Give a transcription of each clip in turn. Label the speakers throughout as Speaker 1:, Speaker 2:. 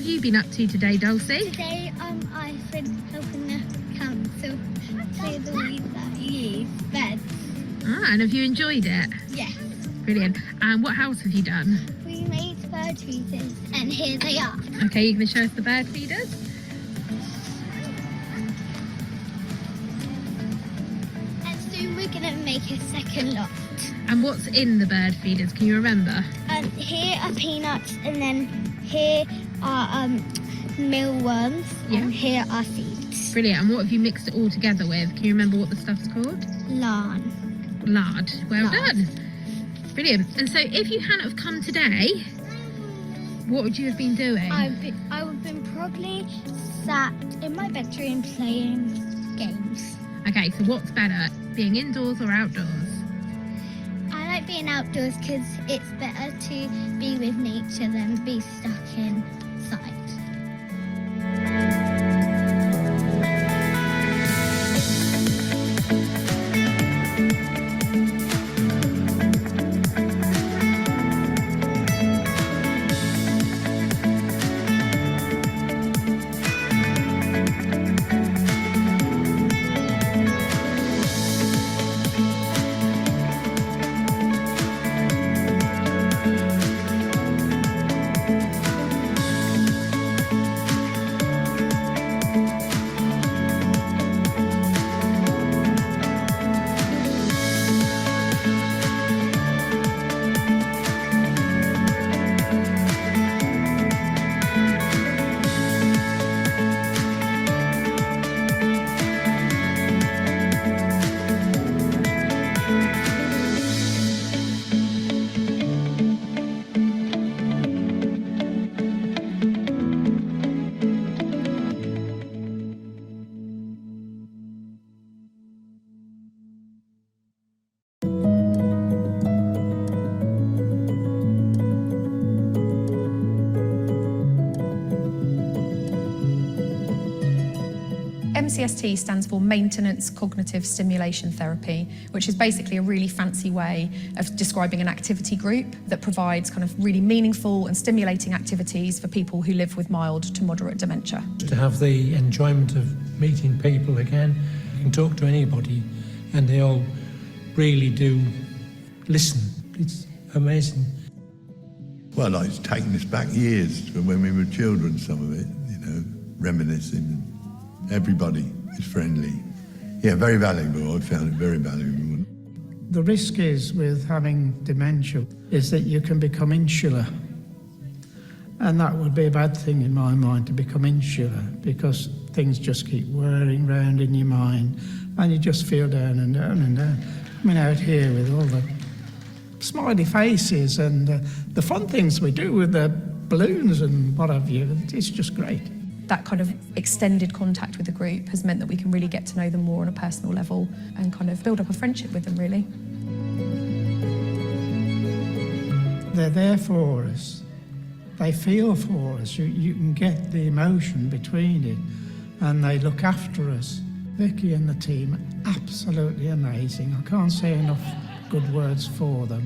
Speaker 1: you been up to today, Dulcie?
Speaker 2: Today, I've been helping the council clear the weeds that use beds.
Speaker 1: Ah, and have you enjoyed it?
Speaker 2: Yes.
Speaker 1: Brilliant. And what else have you done?
Speaker 2: We made bird feeders, and here they are.
Speaker 1: Okay, you going to show us the bird feeders?
Speaker 2: And soon we're going to make a second lot.
Speaker 1: And what's in the bird feeders? Can you remember?
Speaker 2: Here are peanuts, and then here are mealworms, and here are seeds.
Speaker 1: Brilliant. And what have you mixed it all together with? Can you remember what the stuff's called?
Speaker 2: Lard.
Speaker 1: Well done. Brilliant. And so if you hadn't have come today, what would you have been doing?
Speaker 2: I would have been probably sat in my bedroom playing games.
Speaker 1: Okay, so what's better, being indoors or outdoors?
Speaker 2: I like being outdoors because it's better to be with nature than be stuck inside.
Speaker 3: MCST stands for Maintenance Cognitive Stimulation Therapy, which is basically a really fancy way of describing an activity group that provides kind of really meaningful and stimulating activities for people who live with mild to moderate dementia.
Speaker 4: To have the enjoyment of meeting people again, you can talk to anybody and they all really do listen. It's amazing.
Speaker 5: Well, it's taken us back years from when we were children, some of it, reminiscing. Everybody is friendly. Yeah, very valuable. I found it very valuable.
Speaker 6: The risk is with having dementia is that you can become insular. And that would be a bad thing in my mind, to become insular, because things just keep whirring round in your mind and you just feel down and down and down. I mean, out here with all the smiley faces and the fun things we do with the balloons and what have you, it's just great.
Speaker 3: That kind of extended contact with the group has meant that we can really get to know them more on a personal level and kind of build up a friendship with them, really.
Speaker 6: They're there for us. They feel for us. You can get the emotion between it, and they look after us. Vicky and the team, absolutely amazing. I can't say enough good words for them.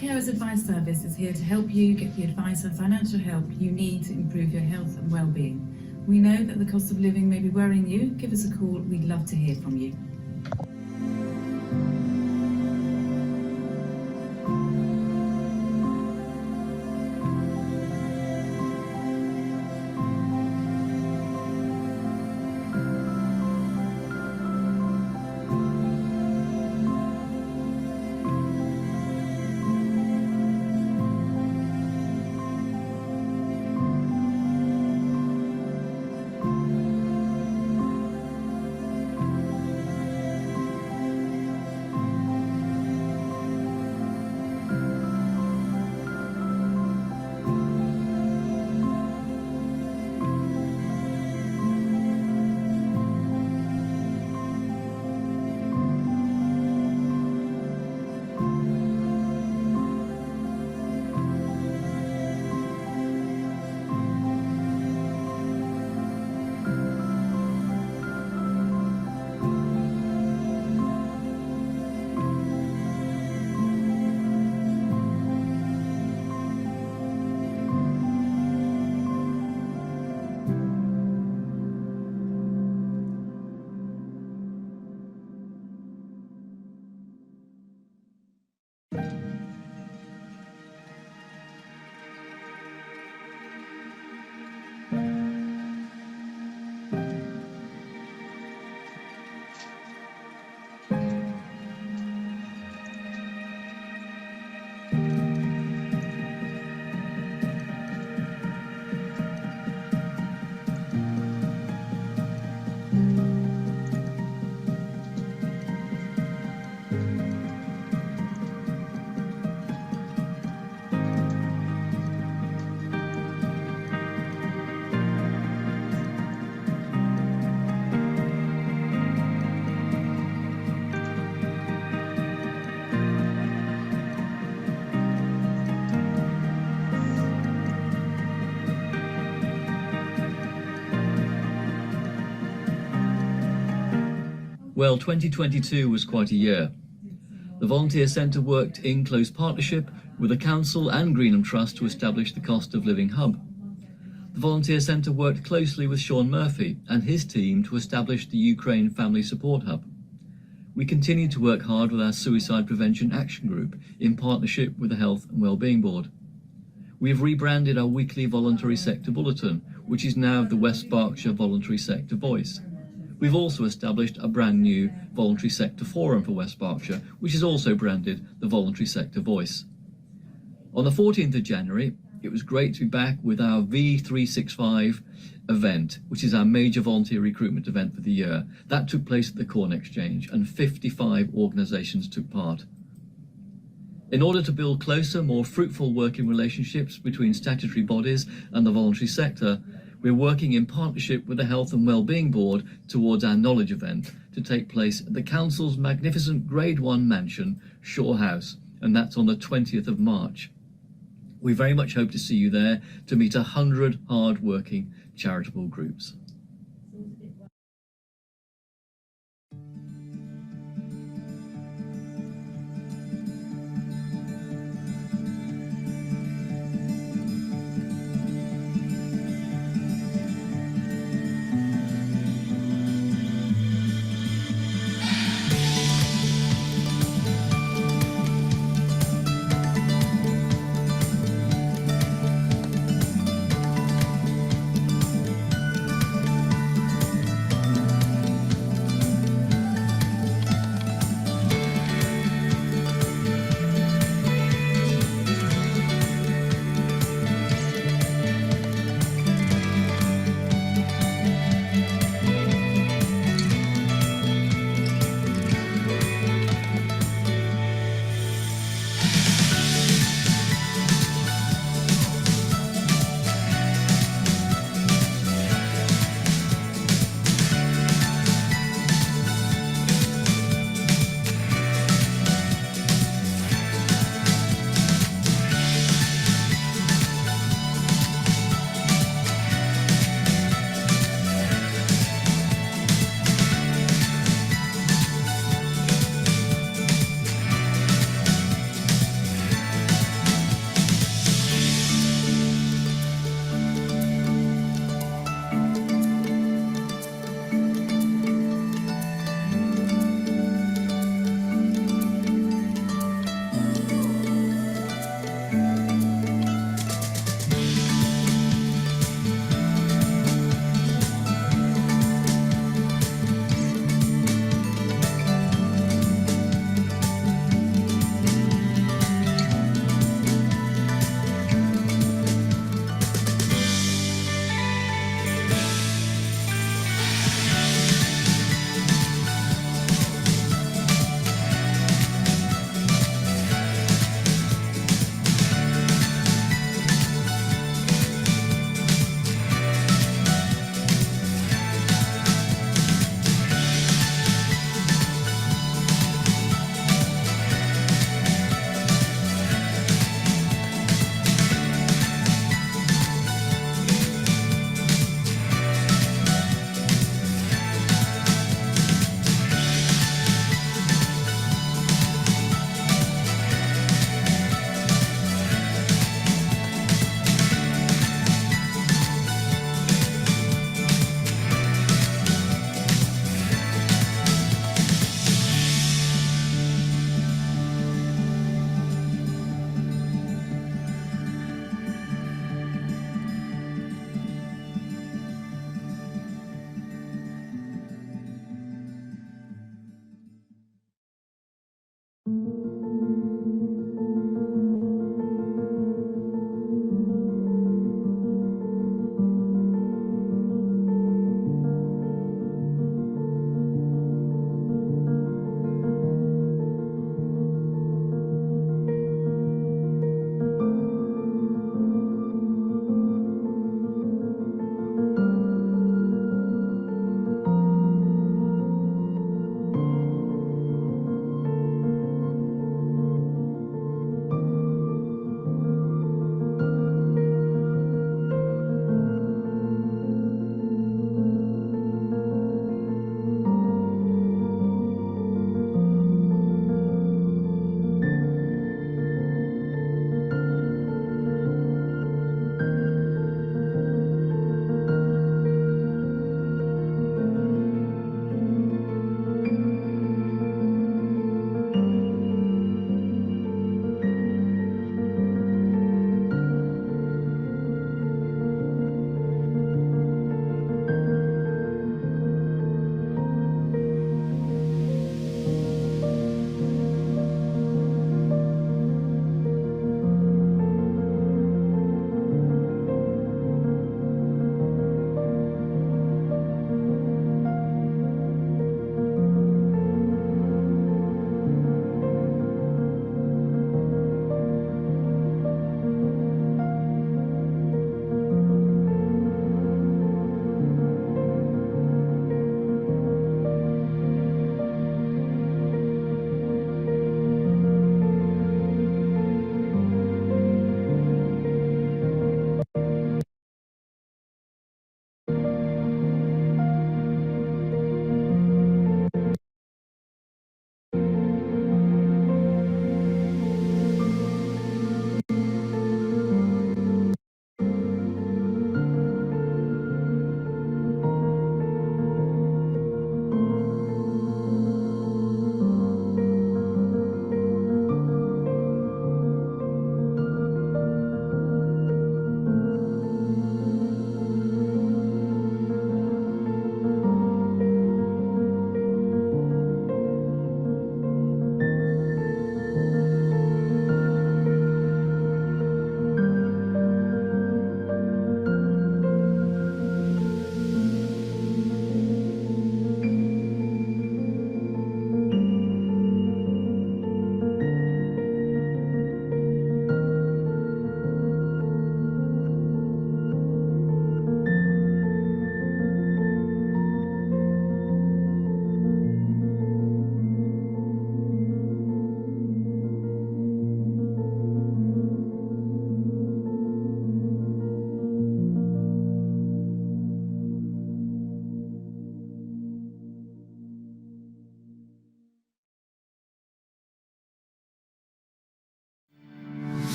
Speaker 7: Carers Advice Service is here to help you get the advice and financial help you need to improve your health and well-being. We know that the cost of living may be worrying you. Give us a call. We'd love to hear from you.
Speaker 8: Well, 2022 was quite a year. The Volunteer Centre worked in close partnership with the Council and Greenham Trust to establish the Cost of Living Hub. The Volunteer Centre worked closely with Sean Murphy and his team to establish the Ukraine Family Support Hub. We continue to work hard with our Suicide Prevention Action Group in partnership with the Health and Wellbeing Board. We have rebranded our weekly Voluntary Sector Bulletin, which is now the West Berkshire Voluntary Sector Voice. We've also established a brand new Voluntary Sector Forum for West Berkshire, which is also branded the Voluntary Sector Voice. On the 14th of January, it was great to be back with our V365 event, which is our major volunteer recruitment event for the year. That took place at the Corn Exchange, and 55 organisations took part. In order to build closer, more fruitful working relationships between statutory bodies and the voluntary sector, we're working in partnership with the Health and Wellbeing Board towards our Knowledge event to take place at the Council's magnificent Grade 1 mansion, Shaw House, and that's on the 20th of March. We very much hope to see you there to meet 100 hard-working charitable groups.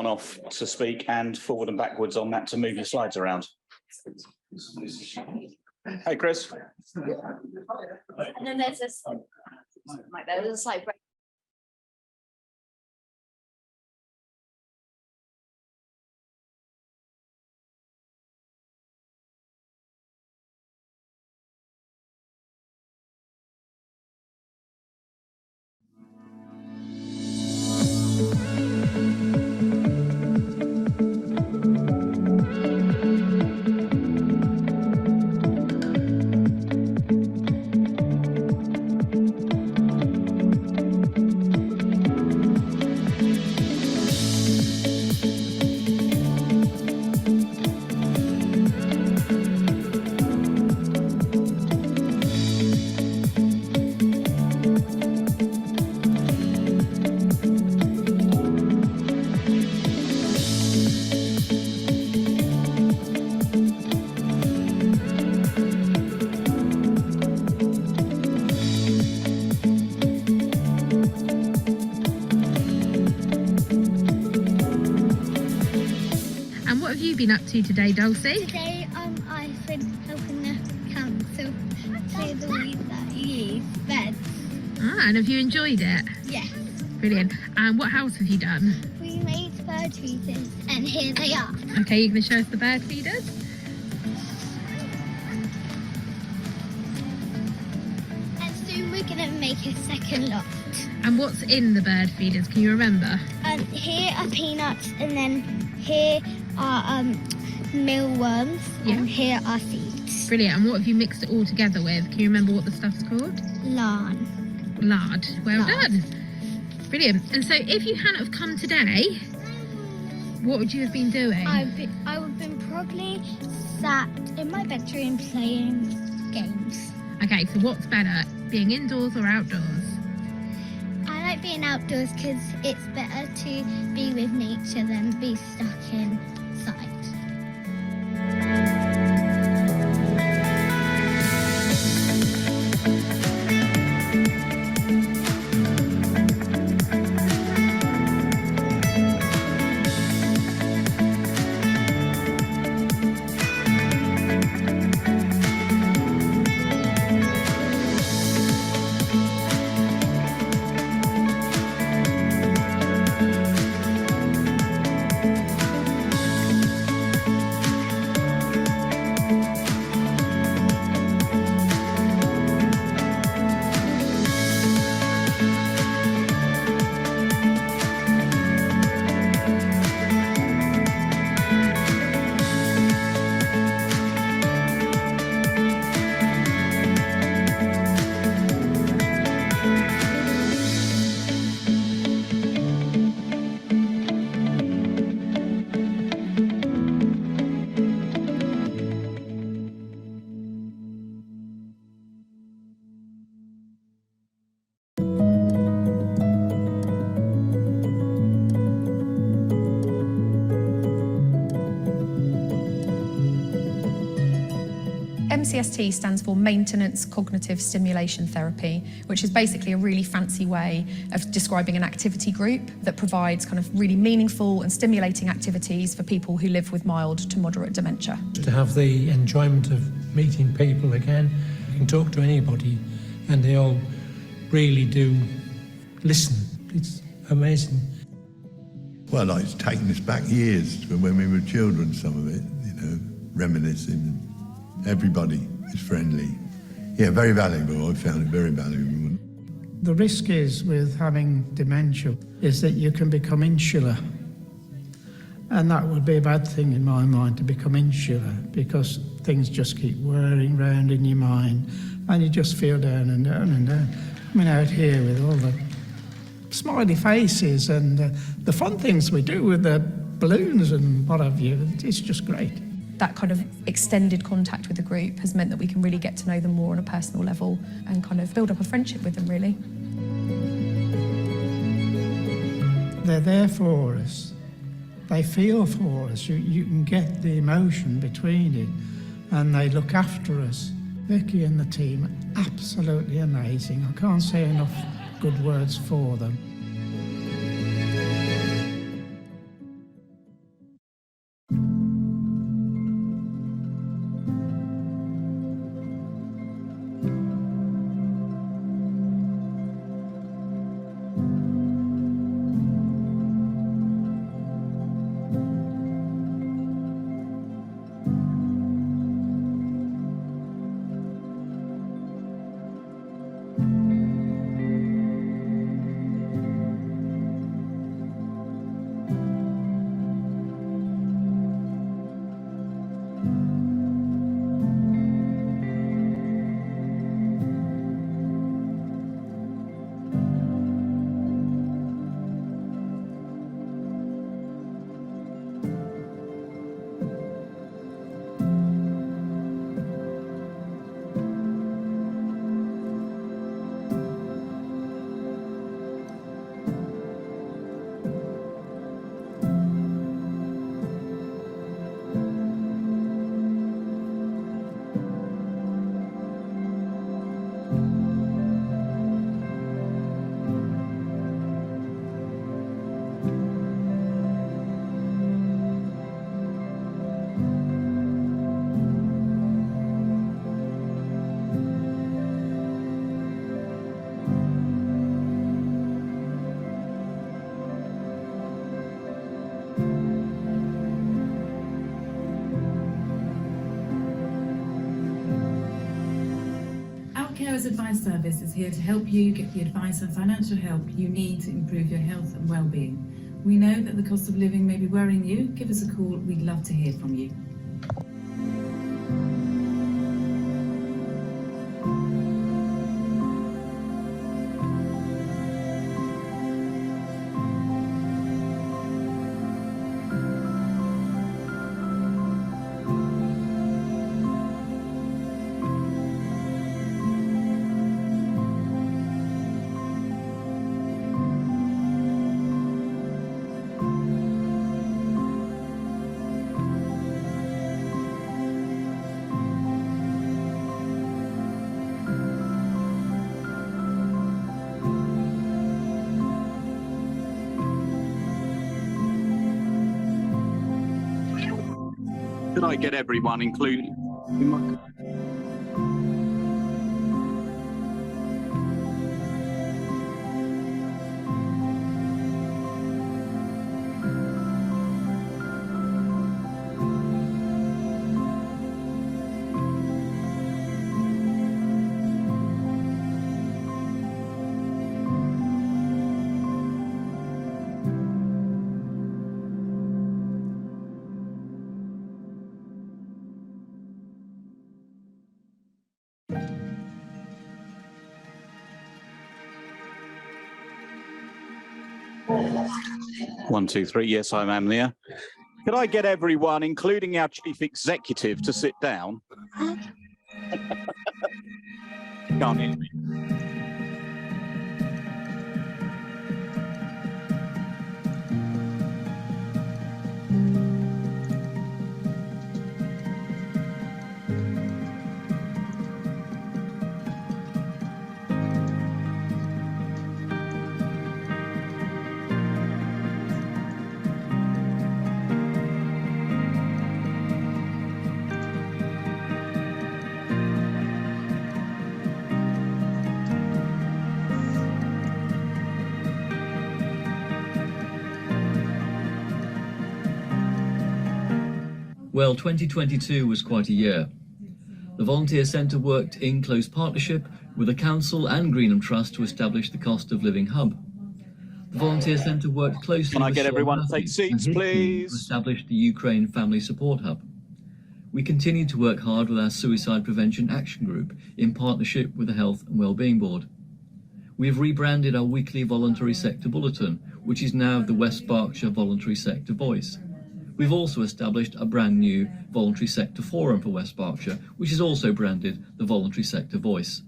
Speaker 9: on off to speak and forward and backwards on that to move your slides around. Hey, Chris.
Speaker 2: And then there's this, like there's a slight break.
Speaker 1: And what have you been up to today, Dulcie?
Speaker 2: Today, I've been helping the council clear the weeds that use beds.
Speaker 1: Ah, and have you enjoyed it?
Speaker 2: Yes.
Speaker 1: Brilliant. And what else have you done?
Speaker 2: We made bird feeders, and here they are.
Speaker 1: Okay, you're going to show us the bird feeders?
Speaker 2: And soon we're going to make a second lot.
Speaker 1: And what's in the bird feeders? Can you remember?
Speaker 2: Here are peanuts, and then here are mealworms,
Speaker 1: Yeah.
Speaker 2: and here are seeds.
Speaker 1: Brilliant. And what have you mixed it all together with? Can you remember what the stuff's called?
Speaker 2: Lard.
Speaker 1: Lard. Well
Speaker 2: Lard.
Speaker 1: done. Brilliant. And so if you hadn't have come today, what would you have been doing?
Speaker 2: I would have been probably sat in my bedroom playing games.
Speaker 1: Okay, so what's better, being indoors or outdoors?
Speaker 2: I like being outdoors because it's better to be with nature than be stuck inside.
Speaker 3: MCST stands for Maintenance Cognitive Stimulation Therapy, which is basically a really fancy way of describing an activity group that provides kind of really meaningful and stimulating activities for people who live with mild to moderate dementia.
Speaker 4: To have the enjoyment of meeting people again, you can talk to anybody and they all really do listen. It's amazing.
Speaker 5: Well, like, it's taken us back years from when we were children, some of it, you know, reminiscing. Everybody is friendly. Yeah, very valuable. I found it very valuable.
Speaker 6: The risk is with having dementia is that you can become insular. And that would be a bad thing in my mind, to become insular, because things just keep whirring round in your mind and you just feel down and down and down. I mean, out here with all the smiley faces and the fun things we do with the balloons and what have you, it's just great.
Speaker 3: That kind of extended contact with the group has meant that we can really get to know them more on a personal level and kind of build up a friendship with them, really.
Speaker 6: They're there for us. They feel for us. You can get the emotion between it, and they look after us. Vicky and the team are absolutely amazing. I can't say enough good words for them.
Speaker 7: Sarah's Advice Service is here to help you get the advice and financial help you need to improve your health and well-being. We know that the cost of living may be worrying you. Give us a call. We'd love to hear from you.
Speaker 9: Could I get everyone, including... One, two, three. Yes, I am there. Could I get everyone, including our chief executive, to sit down? Can't hear me.
Speaker 8: Well, 2022 was quite a year. The Volunteer Centre worked in close partnership with the Council and Greenham Trust to establish the Cost of Living Hub. The Volunteer Centre worked closely
Speaker 9: Can I
Speaker 8: with
Speaker 9: get
Speaker 8: Sean
Speaker 9: everyone to
Speaker 8: Matthews
Speaker 9: take seats,
Speaker 8: and his team
Speaker 9: please?
Speaker 8: to establish the Ukraine Family Support Hub. We continue to work hard with our Suicide Prevention Action Group in partnership with the Health and Wellbeing Board. We have rebranded our weekly voluntary sector bulletin, which is now the West Berkshire Voluntary Sector Voice. We've also established a brand new voluntary sector forum for West Berkshire, which is also branded the Voluntary Sector Voice.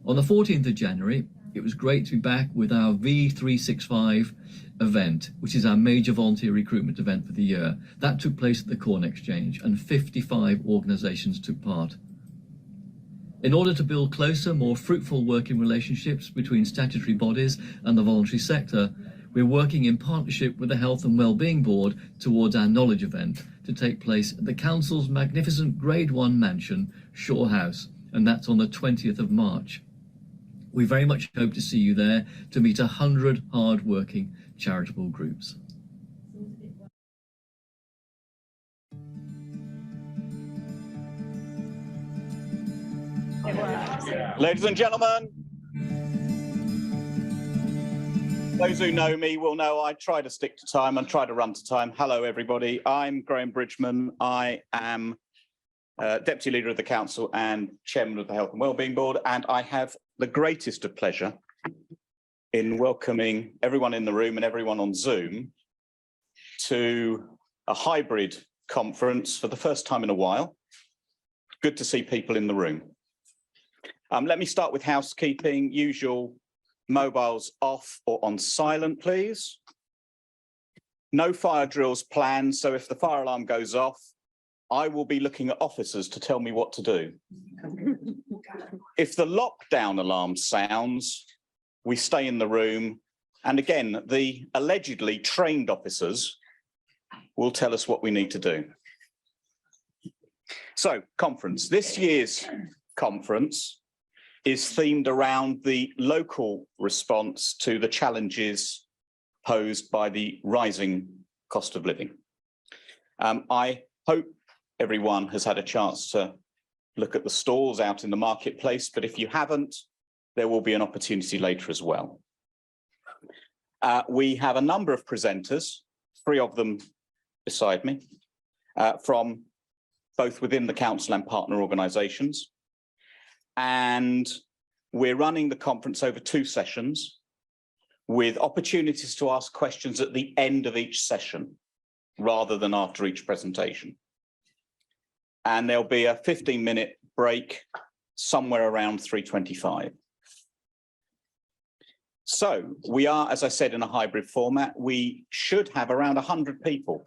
Speaker 8: On the 14th of January, it was great to be back with our V365 event, which is our major volunteer recruitment event for the year. That took place at the Corn Exchange and 55 organisations took part. In order to build closer, more fruitful working relationships between statutory bodies and the voluntary sector, we're working in partnership with the Health and Wellbeing Board towards our Knowledge event to take place at the Council's magnificent Grade 1 mansion, Shaw House, and that's on the 20th of March. We very much hope to see you there to meet 100 hard-working charitable groups.
Speaker 9: Ladies and gentlemen, those who know me will know I try to stick to time and try to run to time. Hello, everybody. I'm Graham Bridgman. I am Deputy Leader of the Council and Chairman of the Health and Wellbeing Board, and I have the greatest of pleasure in welcoming everyone in the room and everyone on Zoom to a hybrid conference for the first time in a while. Good to see people in the room. Let me start with housekeeping. Usual mobiles off or on silent, please. No fire drills planned, so if the fire alarm goes off, I will be looking at officers to tell me what to do. If the lockdown alarm sounds, we stay in the room, and again, the allegedly trained officers will tell us what we need to do. So, conference. This year's conference is themed around the local response to the challenges posed by the rising cost of living. I hope everyone has had a chance to look at the stalls out in the marketplace, but if you haven't, there will be an opportunity later as well. We have a number of presenters, 3 of them beside me, from both within the council and partner organisations. And we're running the conference over 2 sessions with opportunities to ask questions at the end of each session rather than after each presentation. And there'll be a 15-minute break somewhere around 3:25. So we are, as I said, in a hybrid format. We should have around 100 people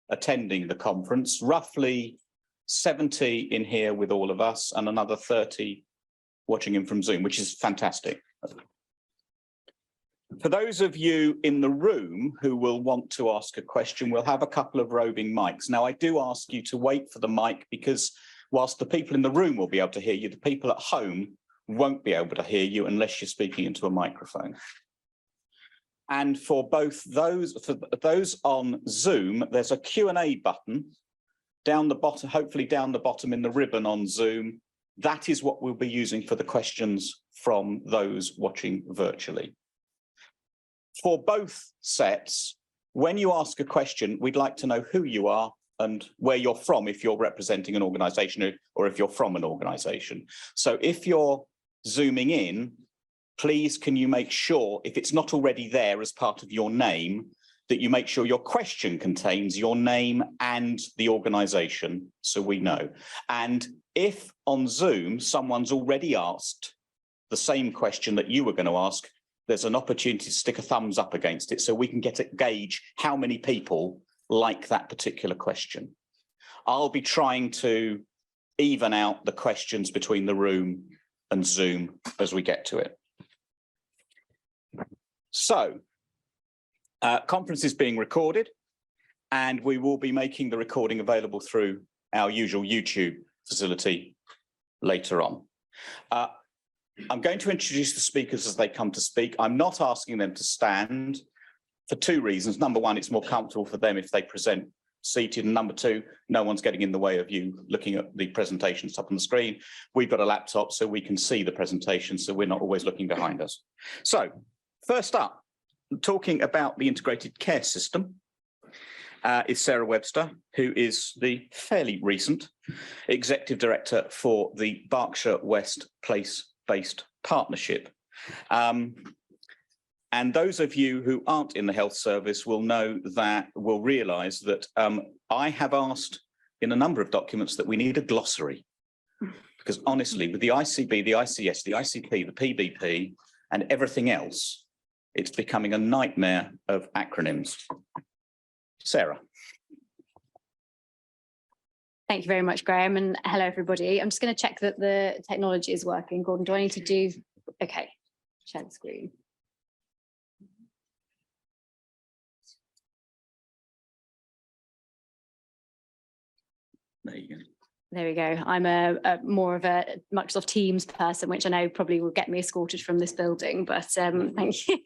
Speaker 9: attending the conference, roughly 70 in here with all of us and another 30 watching in from Zoom, which is fantastic. For those of you in the room who will want to ask a question, we'll have a couple of roving mics. Now, I do ask you to wait for the mic because whilst the people in the room will be able to hear you, the people at home won't be able to hear you unless you're speaking into a microphone. And for those on Zoom, there's a Q&A button down the bottom, hopefully down the bottom in the ribbon on Zoom. That is what we'll be using for the questions from those watching virtually. For both sets, when you ask a question, we'd like to know who you are and where you're from if you're representing an organisation or if you're from an organisation. So if you're zooming in, please can you make sure, if it's not already there as part of your name, that you make sure your question contains your name and the organisation so we know. And if on Zoom someone's already asked the same question that you were going to ask, there's an opportunity to stick a thumbs up against it so we can gauge how many people like that particular question. I'll be trying to even out the questions between the room and Zoom as we get to it. So, conference is being recorded and we will be making the recording available through our usual YouTube facility later on. I'm going to introduce the speakers as they come to speak. I'm not asking them to stand for 2 reasons. Number 1, it's more comfortable for them if they present seated. And number 2, no one's getting in the way of you looking at the presentations up on the screen. We've got a laptop so we can see the presentation, so we're not always looking behind us. So first up, talking about the integrated care system is Sarah Webster, who is the fairly recent Executive Director for the Berkshire West Place-Based Partnership. And those of you who aren't in the health service will realise that I have asked in a number of documents that we need a glossary. Because honestly, with the ICB, the ICS, the ICP, the PBP, and everything else, it's becoming a nightmare of acronyms. Sarah.
Speaker 10: Thank you very much, Graham, and hello, everybody. I'm just going to check that the technology is working. Gordon, do I need to do... Okay, share the screen.
Speaker 9: There you go.
Speaker 10: There we go. I'm a more of a Microsoft Teams person, which I know probably will get me escorted from this building, but thank you.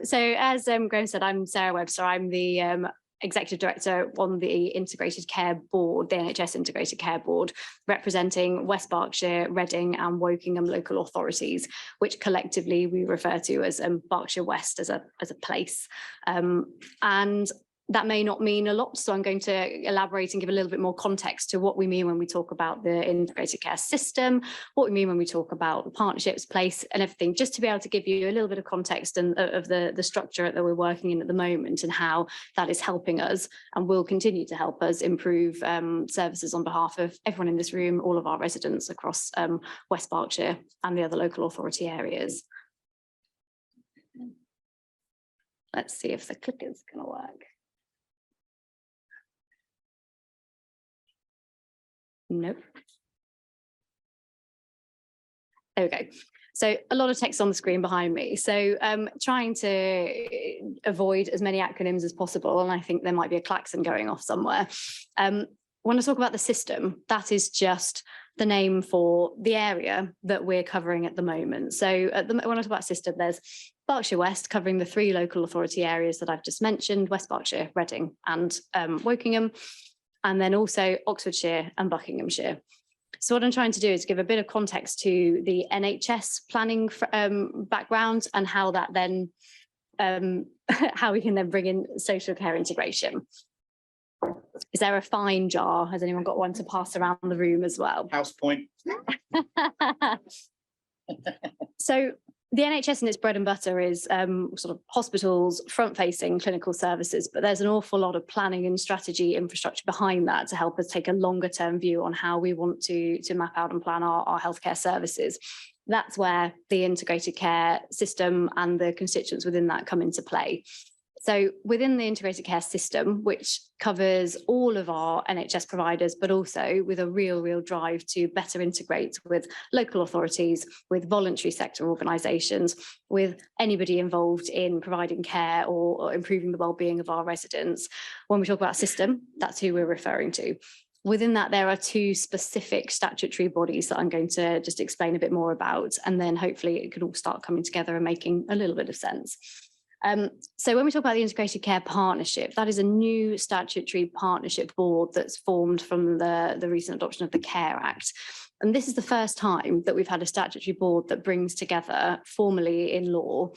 Speaker 10: So as Graham said, I'm Sarah Webster. I'm the Executive Director on the Integrated Care Board, the NHS Integrated Care Board, representing West Berkshire, Reading and Wokingham local authorities, which collectively we refer to as Berkshire West as a place. And that may not mean a lot, so I'm going to elaborate and give a little bit more context to what we mean when we talk about the integrated care system, what we mean when we talk about the partnerships, place and everything, just to be able to give you a little bit of context and of the structure that we're working in at the moment and how that is helping us and will continue to help us improve services on behalf of everyone in this room, all of our residents across West Berkshire and the other local authority areas. Let's see if the clicker is going to work. Nope. There we go. So a lot of text on the screen behind me. So trying to avoid as many acronyms as possible. And I think there might be a klaxon going off somewhere. When I talk about the system, that is just the name for the area that we're covering at the moment. So when I talk about system, there's Berkshire West covering the 3 local authority areas that I've just mentioned, West Berkshire, Reading and Wokingham. And then also Oxfordshire and Buckinghamshire. So what I'm trying to do is give a bit of context to the NHS planning background and how that then, how we can then bring in social care integration. Is there a fine jar? Has anyone got one to pass around the room as well?
Speaker 9: House point.
Speaker 10: So the NHS and its bread and butter is sort of hospitals, front-facing clinical services, but there's an awful lot of planning and strategy infrastructure behind that to help us take a longer-term view on how we want to map out and plan our healthcare services. That's where the integrated care system and the constituents within that come into play. So within the integrated care system, which covers all of our NHS providers, but also with a real drive to better integrate with local authorities, with voluntary sector organisations, with anybody involved in providing care or improving the well-being of our residents. When we talk about system, that's who we're referring to. Within that, there are two specific statutory bodies that I'm going to just explain a bit more about, and then hopefully it could all start coming together and making a little bit of sense. So when we talk about the Integrated Care Partnership, that is a new statutory partnership board that's formed from the recent adoption of the Care Act. And this is the first time that we've had a statutory board that brings together formally in law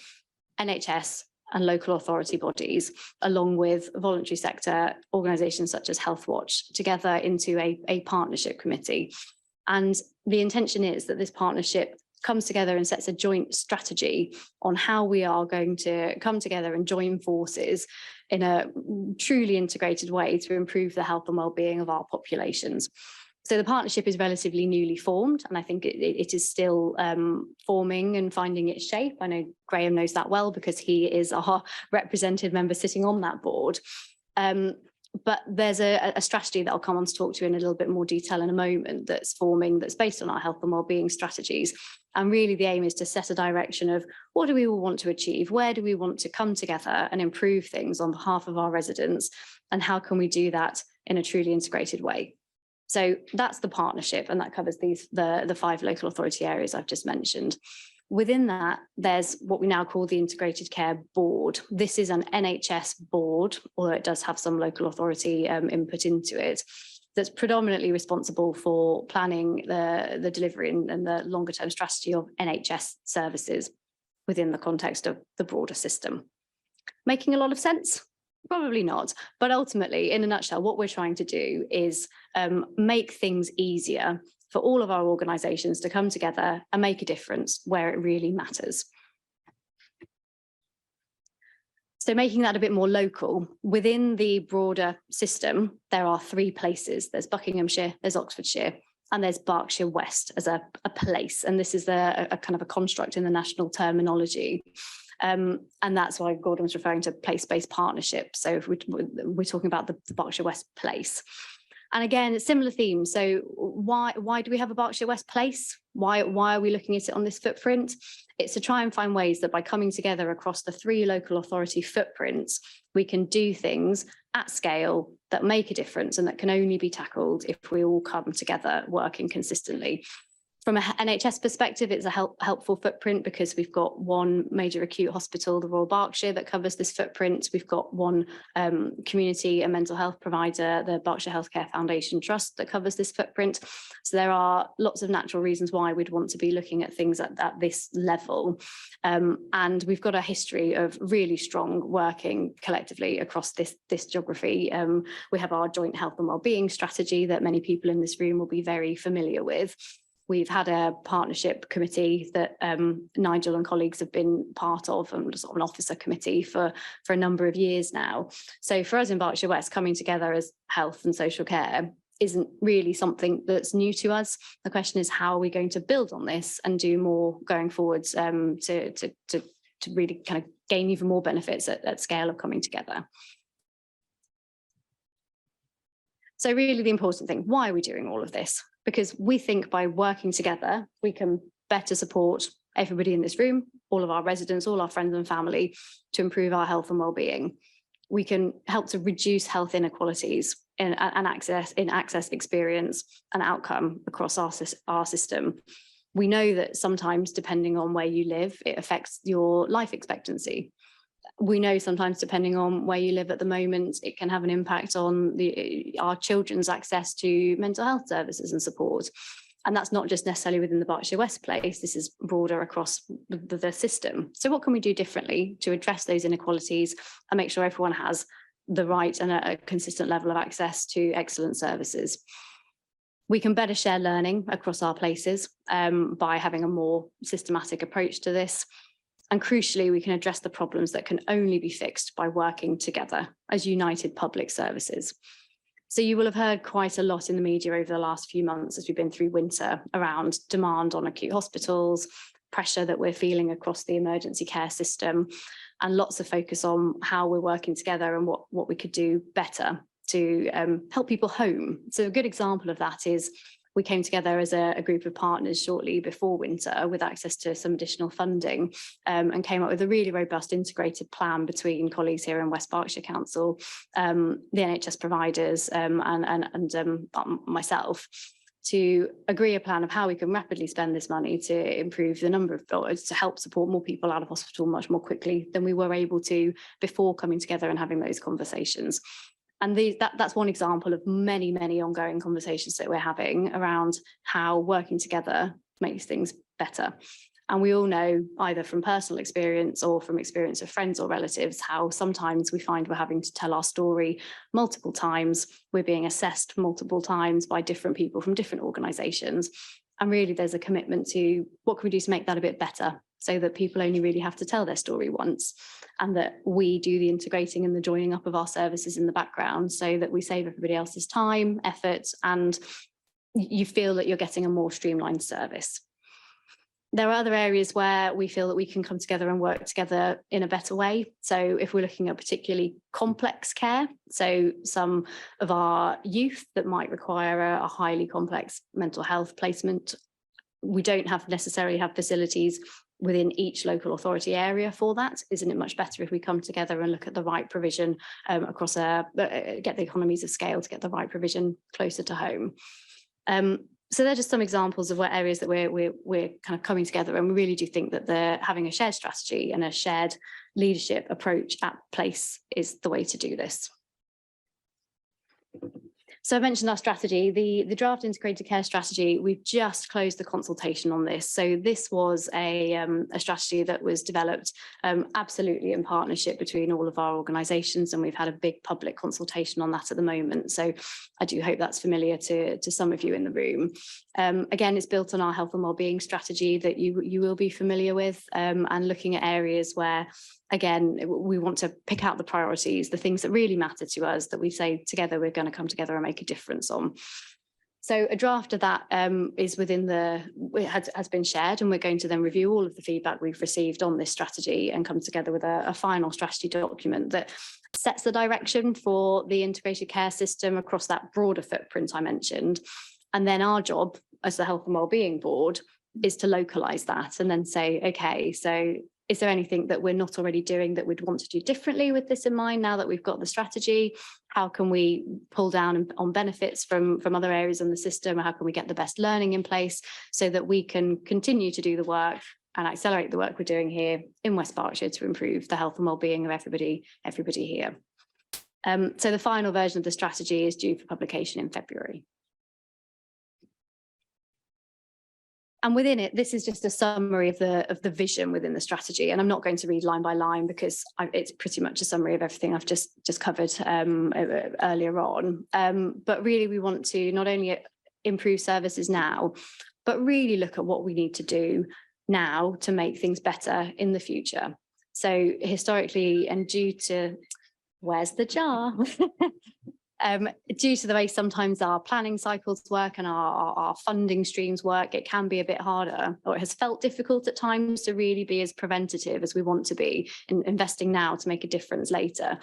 Speaker 10: NHS and local authority bodies, along with voluntary sector organisations such as Healthwatch, together into a partnership committee. And the intention is that this partnership comes together and sets a joint strategy on how we are going to come together and join forces in a truly integrated way to improve the health and well-being of our populations. So the partnership is relatively newly formed, and I think it is still forming and finding its shape. I know Graham knows that well because he is our represented member sitting on that board. But there's a strategy that I'll come on to talk to in a little bit more detail in a moment that's forming, that's based on our health and wellbeing strategies. And really the aim is to set a direction of what do we all want to achieve? Where do we want to come together and improve things on behalf of our residents? And how can we do that in a truly integrated way? So that's the partnership, and that covers the 5 local authority areas I've just mentioned. Within that, there's what we now call the Integrated Care Board. This is an NHS board, although it does have some local authority input into it, that's predominantly responsible for planning the delivery and the longer term strategy of NHS services within the context of the broader system. Making a lot of sense? Probably not, but ultimately, in a nutshell, what we're trying to do is make things easier for all of our organisations to come together and make a difference where it really matters. So making that a bit more local, within the broader system, there are 3 places. There's Buckinghamshire, there's Oxfordshire, and there's Berkshire West as a place. And this is a kind of a construct in the national terminology. And that's why Gordon's referring to place-based partnership. So if we're talking about the Berkshire West place. And again, it's similar themes. So why do we have a Berkshire West place? Why are we looking at it on this footprint? It's to try and find ways that by coming together across the 3 local authority footprints, we can do things at scale that make a difference and that can only be tackled if we all come together working consistently. From an NHS perspective, it's a helpful footprint because we've got 1 major acute hospital, the Royal Berkshire, that covers this footprint. We've got 1 community and mental health provider, the Berkshire Healthcare Foundation Trust, that covers this footprint. So there are lots of natural reasons why we'd want to be looking at things at this level. And we've got a history of really strong working collectively across this geography. We have our joint health and wellbeing strategy that many people in this room will be very familiar with. We've had a partnership committee that Nigel and colleagues have been part of, and sort of an officer committee for a number of years now. So for us in Berkshire West, coming together as health and social care isn't really something that's new to us. The question is, how are we going to build on this and do more going forwards to really kind of gain even more benefits at scale of coming together. So really the important thing, why are we doing all of this? Because we think by working together, we can better support everybody in this room, all of our residents, all our friends and family, to improve our health and well-being. We can help to reduce health inequalities in access, experience and outcome across our system. We know that sometimes, depending on where you live, it affects your life expectancy. We know sometimes, depending on where you live at the moment, it can have an impact on our children's access to mental health services and support. And that's not just necessarily within the Berkshire West place, this is broader across the system. So what can we do differently to address those inequalities and make sure everyone has the right and a consistent level of access to excellent services? We can better share learning across our places by having a more systematic approach to this. And crucially, we can address the problems that can only be fixed by working together as united public services. So you will have heard quite a lot in the media over the last few months as we've been through winter around demand on acute hospitals, pressure that we're feeling across the emergency care system, and lots of focus on how we're working together and what we could do better to help people home. So a good example of that is we came together as a group of partners shortly before winter with access to some additional funding and came up with a really robust integrated plan between colleagues here in West Berkshire Council, the NHS providers and myself, to agree a plan of how we can rapidly spend this money to improve the number of beds, to help support more people out of hospital much more quickly than we were able to before coming together and having those conversations. And that's one example of many, many ongoing conversations that we're having around how working together makes things better. And we all know, either from personal experience or from experience of friends or relatives, how sometimes we find we're having to tell our story multiple times. We're being assessed multiple times by different people from different organisations. And really, there's a commitment to what can we do to make that a bit better, so that people only really have to tell their story once, and that we do the integrating and the joining up of our services in the background so that we save everybody else's time, effort, and you feel that you're getting a more streamlined service. There are other areas where we feel that we can come together and work together in a better way. So if we're looking at particularly complex care, so some of our youth that might require a highly complex mental health placement, we don't necessarily have facilities within each local authority area for that. Isn't it much better if we come together and look at the right provision across get the economies of scale to get the right provision closer to home? So they're just some examples of what areas that we're kind of coming together, and we really do think that having a shared strategy and a shared leadership approach at place is the way to do this. So I mentioned our strategy, the draft integrated care strategy. We've just closed the consultation on this. So this was a strategy that was developed absolutely in partnership between all of our organisations, and we've had a big public consultation on that at the moment. So I do hope that's familiar to some of you in the room. Again, it's built on our health and wellbeing strategy that you will be familiar with, and looking at areas where, again, we want to pick out the priorities, the things that really matter to us, that we say together we're going to come together and make a difference on. So a draft of that is has been shared, and we're going to then review all of the feedback we've received on this strategy and come together with a final strategy document that sets the direction for the integrated care system across that broader footprint I mentioned. And then our job as the Health and Wellbeing Board is to localise that and then say, okay, so is there anything that we're not already doing that we'd want to do differently with this in mind now that we've got the strategy? How can we pull down on benefits from other areas in the system? How can we get the best learning in place so that we can continue to do the work and accelerate the work we're doing here in West Berkshire to improve the health and wellbeing of everybody here? So the final version of the strategy is due for publication in February. And within it, this is just a summary of the vision within the strategy. And I'm not going to read line by line because it's pretty much a summary of everything I've just covered earlier on. But really, we want to not only improve services now, but really look at what we need to do now to make things better in the future. So historically, and due to, where's the jar? Due to the way sometimes our planning cycles work and our funding streams work, it can be a bit harder, or it has felt difficult at times to really be as preventative as we want to be in investing now to make a difference later.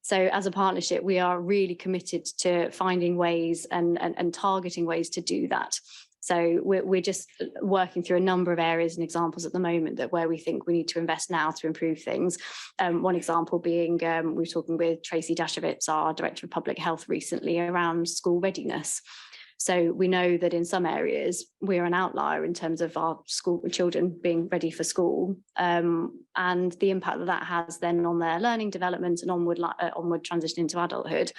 Speaker 10: So as a partnership, we are really committed to finding ways and targeting ways to do that. So we're just working through a number of areas and examples at the moment that where we think we need to invest now to improve things. One example being, we were talking with Tracy Dashevitz, our Director of Public Health recently, around school readiness. So we know that in some areas we're an outlier in terms of our school children being ready for school, and the impact that has then on their learning development and onward transition into adulthood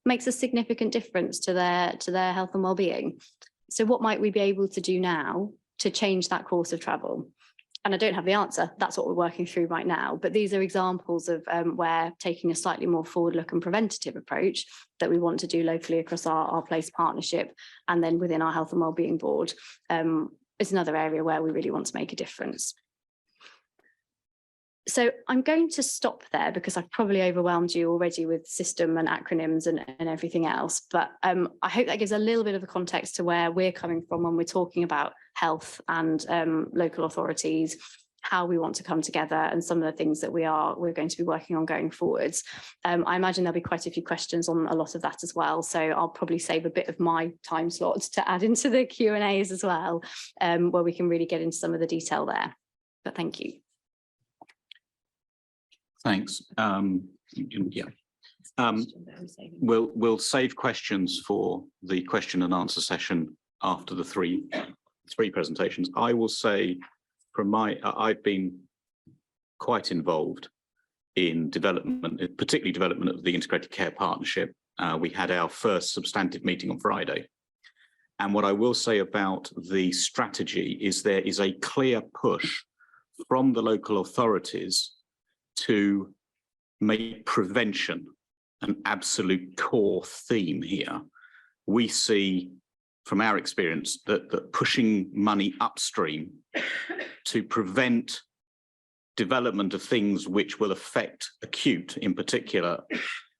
Speaker 10: makes a significant difference to their health and wellbeing. So what might we be able to do now to change that course of travel? And I don't have the answer. That's what we're working through right now. But these are examples of where taking a slightly more forward look and preventative approach that we want to do locally across our place partnership, and then within our health and wellbeing board, is another area where we really want to make a difference. So I'm going to stop there because I've probably overwhelmed you already with system and acronyms and everything else. But I hope that gives a little bit of a context to where we're coming from when we're talking about health and local authorities, how we want to come together, and some of the things that we're going to be working on going forwards. I imagine there'll be quite a few questions on a lot of that as well. So I'll probably save a bit of my time slot to add into the Q&As as well, where we can really get into some of the detail there. But thank you.
Speaker 9: Thanks. We'll save questions for the question and answer session after the three presentations. I will say, I've been quite involved in development, particularly development of the Integrated Care Partnership. We had our first substantive meeting on Friday. And what I will say about the strategy is there is a clear push from the local authorities to make prevention an absolute core theme here. We see from our experience that pushing money upstream to prevent development of things which will affect acute in particular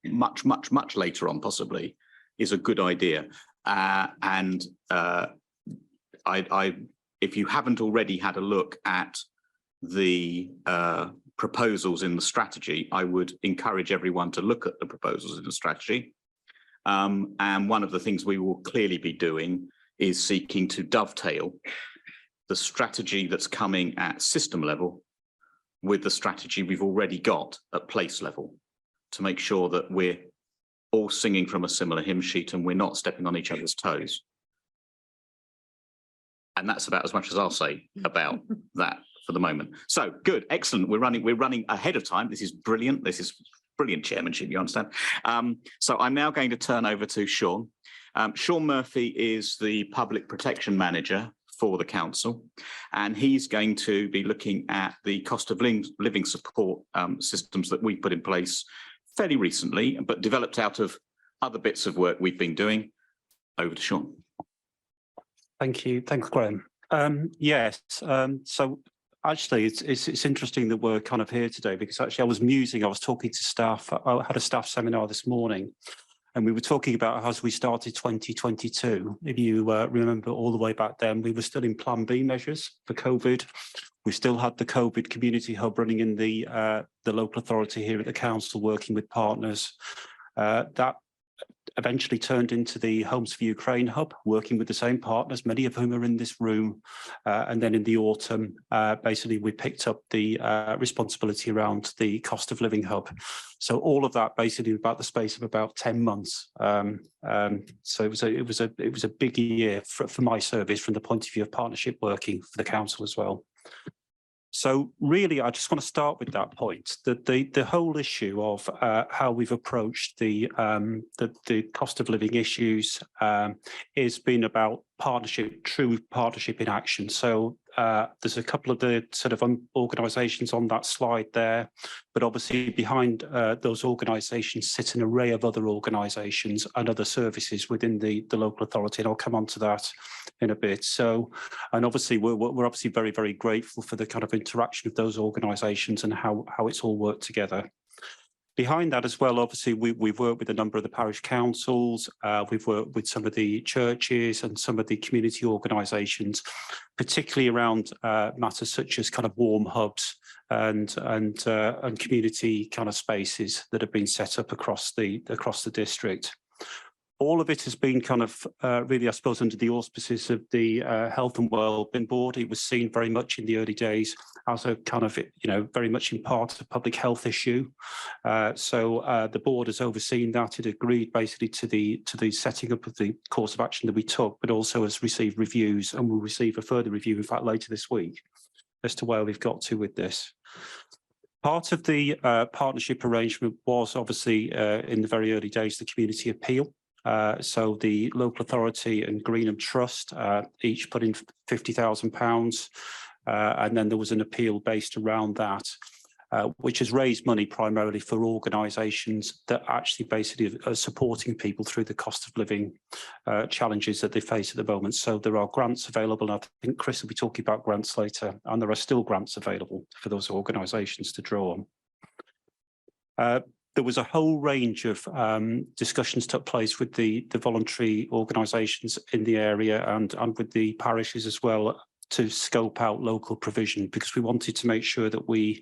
Speaker 9: much later on possibly is a good idea. If you haven't already had a look at the proposals in the strategy, I would encourage everyone to look at the proposals in the strategy. And one of the things we will clearly be doing is seeking to dovetail the strategy that's coming at system level with the strategy we've already got at place level, to make sure that we're all singing from a similar hymn sheet and we're not stepping on each other's toes. And that's about as much as I'll say about that for the moment. So good, excellent. We're running ahead of time. This is brilliant. This is brilliant chairmanship, you understand. So I'm now going to turn over to Sean. Sean Murphy is the Public Protection Manager for the council, and he's going to be looking at the cost of living support systems that we put in place fairly recently, but developed out of other bits of work we've been doing. Over to Sean.
Speaker 11: Thank you. Thanks, Graham. Yes. So actually, it's interesting that we're kind of here today, because actually I was talking to staff. I had a staff seminar this morning, and we were talking about how as we started 2022, if you remember all the way back then, we were still in Plan B measures for COVID. We still had the COVID community hub running in the local authority here at the council, working with partners. That eventually turned into the Homes for Ukraine hub, working with the same partners, many of whom are in this room. And then in the autumn, basically we picked up the responsibility around the cost of living hub. So all of that basically about the space of about 10 months. So it was a big year for my service from the point of view of partnership working for the council as well. So really, I just want to start with that point, that the whole issue of how we've approached the cost of living issues has been about partnership, true partnership in action. So there's a couple of the sort of organisations on that slide there, but obviously behind those organisations sit an array of other organisations and other services within the local authority, and I'll come on to that in a bit. So, and obviously we're obviously very, very grateful for the kind of interaction of those organisations and how it's all worked together. Behind that as well, obviously, we've worked with a number of the parish councils, we've worked with some of the churches and some of the community organisations, particularly around matters such as kind of warm hubs and community kind of spaces that have been set up across the district. All of it has been kind of really, I suppose, under the auspices of the Health and Wellbeing Board. It was seen very much in the early days as a kind of, very much in part a public health issue. So the board has overseen that. It agreed basically to the setting up of the course of action that we took, but also has received reviews, and will receive a further review, in fact, later this week, as to where we've got to with this. Part of the partnership arrangement was obviously in the very early days the community appeal. So the local authority and Greenham Trust each put in £50,000, and then there was an appeal based around that, which has raised money primarily for organisations that actually basically are supporting people through the cost of living challenges that they face at the moment. So there are grants available, and I think Chris will be talking about grants later, and there are still grants available for those organisations to draw on. There was a whole range of discussions took place with the voluntary organisations in the area and with the parishes as well, to scope out local provision, because we wanted to make sure that we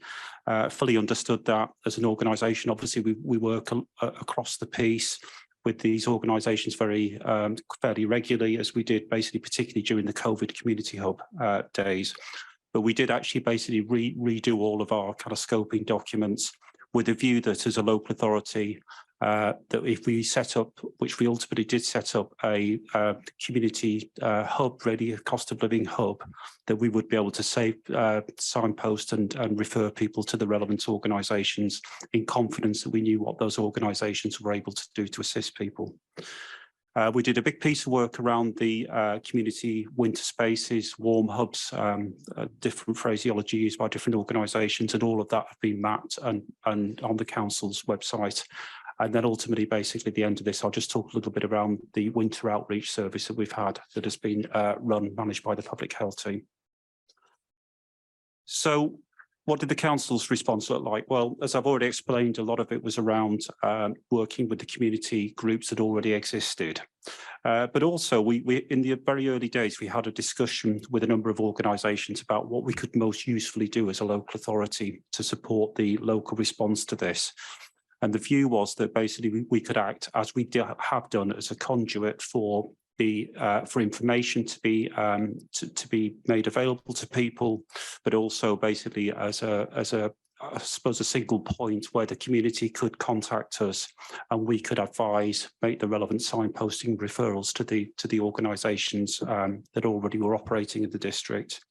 Speaker 11: fully understood that as an organisation. Obviously, we work across the piece with these organisations fairly regularly, as we did basically particularly during the COVID Community Hub days. But we did actually basically redo all of our kind of scoping documents with a view that as a local authority, that if we set up, which we ultimately did set up, a community hub, really a cost of living hub, that we would be able to save, signpost and refer people to the relevant organisations in confidence that we knew what those organisations were able to do to assist people. We did a big piece of work around the community winter spaces, warm hubs, different phraseology used by different organisations, and all of that have been mapped and on the council's website. And then ultimately, basically, at the end of this, I'll just talk a little bit around the winter outreach service that we've had that has been managed by the public health team. So what did the council's response look like? Well, as I've already explained, a lot of it was around working with the community groups that already existed. But also, we in the very early days, we had a discussion with a number of organisations about what we could most usefully do as a local authority to support the local response to this. And the view was that basically we could act, as we have done, as a conduit for the for information to be made available to people, but also basically as a I suppose a single point where the community could contact us and we could advise, make the relevant signposting referrals to the organisations that already were operating in the district.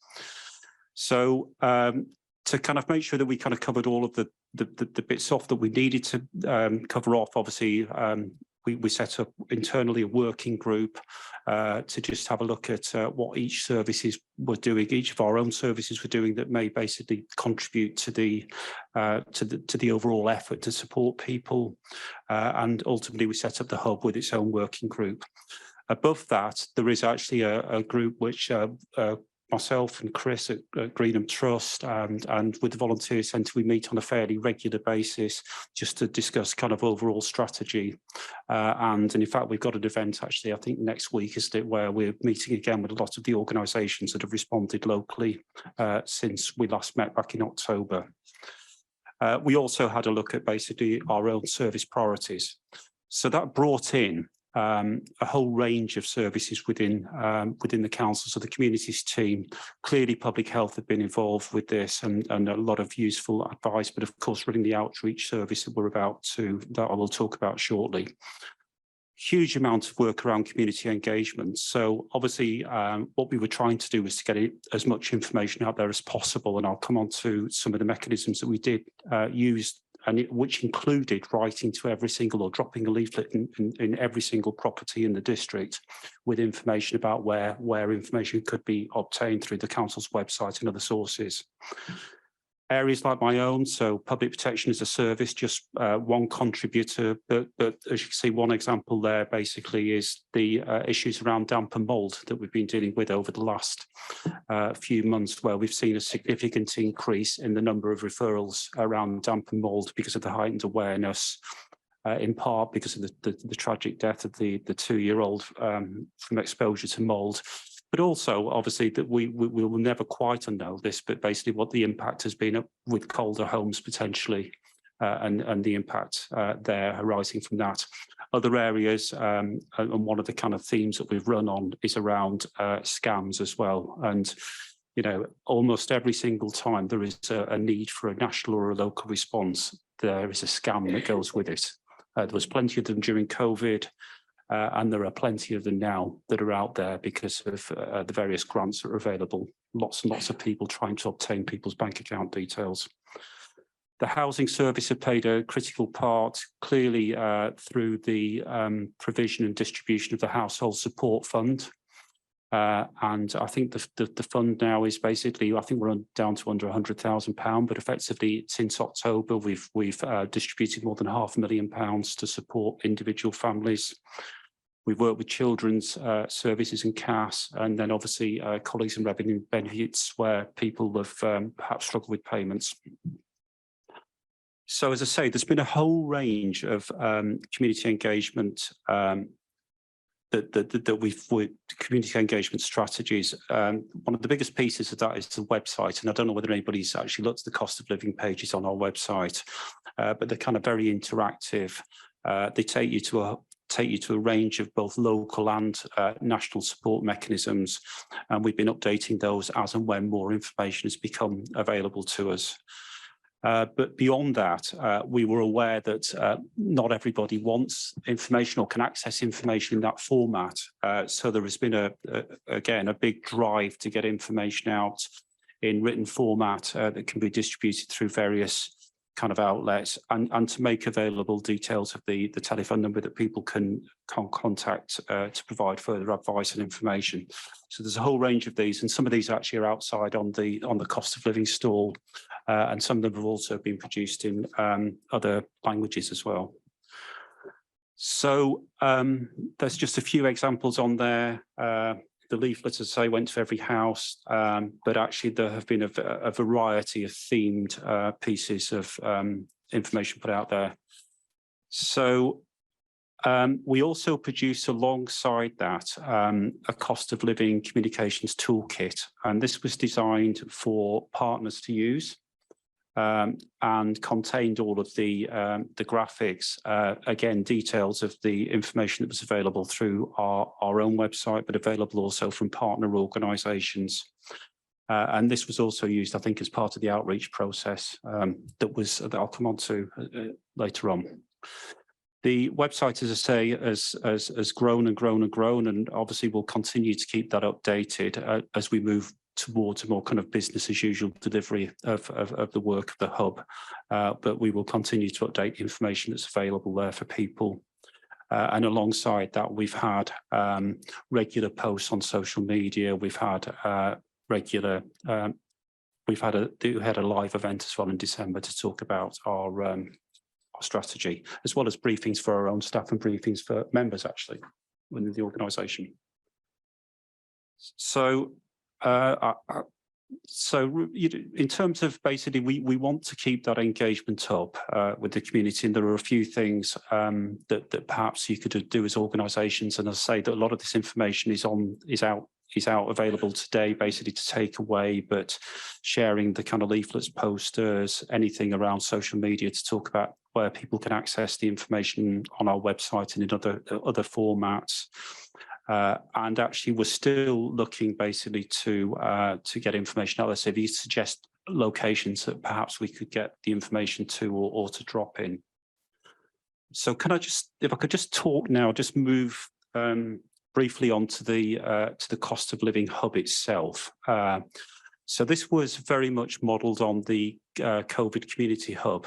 Speaker 11: So to kind of make sure that we kind of covered all of the bits off that we needed to cover off, obviously we set up internally a working group to just have a look at what each services were doing, each of our own services were doing that may basically contribute to the overall effort to support people. And ultimately, we set up the hub with its own working group. Above that, there is actually a group which myself and Chris at Greenham Trust and with the Volunteer Centre, we meet on a fairly regular basis just to discuss kind of overall strategy. And in fact, we've got an event actually, I think next week, is it, where we're meeting again with a lot of the organisations that have responded locally since we last met back in October. We also had a look at basically our own service priorities. So that brought in a whole range of services within the council. So the communities team, clearly public health have been involved with this and a lot of useful advice, but of course running the outreach service that I will talk about shortly. Huge amount of work around community engagement. So obviously what we were trying to do was to get as much information out there as possible, and I'll come on to some of the mechanisms that we did use, which included writing to every single or dropping a leaflet in every single property in the district with information about where information could be obtained through the council's website and other sources. Areas like my own, so public protection as a service, just one contributor, but as you can see, one example there basically is the issues around damp and mould that we've been dealing with over the last few months, where we've seen a significant increase in the number of referrals around damp and mould because of the heightened awareness, in part because of the tragic death of the 2-year-old from exposure to mould. But also, obviously, that we will never quite unknow this, but basically what the impact has been with colder homes potentially, and the impact there arising from that. Other areas, and one of the kind of themes that we've run on is around scams as well. And, you know, almost every single time there is a need for a national or a local response, there is a scam that goes with it. There was plenty of them during COVID. And there are plenty of them now that are out there because of the various grants that are available. Lots and lots of people trying to obtain people's bank account details. The housing service have played a critical part, clearly through the provision and distribution of the household support fund. And I think the fund now is basically, I think we're down to under £100,000, but effectively since October, we've distributed more than £500,000 to support individual families. We've worked with children's services and CAS, and then obviously colleagues and revenue benefits where people have perhaps struggled with payments. So as I say, there's been a whole range of community engagement that we've community engagement strategies. One of the biggest pieces of that is the website, and I don't know whether anybody's actually looked at the cost of living pages on our website, but they're kind of very interactive. They take you to a range of both local and national support mechanisms, and we've been updating those as and when more information has become available to us. But beyond that, we were aware that not everybody wants information or can access information in that format. So there has been, again, a big drive to get information out in written format that can be distributed through various kind of outlets, and to make available details of the telephone number that people can contact to provide further advice and information. So there's a whole range of these, and some of these actually are outside on the cost of living stall, and some of them have also been produced in other languages as well. So there's just a few examples on there. The leaflets, as I say, went to every house, but actually there have been a variety of themed pieces of information put out there. So we also produced alongside that a cost of living communications toolkit, and this was designed for partners to use. And contained all of the graphics, again, details of the information that was available through our own website, but available also from partner organisations. And this was also used, I think, as part of the outreach process that I'll come on to later on. The website, as I say, has grown and grown and grown, and obviously we'll continue to keep that updated as we move towards a more kind of business as usual delivery of the work of the hub. But we will continue to update the information that's available there for people. And alongside that, we've had regular posts on social media. We've had we had a live event as well in December to talk about our strategy, as well as briefings for our own staff and briefings for members actually within the organisation. So in terms of basically, we want to keep that engagement up with the community, and there are a few things that perhaps you could do as organisations. And as I say, that a lot of this information is out available today, basically to take away, but sharing the kind of leaflets, posters, anything around social media to talk about where people can access the information on our website and in other formats. And actually, we're still looking basically to get information out there. So if you suggest locations that perhaps we could get the information to or to drop in. So can I just, if I could just talk now, just move briefly on to the cost of living hub itself. So this was very much modelled on the COVID community hub,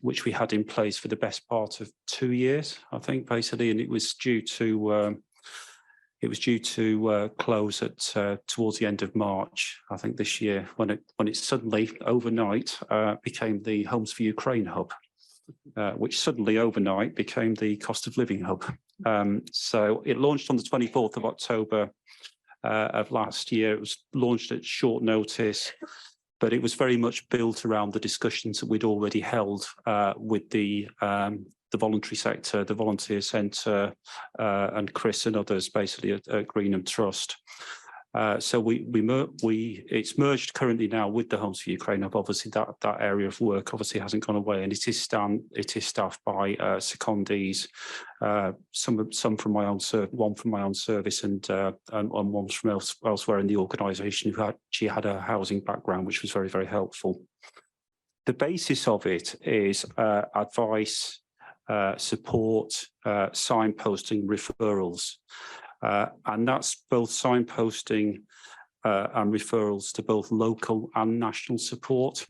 Speaker 11: which we had in place for the best part of 2 years, I think, basically, and it was due to close at towards the end of March, I think, this year, when it suddenly overnight became the Homes for Ukraine hub, which suddenly overnight became the cost of living hub. So it launched on the 24th of October of last year. It was launched at short notice, but it was very much built around the discussions that we'd already held with the voluntary sector, the volunteer centre, and Chris and others basically at Greenham Trust. So it's merged currently now with the Homes for Ukraine Hub. Obviously, that area of work obviously hasn't gone away, and it is staffed by secondees, some from my own one from my own service, and one from elsewhere in the organisation who actually had a housing background, which was very, very helpful. The basis of it is advice, support, signposting, referrals. And that's both signposting and referrals to both local and national support.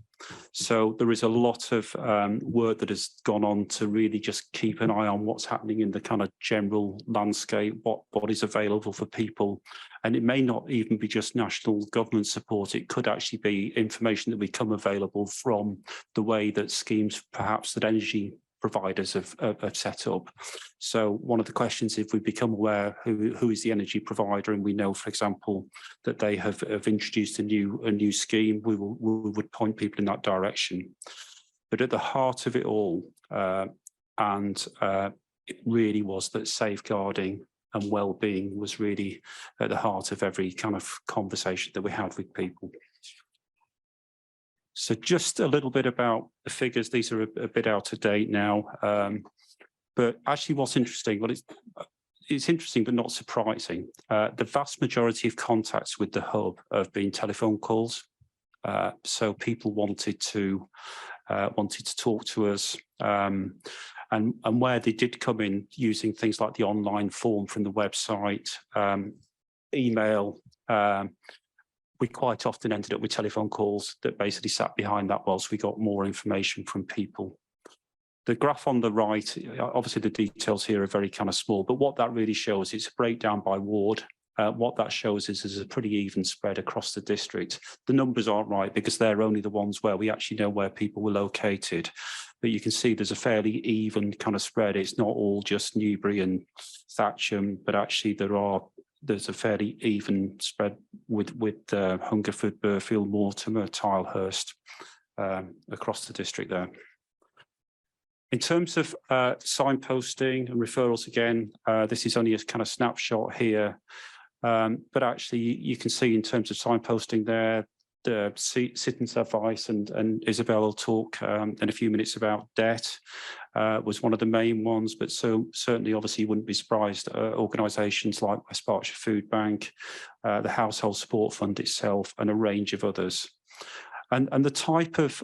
Speaker 11: So there is a lot of work that has gone on to really just keep an eye on what's happening in the kind of general landscape, what is available for people. And it may not even be just national government support. It could actually be information that become available from the way that schemes, perhaps that energy providers have set up. So one of the questions, if we become aware who is the energy provider, and we know, for example, that they have introduced a new scheme, we would point people in that direction. But at the heart of it all, it really was that safeguarding and well-being was really at the heart of every kind of conversation that we had with people. So just a little bit about the figures. These are a bit out of date now, but actually what's interesting, well, it's interesting but not surprising. The vast majority of contacts with the hub have been telephone calls. So people wanted to talk to us, and where they did come in using things like the online form from the website, email, we quite often ended up with telephone calls that basically sat behind that whilst we got more information from people. The graph on the right, obviously the details here are very kind of small, but what that really shows is a breakdown by ward. What that shows is a pretty even spread across the district. The numbers aren't right because they're only the ones where we actually know where people were located. But you can see there's a fairly even kind of spread. It's not all just Newbury and Thatcham, but actually there's a fairly even spread with Hungerford, Burfield, Mortimer, Tilehurst across the district there. In terms of signposting and referrals, again, this is only a kind of snapshot here, but actually you can see in terms of signposting there, the citizens' advice, and Isabel will talk in a few minutes about debt, was one of the main ones, but so certainly obviously you wouldn't be surprised, organisations like West Berkshire Food Bank, the Household Support Fund itself, and a range of others. And the type of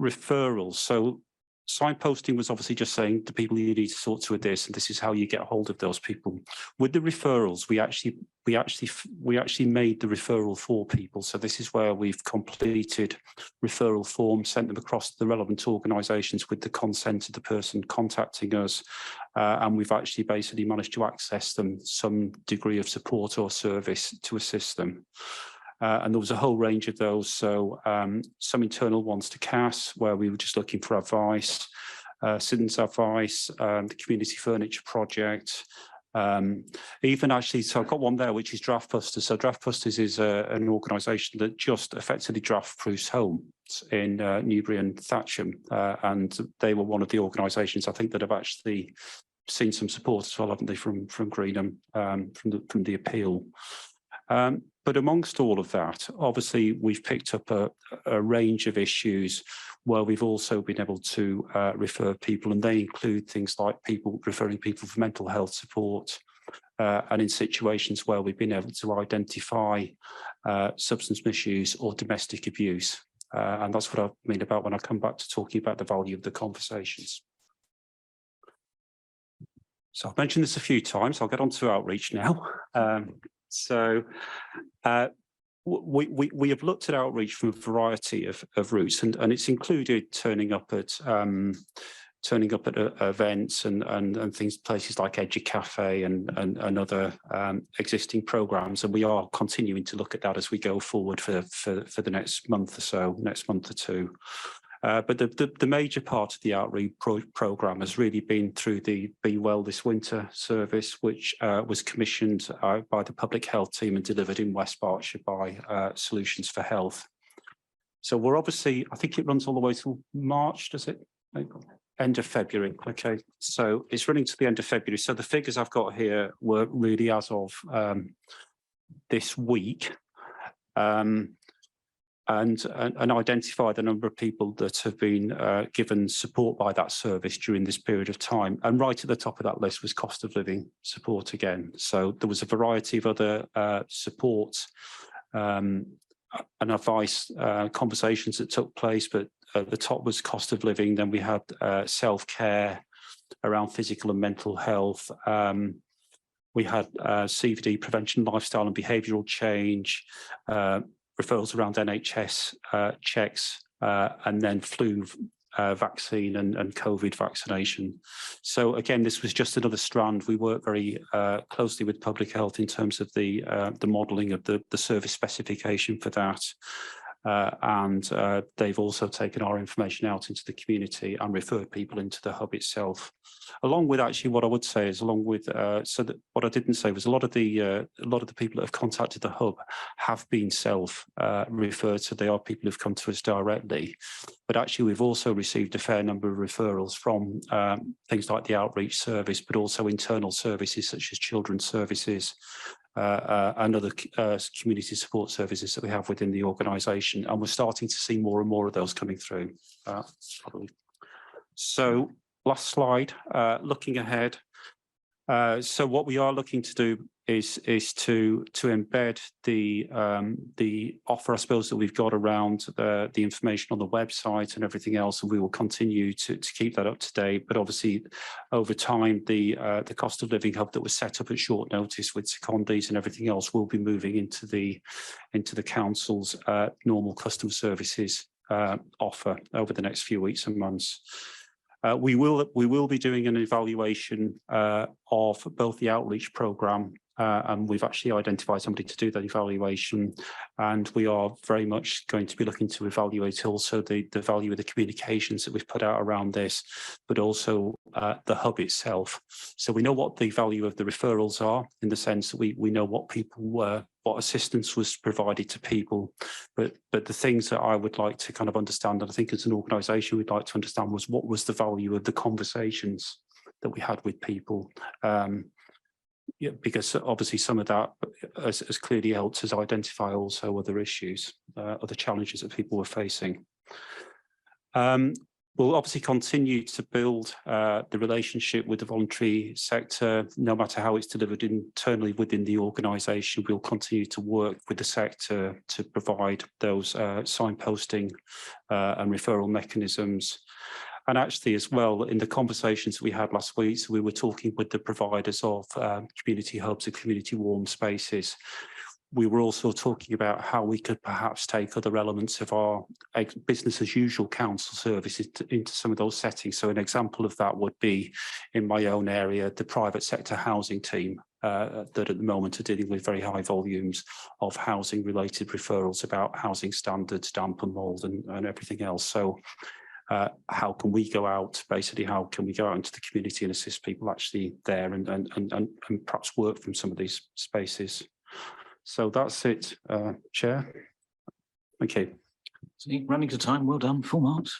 Speaker 11: referrals, so signposting was obviously just saying the people you need to talk to with this, and this is how you get hold of those people. With the referrals, we actually made the referral for people. So this is where we've completed referral forms, sent them across to the relevant organisations with the consent of the person contacting us, and we've actually basically managed to access them some degree of support or service to assist them. And there was a whole range of those. So some internal ones to CAS, where we were just looking for advice, citizens' advice, the Community Furniture Project, even actually, so I've got one there, which is Draftbusters. So Draftbusters is an organisation that just effectively draft-proofs homes in Newbury and Thatcham. And they were one of the organisations, I think, that have actually seen some support as well, haven't they, from Greenham, from the appeal. But amongst all of that, obviously, we've picked up a range of issues where we've also been able to refer people, and they include things like referring people for mental health support, and in situations where we've been able to identify substance misuse or domestic abuse. And that's what I mean about when I come back to talking about the value of the conversations. So I've mentioned this a few times. I'll get on to outreach now. So we have looked at outreach from a variety of routes, and it's included turning up at events and things, places like Educafe and other existing programmes, and we are continuing to look at that as we go forward for the next month or two. But the major part of the outreach programme has really been through the Be Well This Winter service, which was commissioned by the public health team and delivered in West Berkshire by Solutions for Health. So we're obviously, I think it runs all the way till March, does it? End of February. Okay, so it's running to the end of February. So the figures I've got here were really as of this week. And identify the number of people that have been given support by that service during this period of time. And right at the top of that list was cost of living support again. So there was a variety of other support and advice conversations that took place, but at the top was cost of living. Then we had self-care around physical and mental health. We had CVD, prevention, lifestyle and behavioural change, referrals around NHS checks, and then flu vaccine and COVID vaccination. So again, this was just another strand. We work very closely with public health in terms of the modelling of the service specification for that. And they've also taken our information out into the community and referred people into the hub itself. Along with actually what I would say is along with so that what I didn't say was a lot of the people that have contacted the hub have been referred, so they are people who've come to us directly. But actually we've also received a fair number of referrals from things like the outreach service, but also internal services such as children's services, and other community support services that we have within the organisation, and we're starting to see more and more of those coming through. So last slide, looking ahead. So what we are looking to do is to embed the offer, I suppose, that we've got around the information on the website and everything else, and we will continue to keep that up to date. But obviously, over time, the cost of living hub that was set up at short notice with secondees and everything else will be moving into the council's normal customer services offer over the next few weeks and months. We will be doing an evaluation of both the outreach programme, and we've actually identified somebody to do that evaluation, and we are very much going to be looking to evaluate also the value of the communications that we've put out around this, but also the hub itself. So we know what the value of the referrals are, in the sense that we know what people were, what assistance was provided to people, but the things that I would like to kind of understand, and I think as an organisation we'd like to understand, was what was the value of the conversations that we had with people. Yeah, because obviously some of that has clearly helped us identify also other issues, other challenges that people were facing. We'll obviously continue to build the relationship with the voluntary sector, no matter how it's delivered internally within the organisation. We'll continue to work with the sector to provide those signposting and referral mechanisms. And actually as well, in the conversations we had last week, so we were talking with the providers of community hubs and community warm spaces. We were also talking about how we could perhaps take other elements of our business as usual council services into some of those settings. So an example of that would be in my own area, the private sector housing team that at the moment are dealing with very high volumes of housing related referrals about housing standards, damp and mould and everything else. So how can we go out, basically, how can we go out into the community and assist people actually there and perhaps work from some of these spaces. So that's it, Chair. Thank you.
Speaker 9: See, running to time, well done, full marks.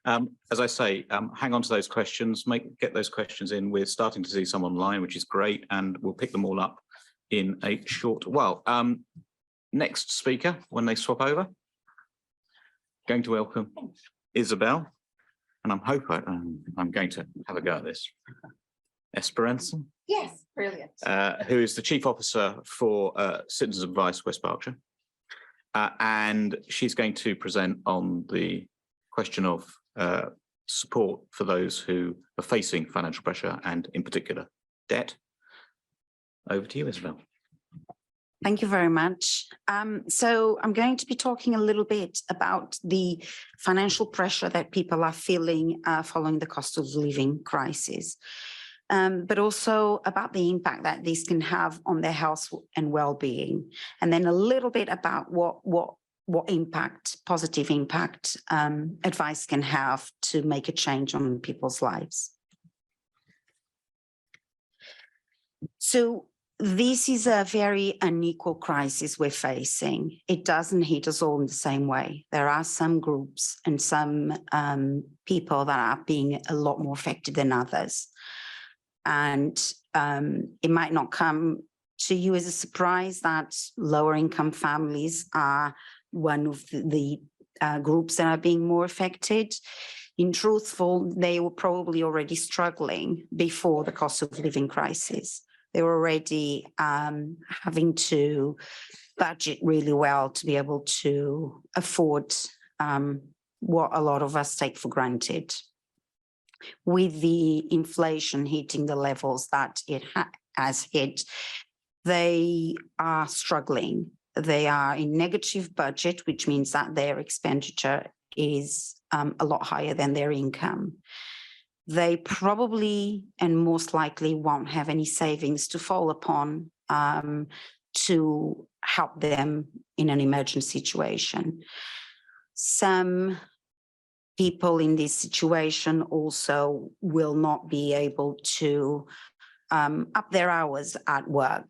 Speaker 9: As I say, hang on to those questions, get those questions in. We're starting to see some online, which is great, and we'll pick them all up in a short while. Next speaker, when they swap over, going to welcome Isabel, and I'm going to have a go at this. Esperanza?
Speaker 12: Yes, brilliant.
Speaker 9: Who is the Chief Officer for Citizens Advice West Berkshire. And she's going to present on the question of support for those who are facing financial pressure and in particular debt. Over to you, Isabel.
Speaker 12: Thank you very much. So I'm going to be talking a little bit about the financial pressure that people are feeling following the cost of living crisis, but also about the impact that this can have on their health and well-being, and then a little bit about what impact, positive impact, advice can have to make a change on people's lives. So this is a very unequal crisis we're facing. It doesn't hit us all in the same way. There are some groups and some people that are being a lot more affected than others. And it might not come to you as a surprise that lower income families are one of the groups that are being more affected. In truthful, they were probably already struggling before the cost of living crisis. They were already having to budget really well to be able to afford what a lot of us take for granted. With the inflation hitting the levels that it as hit, they are struggling. They are in negative budget, which means that their expenditure is a lot higher than their income. They probably and most likely won't have any savings to fall upon to help them in an emergency situation. Some people in this situation also will not be able to up their hours at work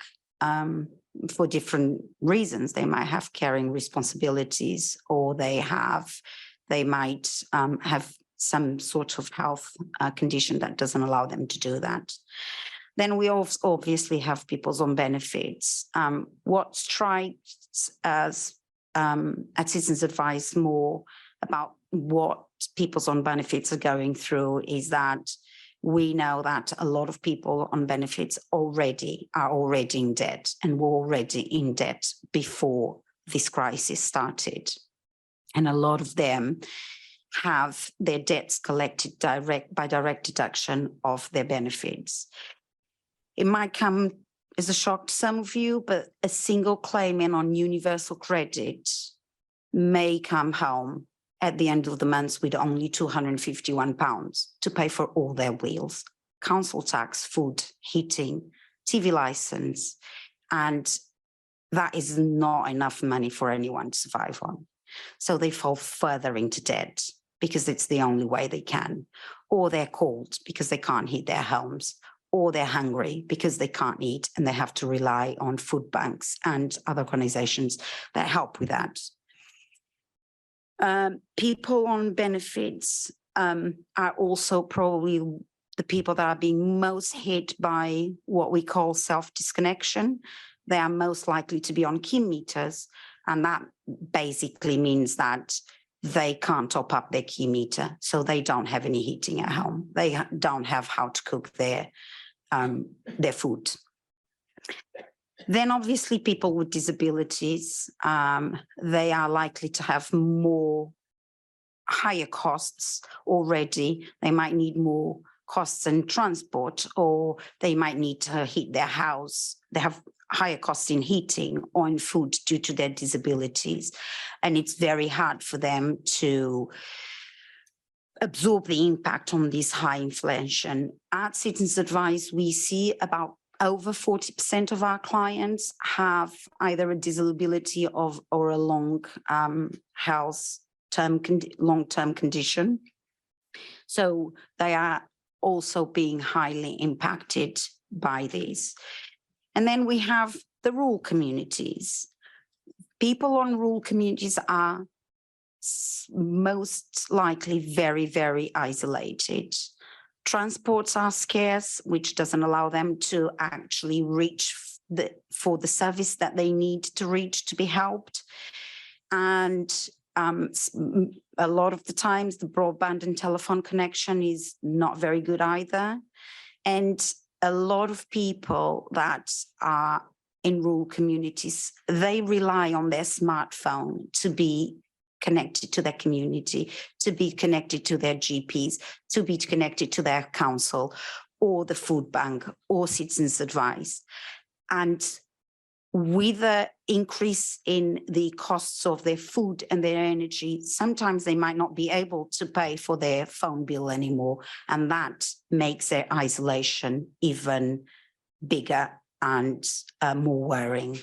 Speaker 12: for different reasons. They might have caring responsibilities, or they might have some sort of health condition that doesn't allow them to do that. Then we also obviously have people's on benefits. What strikes us at Citizens Advice more about what people's on benefits are going through is that we know that a lot of people on benefits are already in debt, and were already in debt before this crisis started. And a lot of them have their debts collected by direct deduction of their benefits. It might come as a shock to some of you, but a single claimant on universal credit may come home at the end of the month with only £251 to pay for all their bills, council tax, food, heating, TV license, and that is not enough money for anyone to survive on. So they fall further into debt because it's the only way they can, or they're cold because they can't heat their homes, or they're hungry because they can't eat and they have to rely on food banks and other organizations that help with that. People on benefits are also probably the people that are being most hit by what we call self-disconnection. They are most likely to be on key meters, and that basically means that they can't top up their key meter, so they don't have any heating at home. They don't have how to cook their food. Then obviously people with disabilities, they are likely to have higher costs already. They might need more costs in transport, or they might need to heat their house. They have higher costs in heating or in food due to their disabilities. And it's very hard for them to absorb the impact on this high inflation. At Citizens Advice, we see about over 40% of our clients have either a disability or a long-term condition. So they are also being highly impacted by this. And then we have the rural communities. People on rural communities are most likely very, very isolated. Transports are scarce, which doesn't allow them to actually reach for the service that they need to reach to be helped. And a lot of the times the broadband and telephone connection is not very good either. And a lot of people that are in rural communities, they rely on their smartphone to be connected to their community, to be connected to their GPs, to be connected to their council or the food bank or Citizens Advice. And with the increase in the costs of their food and their energy, sometimes they might not be able to pay for their phone bill anymore. And that makes their isolation even bigger and more worrying.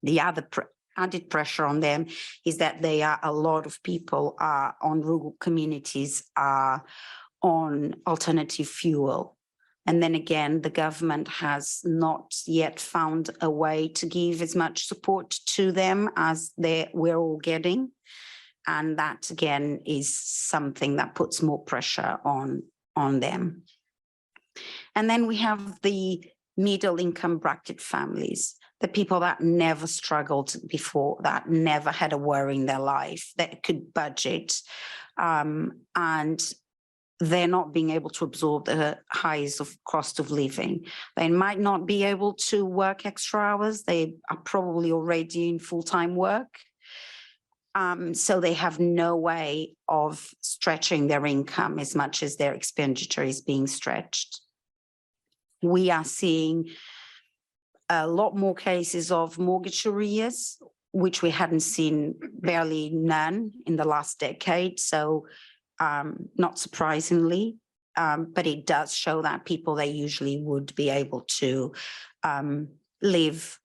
Speaker 12: The other added pressure on them is that a lot of people are on rural communities are on alternative fuel. And then again, the government has not yet found a way to give as much support to them as we're all getting. And that again is something that puts more pressure on them. And then we have the middle income bracket families, the people that never struggled before, that never had a worry in their life, that could budget, and they're not being able to absorb the highs of cost of living. They might not be able to work extra hours. They are probably already in full-time work. So they have no way of stretching their income as much as their expenditure is being stretched. We are seeing a lot more cases of mortgage arrears, which we hadn't seen barely none in the last decade. So not surprisingly, but it does show that people that usually would be able to live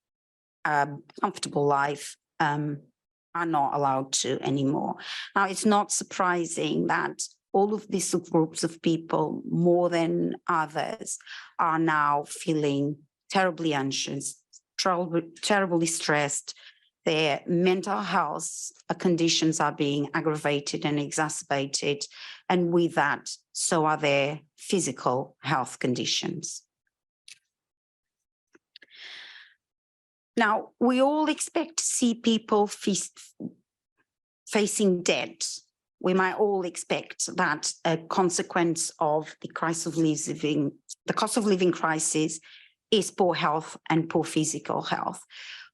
Speaker 12: a comfortable life are not allowed to anymore. Now, it's not surprising that all of these groups of people, more than others, are now feeling terribly anxious, terribly stressed. Their mental health conditions are being aggravated and exacerbated, and with that, so are their physical health conditions. Now, we all expect to see people facing debt. We might all expect that a consequence of the cost of living crisis is poor health and poor physical health.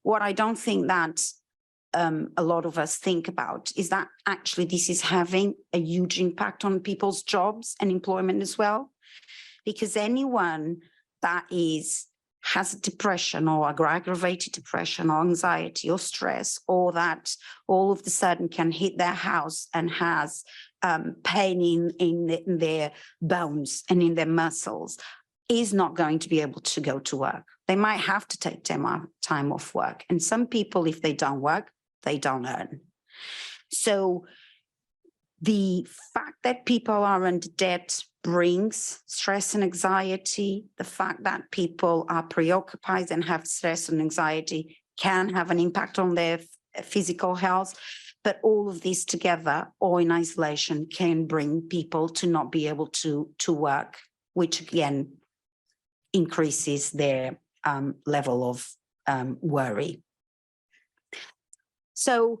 Speaker 12: What I don't think that a lot of us think about is that actually this is having a huge impact on people's jobs and employment as well, because anyone that has depression or aggravated depression or anxiety or stress, or that all of a sudden can hit their house and has pain in their bones and in their muscles, is not going to be able to go to work. They might have to take time off work. And some people, if they don't work, they don't earn. So the fact that people are under debt brings stress and anxiety. The fact that people are preoccupied and have stress and anxiety can have an impact on their physical health. But all of this together or in isolation can bring people to not be able to work, which again increases their level of worry. So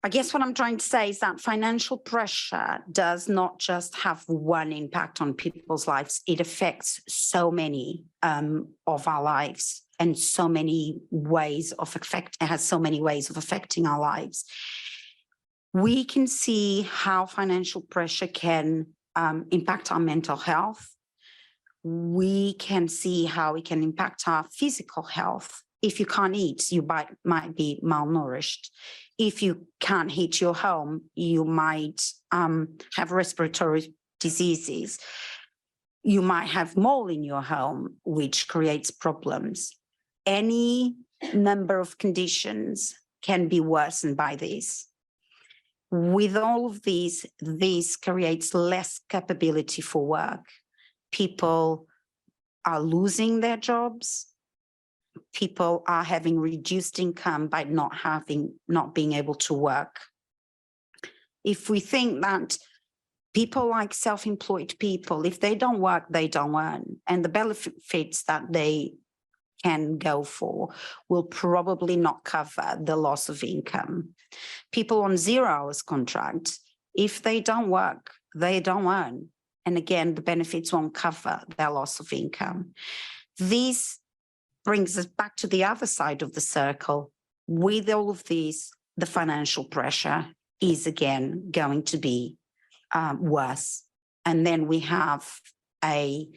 Speaker 12: I guess what I'm trying to say is that financial pressure does not just have one impact on people's lives. It affects so many of our lives and so many ways of it has so many ways of affecting our lives. We can see how financial pressure can impact our mental health. We can see how it can impact our physical health. If you can't eat, you might be malnourished. If you can't heat your home, you might have respiratory diseases. You might have mold in your home, which creates problems. Any number of conditions can be worsened by this. With all of these, this creates less capability for work. People are losing their jobs. People are having reduced income by not being able to work. If we think that people like self-employed people, if they don't work, they don't earn, and the benefits that they can go for will probably not cover the loss of income. People on 0 hours contracts, if they don't work, they don't earn. And again, the benefits won't cover their loss of income. This brings us back to the other side of the circle. With all of these, the financial pressure is again going to be worse. And then we have a,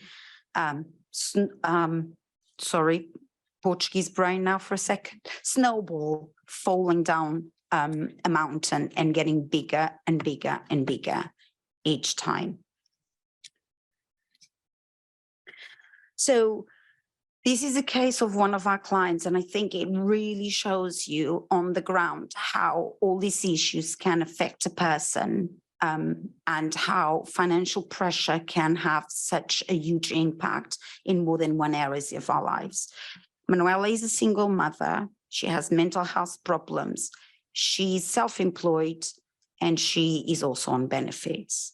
Speaker 12: sorry, Portuguese brain now for a second, snowball falling down a mountain and getting bigger and bigger and bigger each time. So this is a case of one of our clients, and I think it really shows you on the ground how all these issues can affect a person and how financial pressure can have such a huge impact in more than one area of our lives. Manuela is a single mother. She has mental health problems. She's self-employed and she is also on benefits.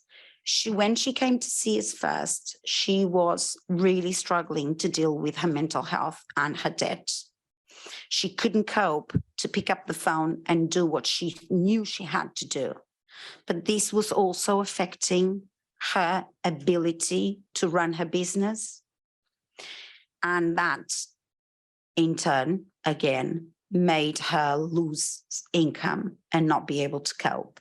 Speaker 12: When she came to see us first, she was really struggling to deal with her mental health and her debt. She couldn't cope to pick up the phone and do what she knew she had to do. But this was also affecting her ability to run her business. And that, in turn, again, made her lose income and not be able to cope.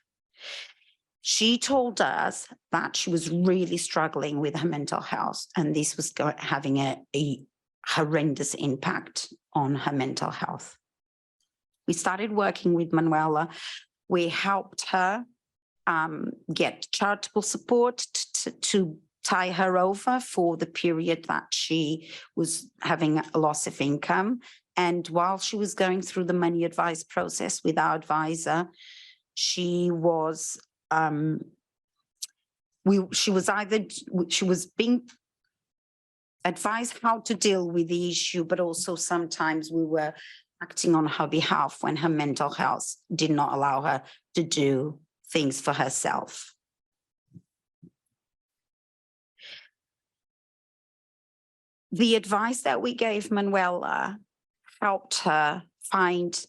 Speaker 12: She told us that she was really struggling with her mental health, and this was having a horrendous impact on her mental health. We started working with Manuela. We helped her get charitable support to tie her over for the period that she was having a loss of income. And while she was going through the money advice process with our advisor, she was being advised how to deal with the issue, but also sometimes we were acting on her behalf when her mental health did not allow her to do things for herself. The advice that we gave Manuela helped her find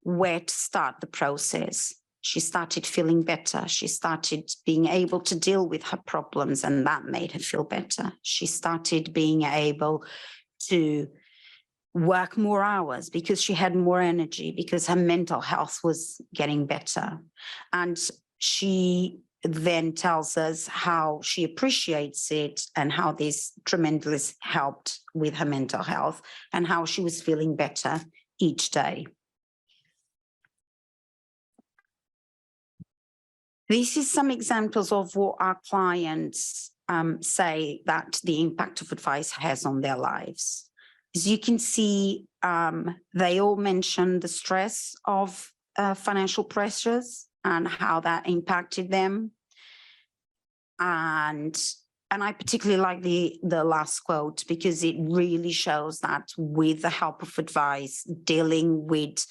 Speaker 12: where to start the process. She started feeling better. She started being able to deal with her problems, and that made her feel better. She started being able to work more hours because she had more energy, because her mental health was getting better. And she then tells us how she appreciates it and how this tremendously helped with her mental health and how she was feeling better each day. This is some examples of what our clients say that the impact of advice has on their lives. As you can see, they all mention the stress of financial pressures and how that impacted them. And I particularly like the last quote, because it really shows that with the help of advice, dealing with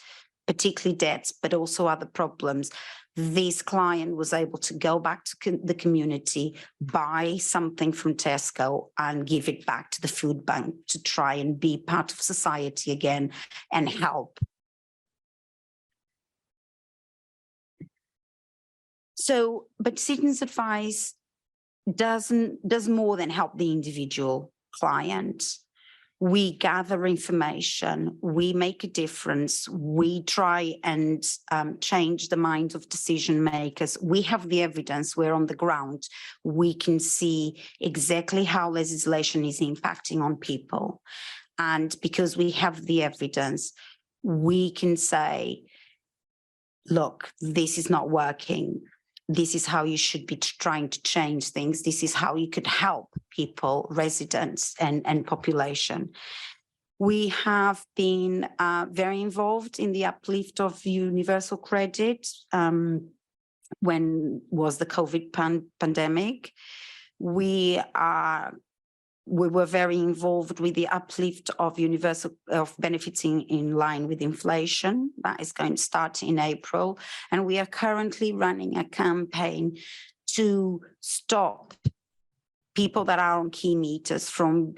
Speaker 12: particularly debts, but also other problems, this client was able to go back to the community, buy something from Tesco and give it back to the food bank to try and be part of society again and help. So, but Citizens Advice does more than help the individual client. We gather information, we make a difference, we try and change the minds of decision makers. We have the evidence, we're on the ground. We can see exactly how legislation is impacting on people. And because we have the evidence, we can say, look, this is not working. This is how you should be trying to change things. This is how you could help people, residents and population. We have been very involved in the uplift of universal credit when was the COVID pandemic. We were very involved with the uplift of benefits in line with inflation. That is going to start in April. And we are currently running a campaign to stop people that are on key meters from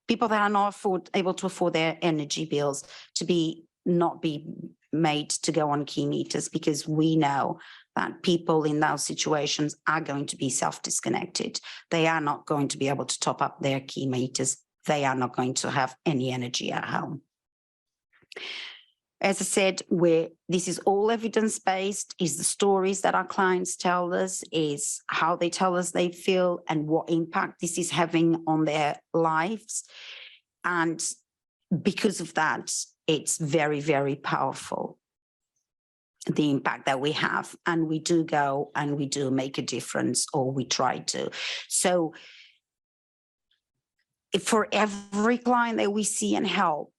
Speaker 12: people that are not able to afford their energy bills to not be made to go on key meters, because we know that people in those situations are going to be self-disconnected. They are not going to be able to top up their key meters. They are not going to have any energy at home. As I said, this is all evidence-based, is the stories that our clients tell us, is how they tell us they feel and what impact this is having on their lives. And because of that, it's very, very powerful, the impact that we have. And we do go and we do make a difference, or we try to. So for every client that we see and help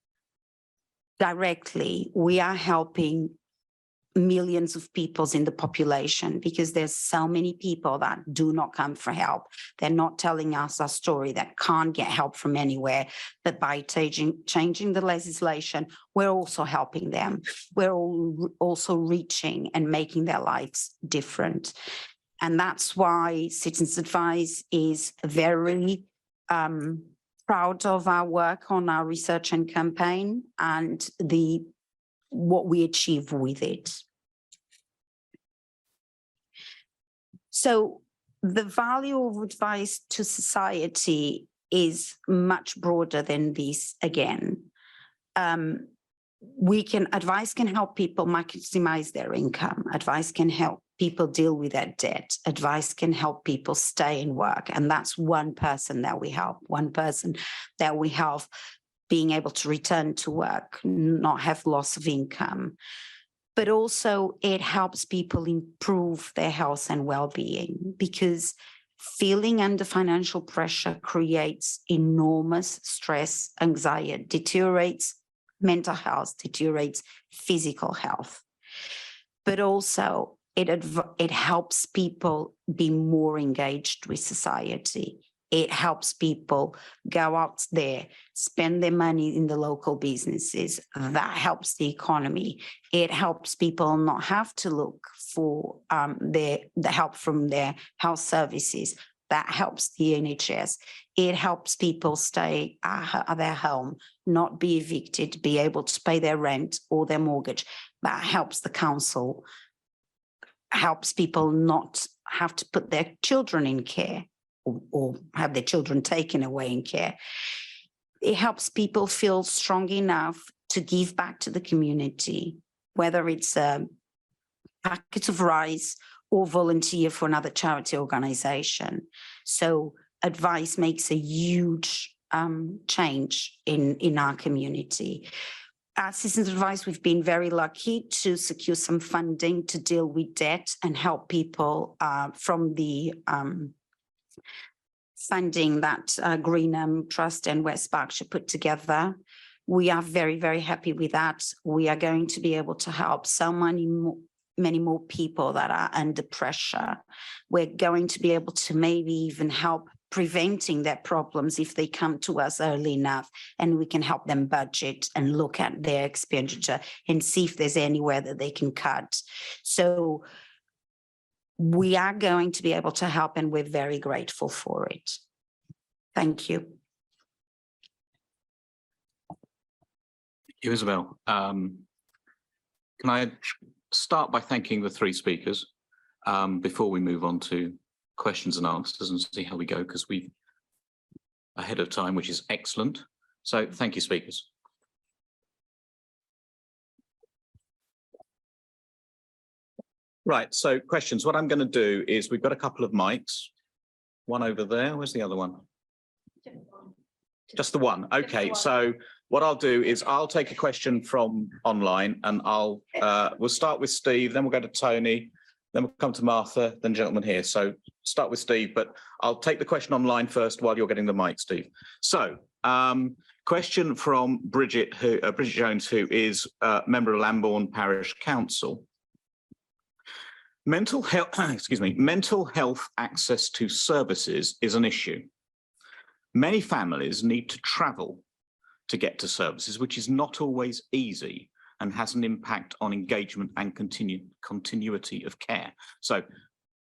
Speaker 12: directly, we are helping millions of people in the population, because there's so many people that do not come for help. They're not telling us a story, that can't get help from anywhere. But by changing the legislation, we're also helping them. We're also reaching and making their lives different. And that's why Citizens Advice is very proud of our work on our research and campaign and what we achieve with it. So the value of advice to society is much broader than this again. advice can help people maximize their income. Advice can help people deal with their debt. Advice can help people stay in work. And that's one person that we help, being able to return to work, not have loss of income. But also it helps people improve their health and well-being, because feeling under financial pressure creates enormous stress, anxiety, deteriorates mental health, deteriorates physical health. But also it helps people be more engaged with society. It helps people go out there, spend their money in the local businesses. That helps the economy. It helps people not have to look for the help from their health services. That helps the NHS. It helps people stay at their home, not be evicted, be able to pay their rent or their mortgage. That helps the council, helps people not have to put their children in care or have their children taken away in care. It helps people feel strong enough to give back to the community, whether it's a packet of rice or volunteer for another charity organization. So advice makes a huge change in our community. At Citizens Advice, we've been very lucky to secure some funding to deal with debt and help people from the funding that Greenham Trust and West Berkshire put together. We are very, very happy with that. We are going to be able to help so many more people that are under pressure. We're going to be able to maybe even help preventing their problems if they come to us early enough, and we can help them budget and look at their expenditure and see if there's anywhere that they can cut. So we are going to be able to help, and we're very grateful for it. Thank you.
Speaker 13: Thank you, Isabel. Can I start by thanking the three speakers before we move on to questions and answers and see how we go, because we're ahead of time, which is excellent. So thank you, speakers. Right, so questions. What I'm going to do is we've got a couple of mics. One over there. Where's the other one? Just the one. Okay, so what I'll do is I'll take a question from online, and we'll start with Steve, then we'll go to Tony, then we'll come to Martha, then gentleman here. So start with Steve, but I'll take the question online first while you're getting the mic, Steve. So question from Bridget Jones, who is a member of Lambourne Parish Council. Mental health, mental health access to services is an issue. Many families need to travel to get to services, which is not always easy and has an impact on engagement and continuity of care. So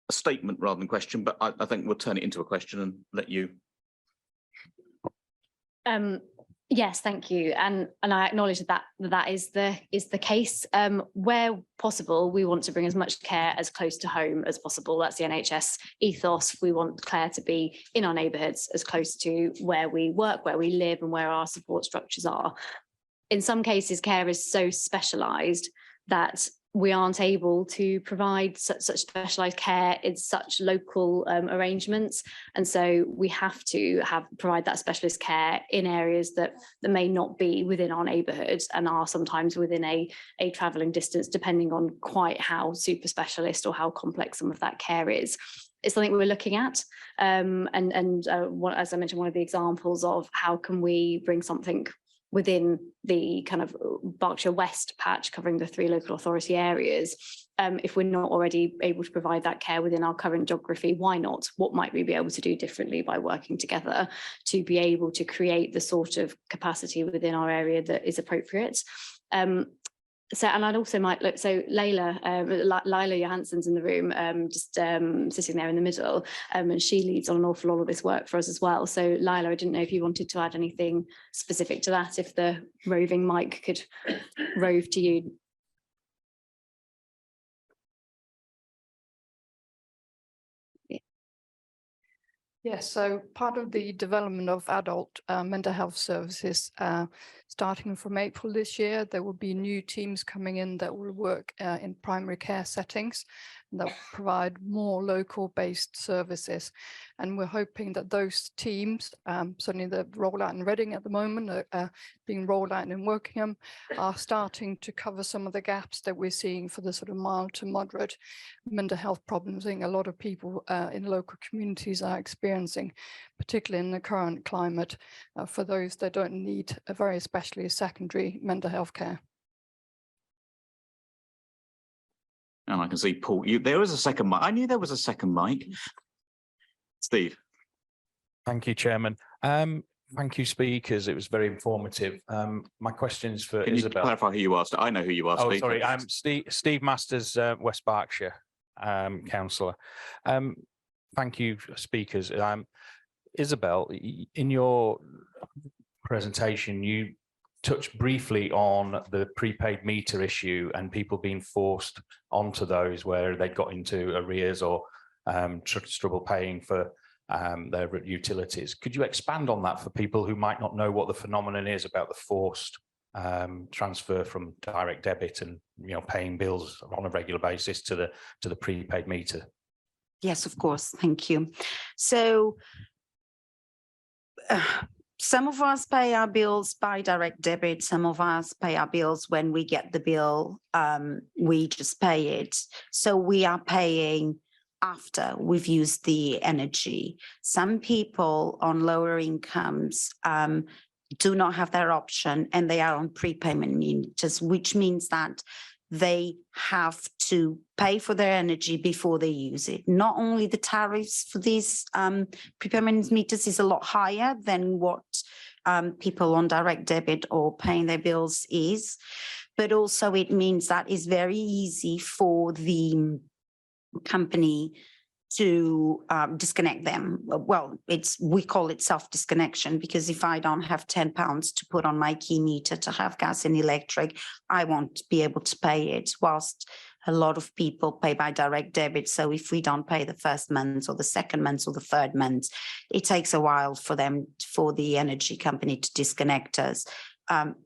Speaker 13: a statement rather than question, but I think we'll turn it into a question and let you.
Speaker 10: Yes, thank you. And I acknowledge that is the case. Where possible, we want to bring as much care as close to home as possible. That's the NHS ethos. We want care to be in our neighbourhoods, as close to where we work, where we live, and where our support structures are. In some cases, care is so specialised that we aren't able to provide such specialised care in such local arrangements. And so we have to provide that specialist care in areas that may not be within our neighbourhoods and are sometimes within a travelling distance, depending on quite how super specialist or how complex some of that care is. It's something we're looking at. As I mentioned, one of the examples of how can we bring something within the kind of Berkshire West patch covering the 3 local authority areas. If we're not already able to provide that care within our current geography, why not? What might we be able to do differently by working together to be able to create the sort of capacity within our area that is appropriate? And I'd also might look, so Lila Johansson's in the room, sitting there in the middle, and she leads on an awful lot of this work for us as well. So Lila, I didn't know if you wanted to add anything specific to that, if the roving mic could rove to you.
Speaker 14: Yes, so part of the development of adult mental health services, starting from April this year, there will be new teams coming in that will work in primary care settings that will provide more local based services. And we're hoping that those teams, certainly the rollout in Reading at the moment, being rolled out in Wokingham, are starting to cover some of the gaps that we're seeing for the sort of mild to moderate mental health problems. I think a lot of people in local communities are experiencing, particularly in the current climate, for those that don't need a very especially secondary mental health care.
Speaker 13: And I can see Paul, there was a second mic. I knew there was a second mic. Steve.
Speaker 15: Thank you, Chairman. Thank you, speakers. It was very informative. My question is for
Speaker 13: Can
Speaker 15: Isabel.
Speaker 13: you clarify who you are? I know who you are,
Speaker 15: Oh,
Speaker 13: Steve.
Speaker 15: sorry. I'm Steve Masters, West Berkshire councillor. Thank you, speakers. Isabel, in your presentation, you touched briefly on the prepaid meter issue and people being forced onto those where they got into arrears or trouble paying for their utilities. Could you expand on that for people who might not know what the phenomenon is about the forced transfer from direct debit and paying bills on a regular basis to the prepaid meter?
Speaker 12: Yes, of course. Thank you. So some of us pay our bills by direct debit. Some of us pay our bills when we get the bill. We just pay it. So we are paying after we've used the energy. Some people on lower incomes do not have that option and they are on prepayment meters, which means that they have to pay for their energy before they use it. Not only the tariffs for these prepayment meters is a lot higher than what people on direct debit or paying their bills is, but also it means that it's very easy for the company to disconnect them. Well, we call it self-disconnection, because if I don't have £10 to put on my key meter to have gas and electric, I won't be able to pay it, whilst a lot of people pay by direct debit. So if we don't pay the first month or the second month or the third month, it takes a while for the energy company to disconnect us.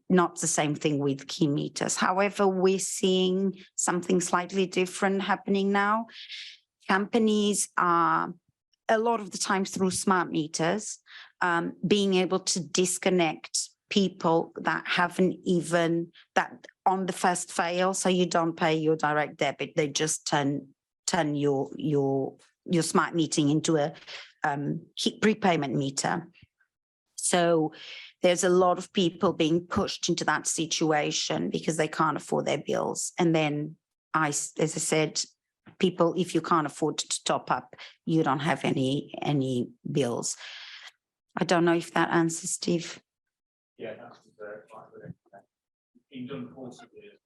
Speaker 12: Not the same thing with key meters. However, we're seeing something slightly different happening now. Companies are, a lot of the times through smart meters, being able to disconnect people that haven't even, that on the first fail, so you don't pay your direct debit, they just turn your smart metering into a prepayment meter. So there's a lot of people being pushed into that situation because they can't afford their bills. And then, as I said, people, if you can't afford to top up, you don't have any bills. I don't know if that answers, Steve.
Speaker 15: Yeah, that's been done forcibly.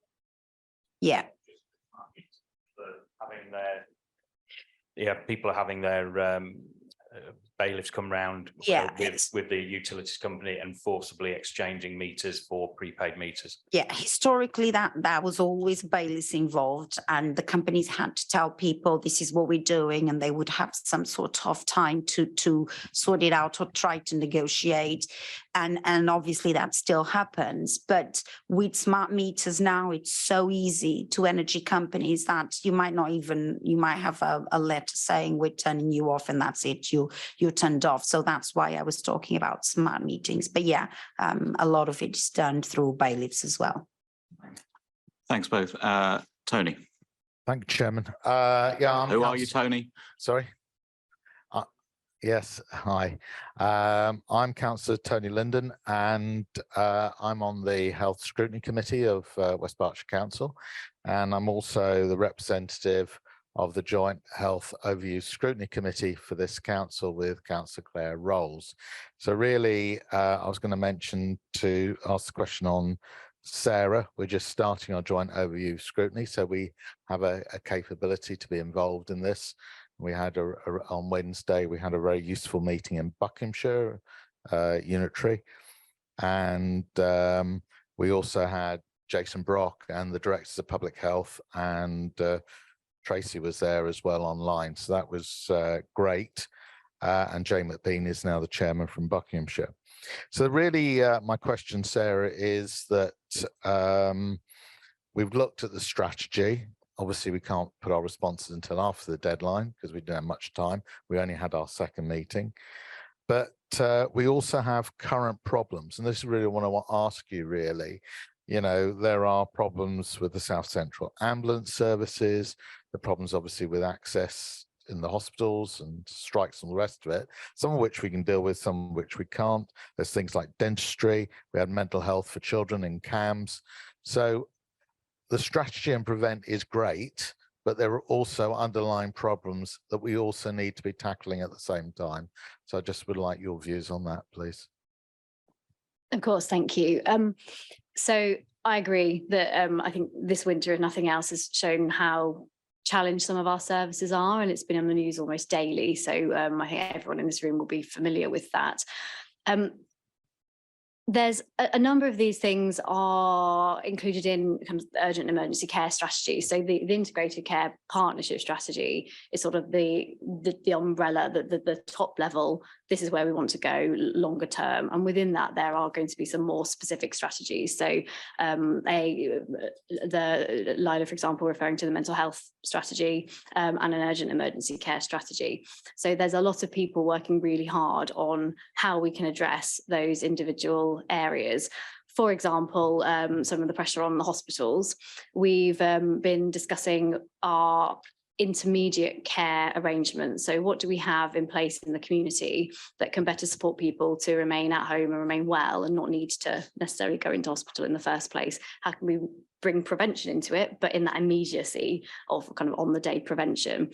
Speaker 12: Yeah.
Speaker 15: People are having their bailiffs come round with the utilities company and forcibly exchanging meters for prepaid meters. Yeah,
Speaker 12: Historically that was always bailiffs involved, and the companies had to tell people this is what we're doing, and they would have some sort of time to sort it out or try to negotiate. And obviously that still happens. But with smart meters now, it's so easy to energy companies that you might have a letter saying we're turning you off and that's it. You're turned off. So that's why I was talking about smart meetings. But yeah, a lot of it is done through bailiffs as well.
Speaker 13: Thanks both. Tony.
Speaker 16: Thank you, Chairman.
Speaker 13: Who are you, Tony?
Speaker 16: Sorry. Yes, hi. I'm Councillor Tony Linden, and I'm on the Health Scrutiny Committee of West Berkshire Council, and I'm also the representative of the Joint Health Overview Scrutiny Committee for this council with Councillor Claire Rolls. So really, I was going to ask the question on Sarah. We're just starting our Joint Overview Scrutiny, so we have a capability to be involved in this. We had on Wednesday, we had a very useful meeting in Buckinghamshire, Unitary, and we also had Jason Brock and the Directors of Public Health, and Tracy was there as well online. So that was great. and Jay McBean is now the chairman from Buckinghamshire. So really, my question, Sarah, is that we've looked at the strategy. Obviously, we can't put our responses until after the deadline because we didn't have much time. We only had our second meeting. But we also have current problems. And this is really what I want to ask you, really. You know, there are problems with the South Central ambulance services, the problems obviously with access in the hospitals and strikes and the rest of it, some of which we can deal with, some of which we can't. There's things like dentistry. We had mental health for children in CAMS. So the strategy and prevent is great, but there are also underlying problems that we also need to be tackling at the same time. So I just would like your views on that, please.
Speaker 10: Of course, thank you. So I agree that I think this winter, if nothing else, has shown how challenged some of our services are, and it's been on the news almost daily. So I think everyone in this room will be familiar with that. There's a number of these things are included in kind of urgent and emergency care strategy. So the integrated care partnership strategy is sort of the umbrella, the top level. This is where we want to go longer term. And within that, there are going to be some more specific strategies. So the Lila, for example, referring to the mental health strategy and an urgent emergency care strategy. So there's a lot of people working really hard on how we can address those individual areas. For example, some of the pressure on the hospitals. We've been discussing our intermediate care arrangements. So what do we have in place in the community that can better support people to remain at home and remain well and not need to necessarily go into hospital in the first place? How can we bring prevention into it, but in that immediacy of kind of on-the-day prevention?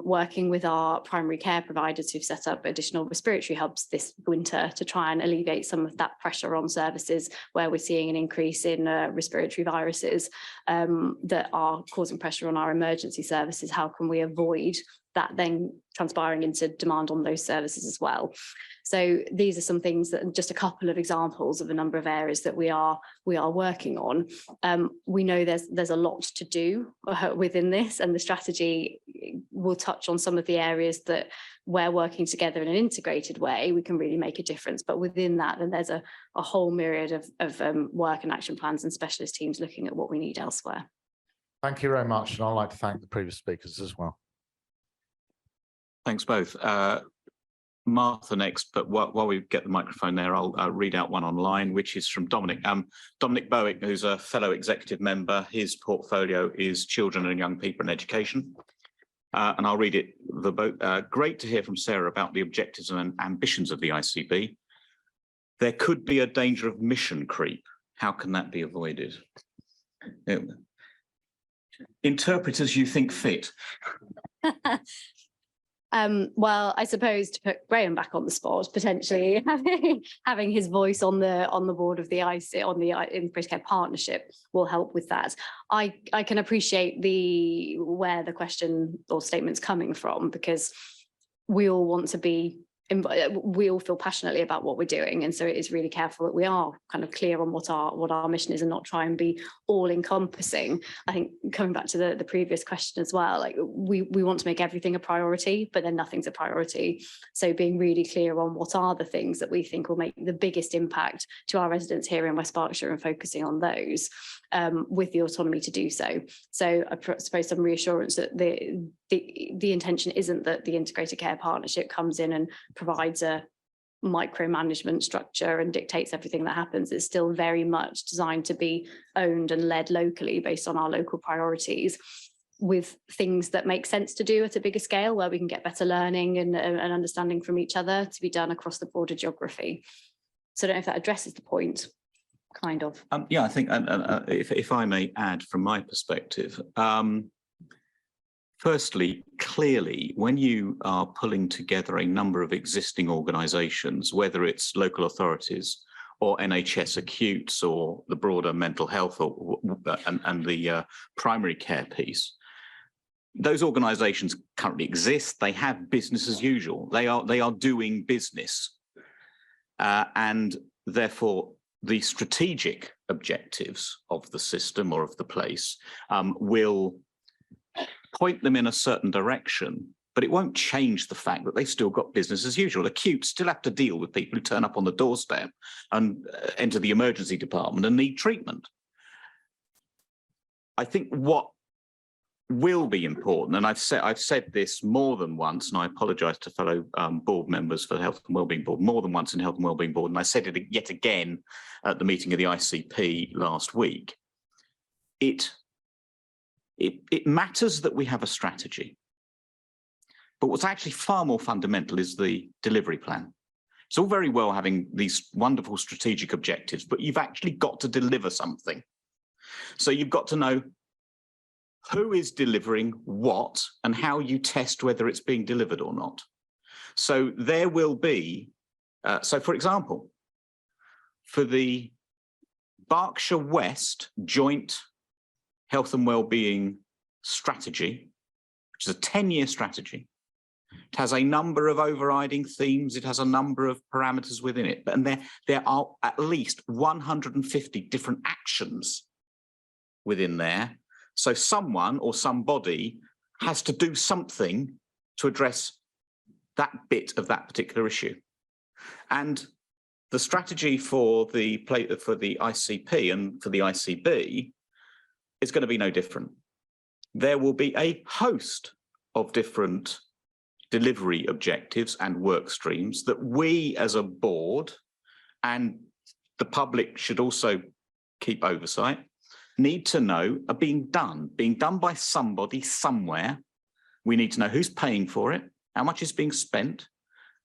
Speaker 10: Working with our primary care providers who've set up additional respiratory hubs this winter to try and alleviate some of that pressure on services where we're seeing an increase in respiratory viruses that are causing pressure on our emergency services. How can we avoid that then transpiring into demand on those services as well? So these are some things that, just a couple of examples of a number of areas that we are working on. We know there's a lot to do within this, and the strategy will touch on some of the areas that we're working together in an integrated way, we can really make a difference. But within that, then there's a whole myriad of work and action plans and specialist teams looking at what we need elsewhere.
Speaker 16: Thank you very much. And I'd like to thank the previous speakers as well.
Speaker 13: Thanks both. Martha next, but while we get the microphone there, I'll read out one online, which is from Dominic. Dominic Bowick, who's a fellow executive member. His portfolio is children and young people and education. And I'll read it verbatim. Great to hear from Sarah about the objectives and ambitions of the ICB. There could be a danger of mission creep. How can that be avoided? Interpret as you think fit.
Speaker 10: Well, I suppose to put Graham back on the spot, potentially having his voice on the board of the IC on the Integrated Care Partnership will help with that. I can appreciate where the question or statement's coming from, because we all want to be. We all feel passionately about what we're doing, and so it is really careful that we are kind of clear on what our mission is and not try and be all encompassing. I think coming back to the previous question as well, like we want to make everything a priority, but then nothing's a priority. So being really clear on what are the things that we think will make the biggest impact to our residents here in West Berkshire and focusing on those with the autonomy to do so. So I suppose some reassurance that the intention isn't that the Integrated Care Partnership comes in and provides a micromanagement structure and dictates everything that happens. It's still very much designed to be owned and led locally based on our local priorities, with things that make sense to do at a bigger scale where we can get better learning and understanding from each other to be done across the broader geography. So I don't know if that addresses the point, kind of.
Speaker 13: Yeah, I think if I may add from my perspective, firstly, clearly, when you are pulling together a number of existing organisations, whether it's local authorities or NHS acutes or the broader mental health and the primary care piece, those organisations currently exist. They have business as usual. They are doing business, and therefore the strategic objectives of the system or of the place will point them in a certain direction, but it won't change the fact that they've still got business as usual. Acute still have to deal with people who turn up on the doorstep and enter the emergency department and need treatment. I think what will be important, and I've said this more than once, and I apologise to fellow board members for the Health and Wellbeing Board, more than once in Health and Wellbeing Board, and I said it yet again at the meeting of the ICP last week. It matters that we have a strategy, but what's actually far more fundamental is the delivery plan. It's all very well having these wonderful strategic objectives, but you've actually got to deliver something. So you've got to know who is delivering what and how you test whether it's being delivered or not. So there will be, so for example, for the Berkshire West Joint Health and Wellbeing Strategy, which is a 10-year strategy, it has a number of overriding themes, it has a number of parameters within it, and there are at least 150 different actions within there. So someone or somebody has to do something to address that bit of that particular issue. And the strategy for the ICP and for the ICB is going to be no different. There will be a host of different delivery objectives and work streams that we as a board, and the public should also keep oversight, need to know are being done by somebody somewhere. We need to know who's paying for it, how much is being spent,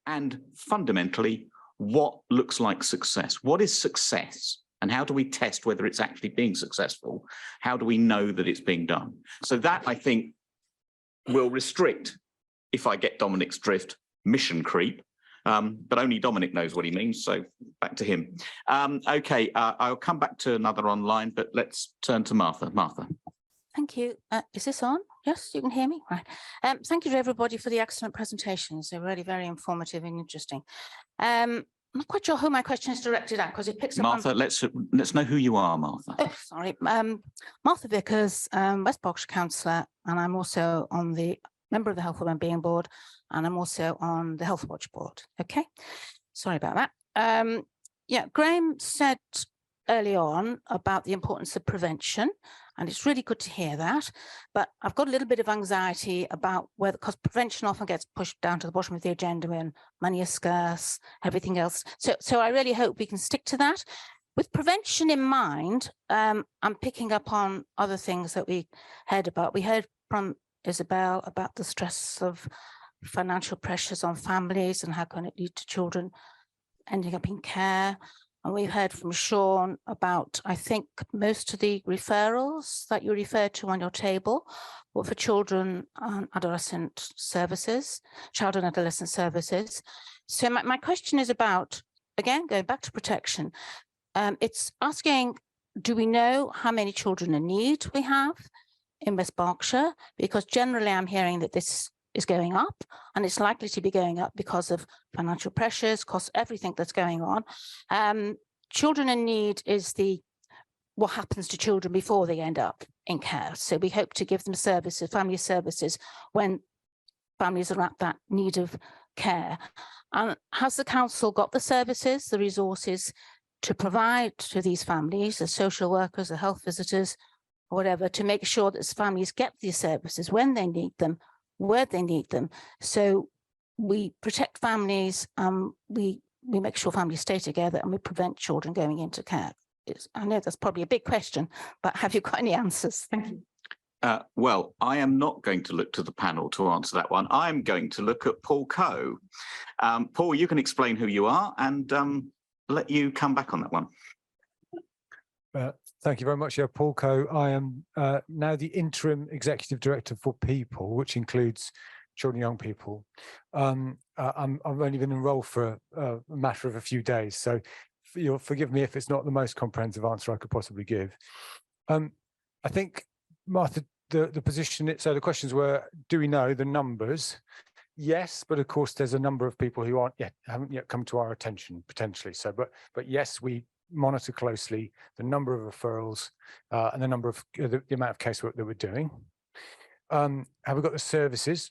Speaker 13: and fundamentally, what looks like success. What is success? And how do we test whether it's actually being successful? How do we know that it's being done? So that, I think, will restrict, if I get Dominic's drift, mission creep. But only Dominic knows what he means, so back to him. Okay, I'll come back to another online, but let's turn to Martha. Martha.
Speaker 17: Thank you. Is this on? Yes, you can hear me? Right. Thank you to everybody for the excellent presentations. They're really very informative and interesting. I'm not quite sure who my question is directed at because it picks up
Speaker 13: Martha,
Speaker 17: on...
Speaker 13: let's know who you are, Martha.
Speaker 17: Oh, sorry. Martha Vickers, West Berkshire councillor, and I'm also on the member of the Health and Wellbeing Board, and I'm also on the Health Watch Board. Okay, sorry about that. Yeah, Graham said early on about the importance of prevention, and it's really good to hear that. But I've got a little bit of anxiety about whether, because prevention often gets pushed down to the bottom of the agenda when money is scarce, everything else. So I really hope we can stick to that. With prevention in mind, I'm picking up on other things that we heard about. We heard from Isabel about the stress of financial pressures on families and how can it lead to children ending up in care. And we've heard from Sean about, I think, most of the referrals that you referred to on your table were for children and adolescent services, child and adolescent services. So my question is about, again, going back to protection, it's asking, do we know how many children in need we have in West Berkshire? Because generally I'm hearing that this is going up, and it's likely to be going up because of financial pressures, cost, everything that's going on. Children in need is what happens to children before they end up in care. So we hope to give them services, family services, when families are at that need of care. And has the council got the services, the resources to provide to these families, the social workers, the health visitors, or whatever, to make sure that families get these services when they need them, where they need them? So we protect families, we make sure families stay together, and we prevent children going into care. I know that's probably a big question, but have you got any answers? Thank you.
Speaker 13: Well, I am not going to look to the panel to answer that one. I'm going to look at Paul Coe. Paul, you can explain who you are and let you come back on that one.
Speaker 18: Thank you very much. Yeah, Paul Coe. I am now the interim executive director for People, which includes children and young people. I've only been enrolled for a matter of a few days, so you'll forgive me if it's not the most comprehensive answer I could possibly give. I think, Martha, the position, so the questions were, do we know the numbers? Yes, but of course there's a number of people who haven't yet come to our attention potentially. So, but yes, we monitor closely the number of referrals and the number of the amount of casework that we're doing. Have we got the services?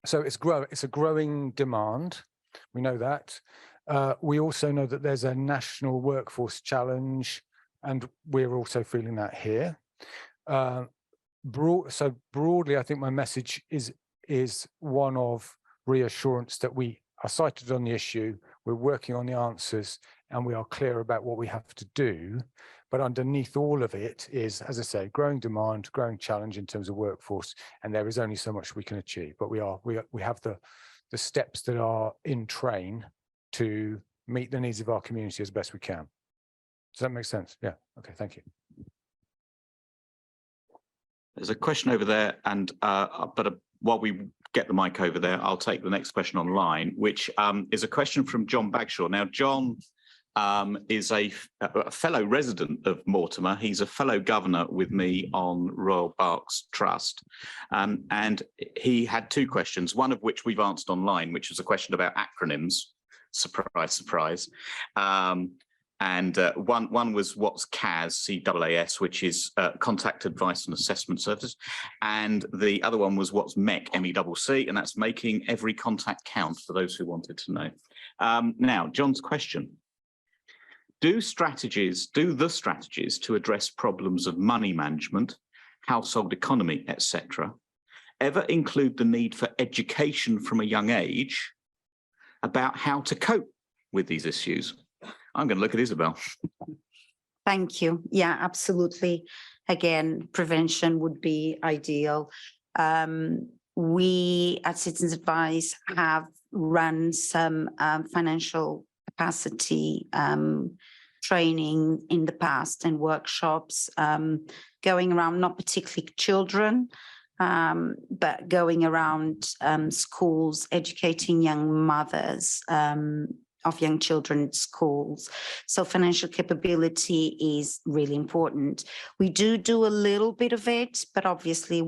Speaker 18: So it's a growing demand. We know that. We also know that there's a national workforce challenge, and we're also feeling that here. So broadly, I think my message is one of reassurance that we are sighted on the issue, we're working on the answers, and we are clear about what we have to do. But underneath all of it is, as I say, growing demand, growing challenge in terms of workforce, and there is only so much we can achieve. But we have the steps that are in train to meet the needs of our community as best we can. Does that make sense? Yeah. Okay. Thank you.
Speaker 13: There's a question over there, and while we get the mic over there, I'll take the next question online, which is a question from John Bagshaw. Now, John is a fellow resident of Mortimer. He's a fellow governor with me on Royal Berks Trust, and he had two questions, one of which we've answered online, which was a question about acronyms. Surprise, surprise. And one was what's CAS, CAAS, which is Contact Advice and Assessment Services. And the other one was what's MEC, MECC, and that's making every contact count, for those who wanted to know. Now, John's question. Do the strategies to address problems of money management, household economy, etc., ever include the need for education from a young age about how to cope with these issues? I'm going to look at Isabel.
Speaker 12: Thank you. Yeah, absolutely. Again, prevention would be ideal. We at Citizens Advice have run some financial capacity training in the past and workshops going around, not particularly children, but going around schools, educating young mothers of young children in schools. So financial capability is really important. We do a little bit of it, but obviously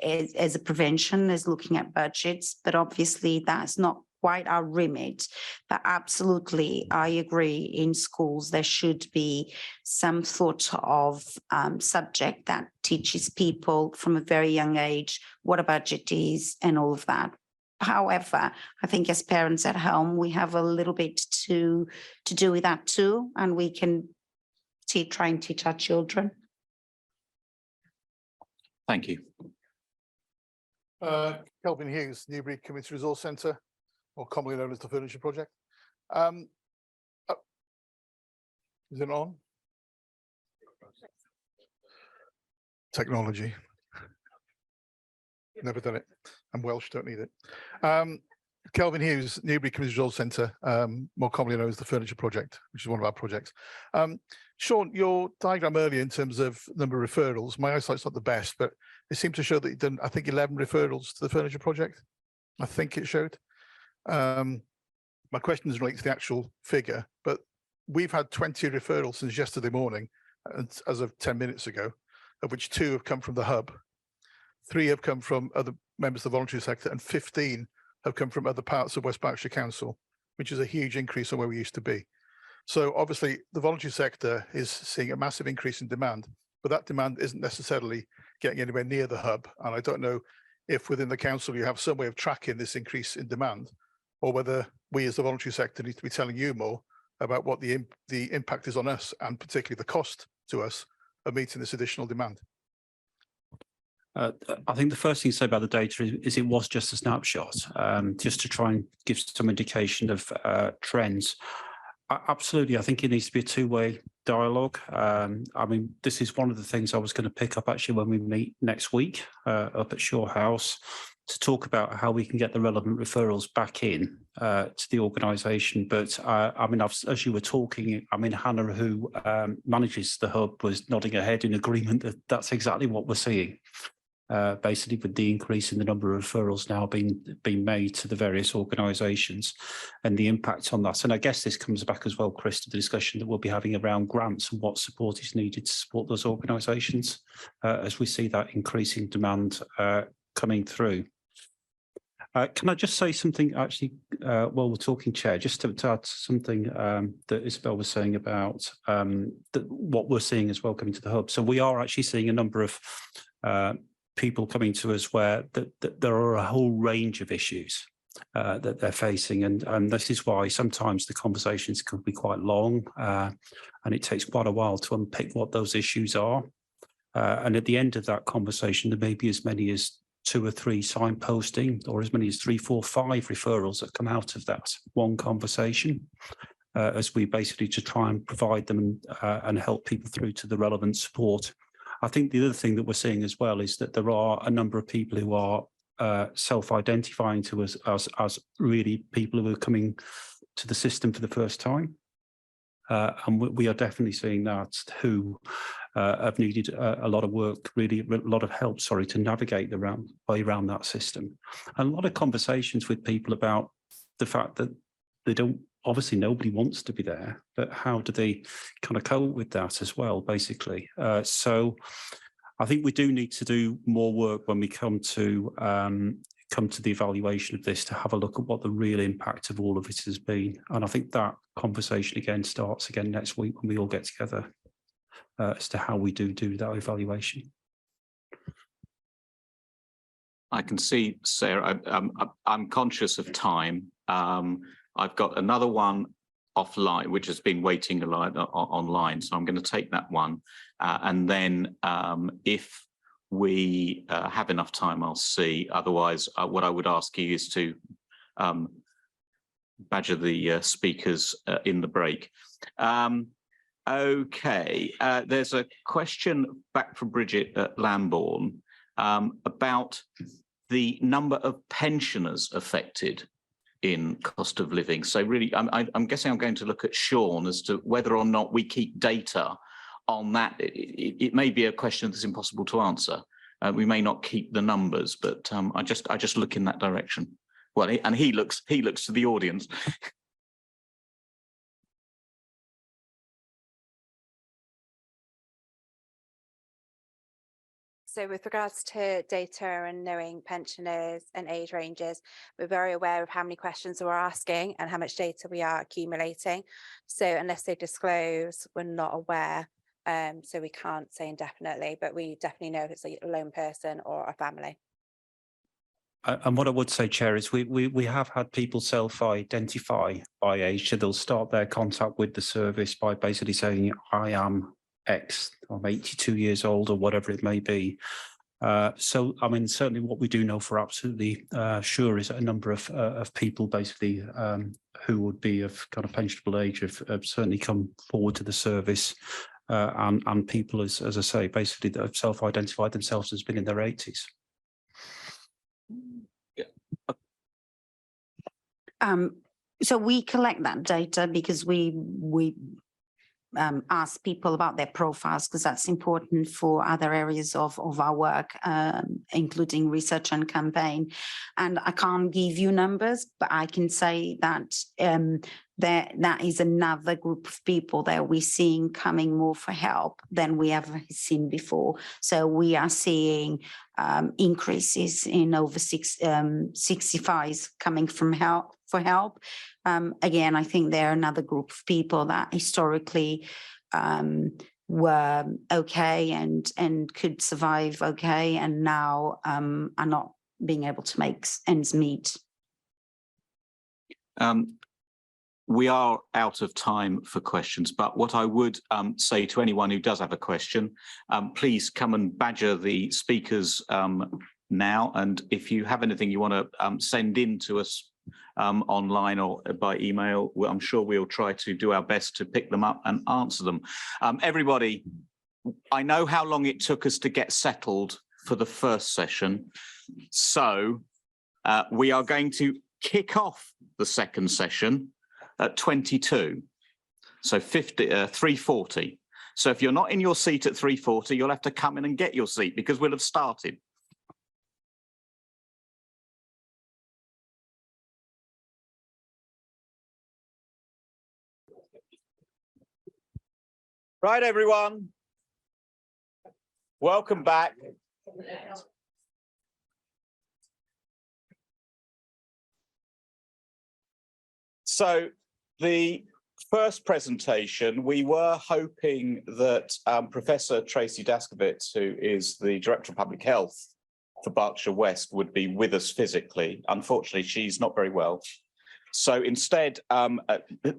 Speaker 12: as a prevention, as looking at budgets, but obviously that's not quite our remit. But absolutely, I agree, in schools there should be some sort of subject that teaches people from a very young age what a budget is and all of that. However, I think as parents at home, we have a little bit to do with that too, and we can try and teach our children.
Speaker 13: Thank you.
Speaker 19: Kelvin Hughes, Newbury Community Resource Centre, or commonly known as the Furniture Project. Is it on? Technology. Never done it. I'm Welsh, don't need it. Kelvin Hughes, Newbury Community Resource Centre, more commonly known as the Furniture Project, which is one of our projects. Sean, your diagram earlier in terms of number of referrals, my eyesight's not the best, but it seemed to show that you've done, I think, 11 referrals to the Furniture Project. I think it showed. My question is related to the actual figure, but we've had 20 referrals since yesterday morning, as of 10 minutes ago, of which 2 have come from the hub. 3 have come from other members of the voluntary sector, and 15 have come from other parts of West Berkshire Council, which is a huge increase on where we used to be. So obviously the voluntary sector is seeing a massive increase in demand, but that demand isn't necessarily getting anywhere near the hub. And I don't know if within the council you have some way of tracking this increase in demand, or whether we as the voluntary sector need to be telling you more about what the impact is on us, and particularly the cost to us of meeting this additional demand.
Speaker 11: I think the first thing to say about the data is it was just a snapshot, just to try and give some indication of trends. Absolutely, I think it needs to be a two-way dialogue. I mean, this is one of the things I was going to pick up actually when we meet next week up at Shaw House, to talk about how we can get the relevant referrals back in to the organisation. But I mean, as you were talking, I mean, Hannah, who manages the hub, was nodding her head in agreement that that's exactly what we're seeing. Basically, with the increase in the number of referrals now being made to the various organisations and the impact on that. And I guess this comes back as well, Chris, to the discussion that we'll be having around grants and what support is needed to support those organisations as we see that increasing demand coming through. Can I just say something actually while we're talking, Chair, just to add something that Isabel was saying about what we're seeing as well coming to the hub. So we are actually seeing a number of people coming to us where there are a whole range of issues that they're facing, and this is why sometimes the conversations can be quite long, and it takes quite a while to unpick what those issues are. And at the end of that conversation, there may be as many as 2 or 3 signposting, or as many as 3, 4, 5 referrals that come out of that one conversation, as we basically to try and provide them and help people through to the relevant support. I think the other thing that we're seeing as well is that there are a number of people who are self-identifying to us as really people who are coming to the system for the first time. And we are definitely seeing that, who have needed a lot of work, really a lot of help, sorry, to navigate the way around that system. And a lot of conversations with people about the fact that they don't, obviously nobody wants to be there, but how do they kind of cope with that as well, basically. So I think we do need to do more work when we come to the evaluation of this, to have a look at what the real impact of all of it has been. And I think that conversation again starts again next week when we all get together as to how we do that evaluation.
Speaker 13: I can see, Sarah, I'm conscious of time. I've got another one offline, which has been waiting online, so I'm going to take that one. And then if we have enough time, I'll see. Otherwise, what I would ask you is to badger the speakers in the break. Okay, there's a question back from Bridget at Lambourne about the number of pensioners affected in cost of living. So really, I'm guessing I'm going to look at Sean as to whether or not we keep data on that. It may be a question that's impossible to answer. We may not keep the numbers, but I just look in that direction. Well, and he looks to the audience.
Speaker 20: So with regards to data and knowing pensioners and age ranges, we're very aware of how many questions we're asking and how much data we are accumulating. So unless they disclose, we're not aware. So we can't say indefinitely, but we definitely know if it's a lone person or a family.
Speaker 11: And what I would say, Chair, is we have had people self-identify by age. So they'll start their contact with the service by basically saying, I am X, I'm 82 years old, or whatever it may be. So, I mean, certainly what we do know for absolutely sure is that a number of people basically who would be of kind of pensionable age have certainly come forward to the service, and people, as I say, basically that have self-identified themselves as being in their 80s.
Speaker 12: So we collect that data because we ask people about their profiles, because that's important for other areas of our work, including research and campaign. And I can't give you numbers, but I can say that that is another group of people that we're seeing coming more for help than we ever seen before. So we are seeing increases in over 65s coming from for help. Again, I think they're another group of people that historically were okay and could survive okay, and now are not being able to make ends meet.
Speaker 13: We are out of time for questions, but what I would say to anyone who does have a question, please come and badger the speakers now. And if you have anything you want to send in to us online or by email, I'm sure we'll try to do our best to pick them up and answer them. Everybody, I know how long it took us to get settled for the first session, so we are going to kick off the second session at 22, so 3:40. So if you're not in your seat at 3:40, you'll have to come in and get your seat because we'll have started. Right, everyone. Welcome back. So the first presentation, we were hoping that Professor Tracy Daskowitz, who is the Director of Public Health
Speaker 9: for Berkshire West would be with us physically. Unfortunately, she's not very well. So instead,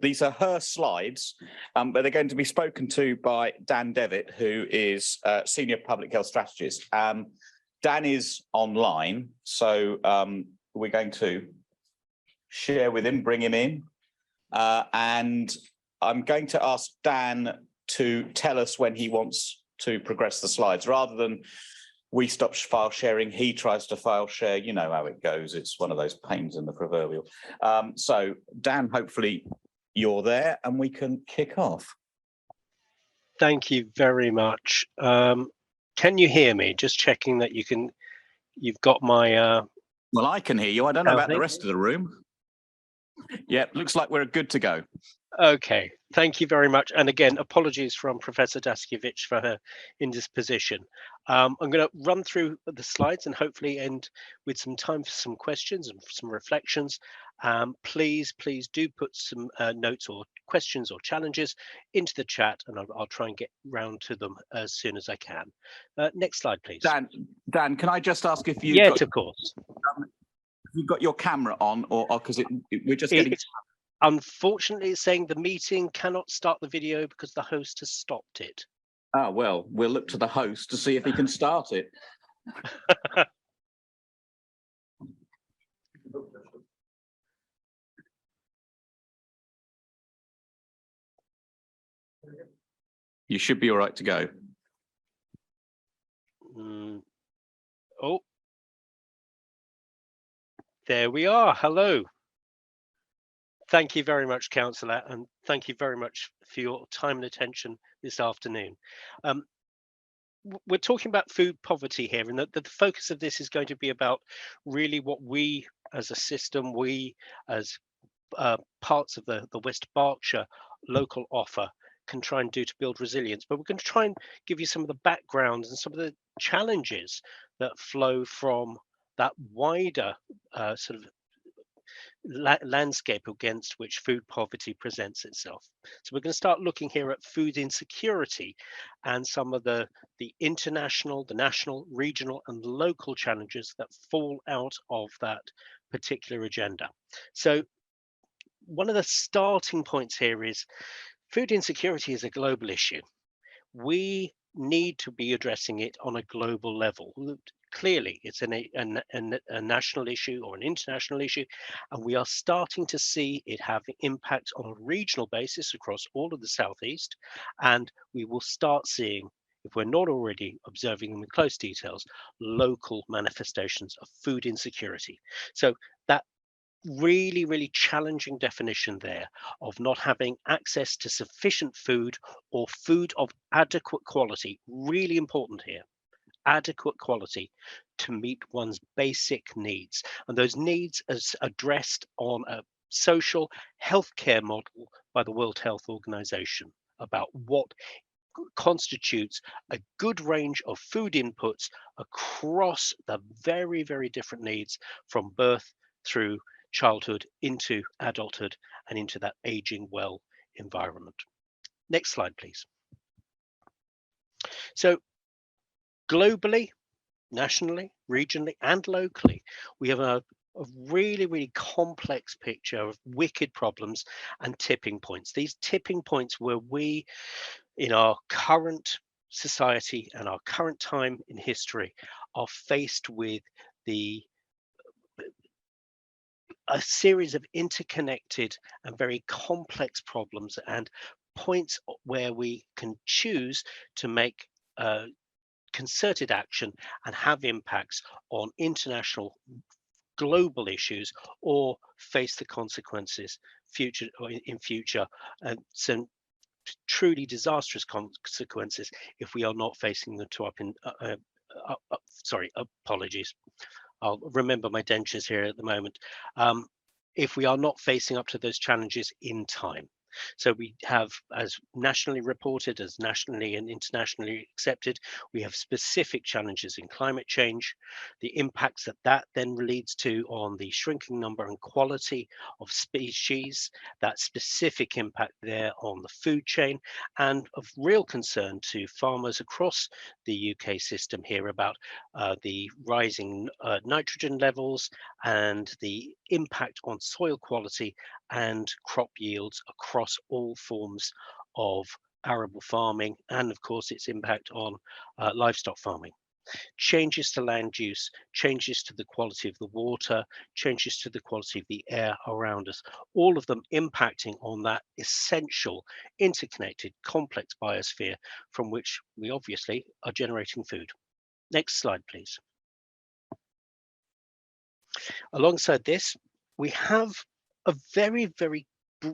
Speaker 9: these are her slides, but they're going to be spoken to by Dan Devitt, who is Senior Public Health Strategist. Dan is online, so we're going to share with him, bring him in, and I'm going to ask Dan to tell us when he wants to progress the slides, rather than we stop file sharing, he tries to file share. You know how it goes. It's one of those pains in the proverbial. So Dan, hopefully you're there and we can kick off.
Speaker 21: Thank you very much. Can you hear me? Just checking that you've got my...
Speaker 9: Well, I can hear you. I don't know about the rest of the room. Yeah, looks like we're good to go.
Speaker 21: Okay, thank you very much. And again, apologies from Professor Daskiewicz for her indisposition. I'm going to run through the slides and hopefully end with some time for some questions and some reflections. Please do put some notes or questions or challenges into the chat, and I'll try and get round to them as soon as I can. Next slide, please.
Speaker 9: Dan, can I just ask if you've
Speaker 21: yes, of course.
Speaker 9: You've got your camera on, or because we're just getting...
Speaker 21: Unfortunately, it's saying the meeting cannot start the video because the host has stopped it.
Speaker 9: Oh, well, we'll look to the host to see if he can start it. You should be all right to go.
Speaker 21: Oh, there we are. Hello. Thank you very much, Councillor, and thank you very much for your time and attention this afternoon. We're talking about food poverty here, and the focus of this is going to be about really what we as a system, we as parts of the West Berkshire local offer can try and do to build resilience. But we're going to try and give you some of the backgrounds and some of the challenges that flow from that wider sort of landscape against which food poverty presents itself. So we're going to start looking here at food insecurity and some of the international, the national, regional and local challenges that fall out of that particular agenda. So one of the starting points here is food insecurity is a global issue. We need to be addressing it on a global level. Clearly, it's a national issue or an international issue, and we are starting to see it have impact on a regional basis across all of the Southeast, and we will start seeing, if we're not already observing them in close details, local manifestations of food insecurity. So that really challenging definition there of not having access to sufficient food or food of adequate quality, really important here. Adequate quality to meet one's basic needs, and those needs as addressed on a social healthcare model by the World Health Organization about what constitutes a good range of food inputs across the very different needs from birth through childhood into adulthood and into that aging well environment. Next slide, please. So globally, nationally, regionally, and locally, we have a really complex picture of wicked problems and tipping points. These tipping points where we, in our current society and our current time in history, are faced with a series of interconnected and very complex problems and points where we can choose to make concerted action and have impacts on international global issues or face the consequences in future, and some truly disastrous consequences if we are not facing them sorry, apologies. I'll remember my dentures here at the moment. If we are not facing up to those challenges in time. So we have, as nationally reported, as nationally and internationally accepted, we have specific challenges in climate change, the impacts that that then leads to on the shrinking number and quality of species, that specific impact there on the food chain, and of real concern to farmers across the UK system here about the rising nitrogen levels and the impact on soil quality and crop yields across all forms of arable farming, and of course its impact on livestock farming. Changes to land use, changes to the quality of the water, changes to the quality of the air around us, all of them impacting on that essential, interconnected, complex biosphere from which we obviously are generating food. Next slide, please. Alongside this, we have a very, very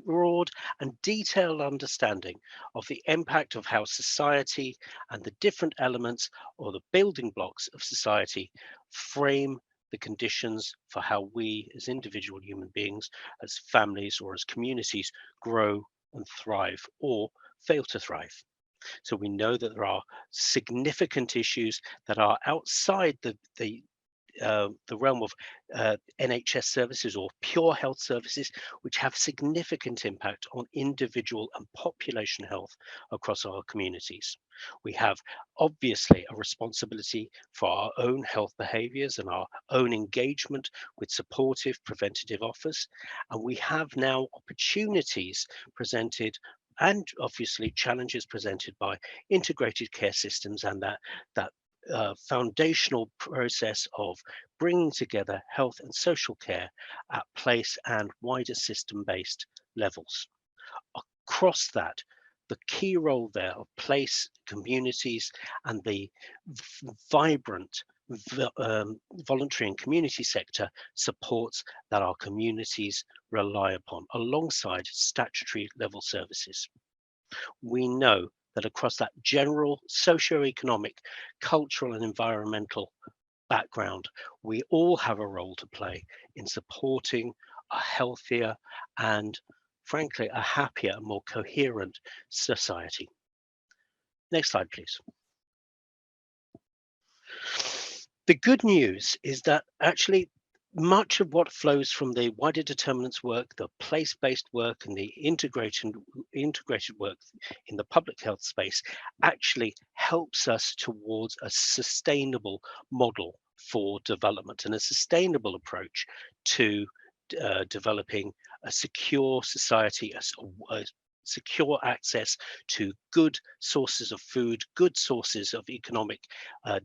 Speaker 21: broad and detailed understanding of the impact of how society and the different elements or the building blocks of society frame the conditions for how we as individual human beings, as families or as communities grow and thrive or fail to thrive. So we know that there are significant issues that are outside the realm of NHS services or pure health services, which have significant impact on individual and population health across our communities. We have obviously a responsibility for our own health behaviours and our own engagement with supportive preventative offers. And we have now opportunities presented and obviously challenges presented by integrated care systems and that foundational process of bringing together health and social care at place and wider system-based levels. Across that, the key role there of place, communities, and the vibrant voluntary and community sector supports that our communities rely upon alongside statutory level services. We know that across that general socio-economic, cultural and environmental background, we all have a role to play in supporting a healthier and frankly, a happier, more coherent society. Next slide, please. The good news is that actually much of what flows from the wider determinants work, the place-based work and the integrated work in the public health space actually helps us towards a sustainable model for development and a sustainable approach to developing a secure society, a secure access to good sources of food, good sources of economic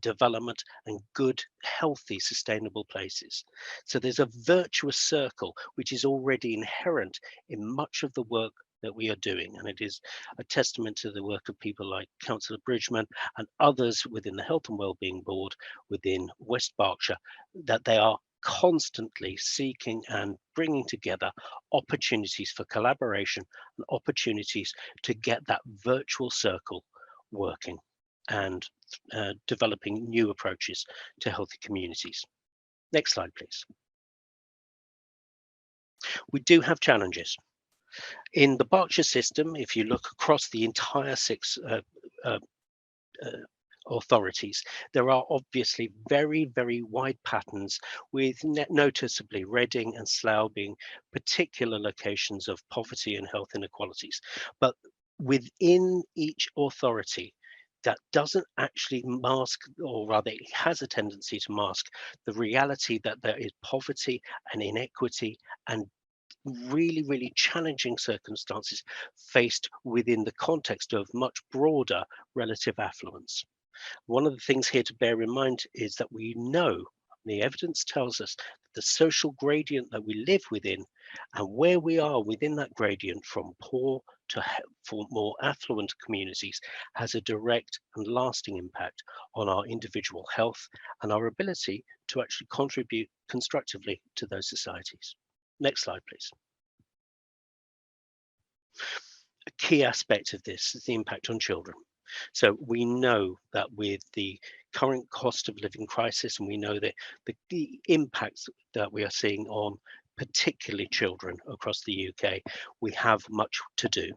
Speaker 21: development, and good, healthy, sustainable places. So there's a virtuous circle which is already inherent in much of the work that we are doing. And it is a testament to the work of people like Councillor Bridgman and others within the Health and Wellbeing Board within West Berkshire, that they are constantly seeking and bringing together opportunities for collaboration and opportunities to get that virtual circle working and developing new approaches to healthy communities. Next slide, please. We do have challenges. In the Berkshire system, if you look across the entire 6 authorities, there are obviously very, very wide patterns, with noticeably Reading and Slough being particular locations of poverty and health inequalities. But within each authority, that doesn't actually mask, or rather it has a tendency to mask, the reality that there is poverty and inequity and really, really challenging circumstances faced within the context of much broader relative affluence. One of the things here to bear in mind is that we know, the evidence tells us, that the social gradient that we live within and where we are within that gradient from poor to for more affluent communities has a direct and lasting impact on our individual health and our ability to actually contribute constructively to those societies. Next slide, please. A key aspect of this is the impact on children. So we know that with the current cost of living crisis, and we know that the impacts that we are seeing on particularly children across the UK, we have much to do.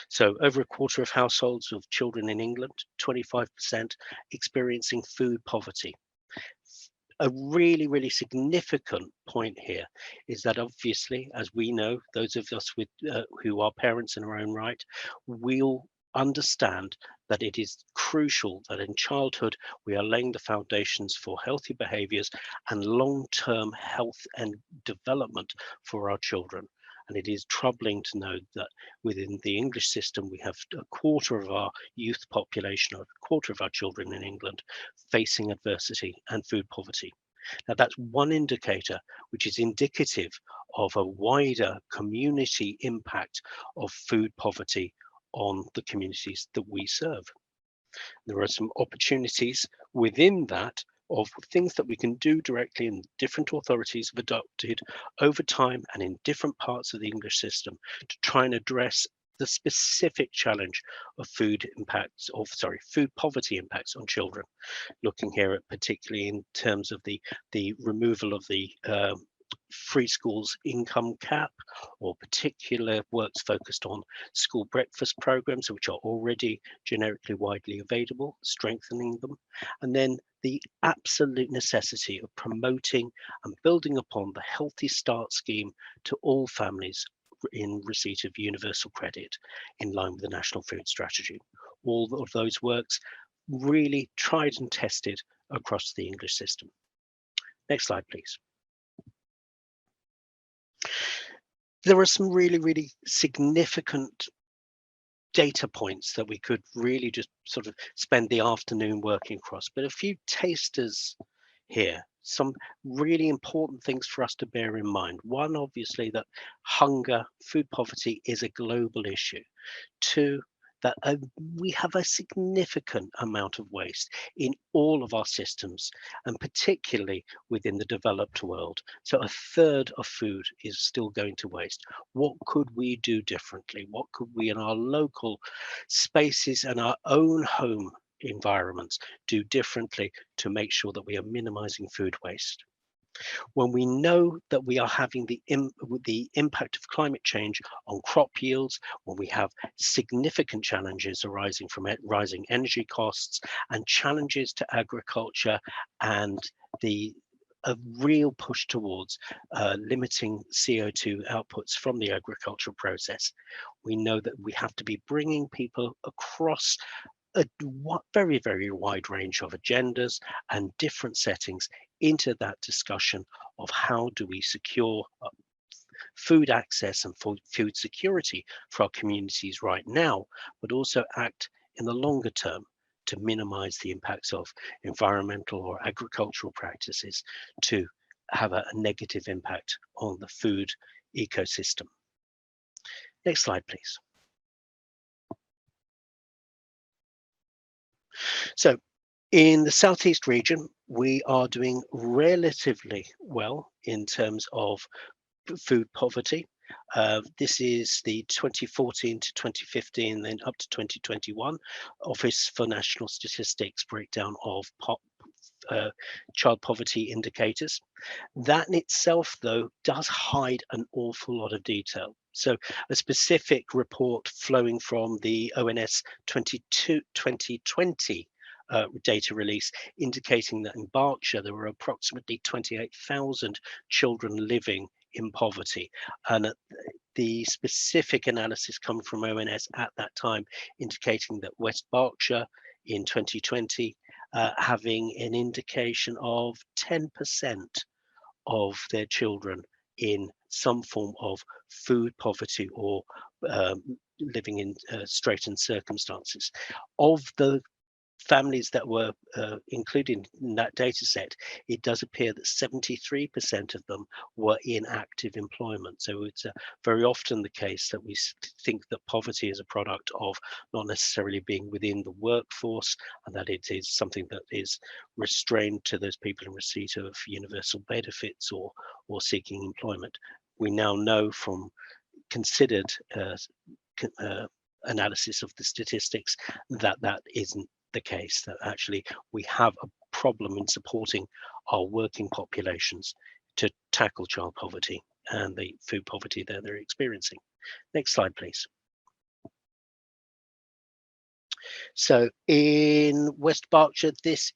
Speaker 21: So over a quarter of households of children in England, 25% experiencing food poverty. A really, really significant point here is that obviously, as we know, those of us with who are parents in our own right, we'll understand that it is crucial that in childhood we are laying the foundations for healthy behaviors and long-term health and development for our children. And it is troubling to know that within the English system, we have a quarter of our youth population, or a quarter of our children in England, facing adversity and food poverty. Now, that's one indicator which is indicative of a wider community impact of food poverty on the communities that we serve. There are some opportunities within that of things that we can do directly, and different authorities have adopted over time and in different parts of the English system to try and address the specific challenge of food poverty impacts on children. Looking here at particularly in terms of the removal of the free schools income cap, or particular works focused on school breakfast programs, which are already generically widely available, strengthening them, and then the absolute necessity of promoting and building upon the Healthy Start scheme to all families in receipt of universal credit in line with the National Food Strategy. All of those works really tried and tested across the English system. Next slide, please. There are some really, really significant data points that we could really just sort of spend the afternoon working across, but a few tasters here. Some really important things for us to bear in mind. One, obviously, that hunger, food poverty is a global issue. Two, that we have a significant amount of waste in all of our systems, and particularly within the developed world. So a third of food is still going to waste. What could we do differently? What could we in our local spaces and our own home environments do differently to make sure that we are minimizing food waste? When we know that we are having the impact of climate change on crop yields, when we have significant challenges arising from rising energy costs and challenges to agriculture, and a real push towards limiting CO2 outputs from the agricultural process, we know that we have to be bringing people across a very, very wide range of agendas and different settings into that discussion of how do we secure food access and food security for our communities right now, but also act in the longer term to minimize the impacts of environmental or agricultural practices to have a negative impact on the food ecosystem. Next slide, please. So in the Southeast region, we are doing relatively well in terms of food poverty. This is the 2014 to 2015, then up to 2021 Office for National Statistics breakdown of child poverty indicators. That in itself, though, does hide an awful lot of detail. So a specific report flowing from the ONS 2020 data release indicating that in Berkshire there were approximately 28,000 children living in poverty, and the specific analysis coming from ONS at that time indicating that West Berkshire in 2020 having an indication of 10% of their children in some form of food poverty or living in straitened circumstances. Of the families that were included in that data set, it does appear that 73% of them were in active employment. So it's very often the case that we think that poverty is a product of not necessarily being within the workforce, and that it is something that is restrained to those people in receipt of universal benefits or seeking employment. We now know from considered analysis of the statistics that that isn't the case, that actually we have a problem in supporting our working populations to tackle child poverty and the food poverty that they're experiencing. Next slide, please. So in West Berkshire,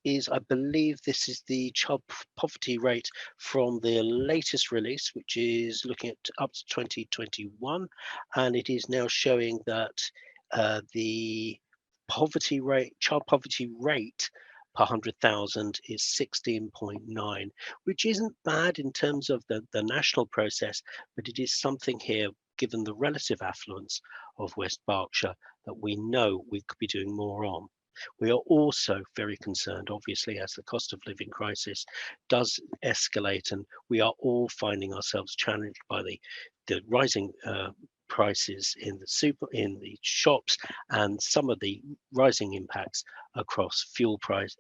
Speaker 21: I believe this is the child poverty rate from the latest release, which is looking at up to 2021. And it is now showing that the child poverty rate per 100,000 is 16.9, which isn't bad in terms of the national process, but it is something here, given the relative affluence of West Berkshire, that we know we could be doing more on. We are also very concerned, obviously, as the cost of living crisis does escalate, and we are all finding ourselves challenged by the rising prices in the shops, and some of the rising impacts across fuel price,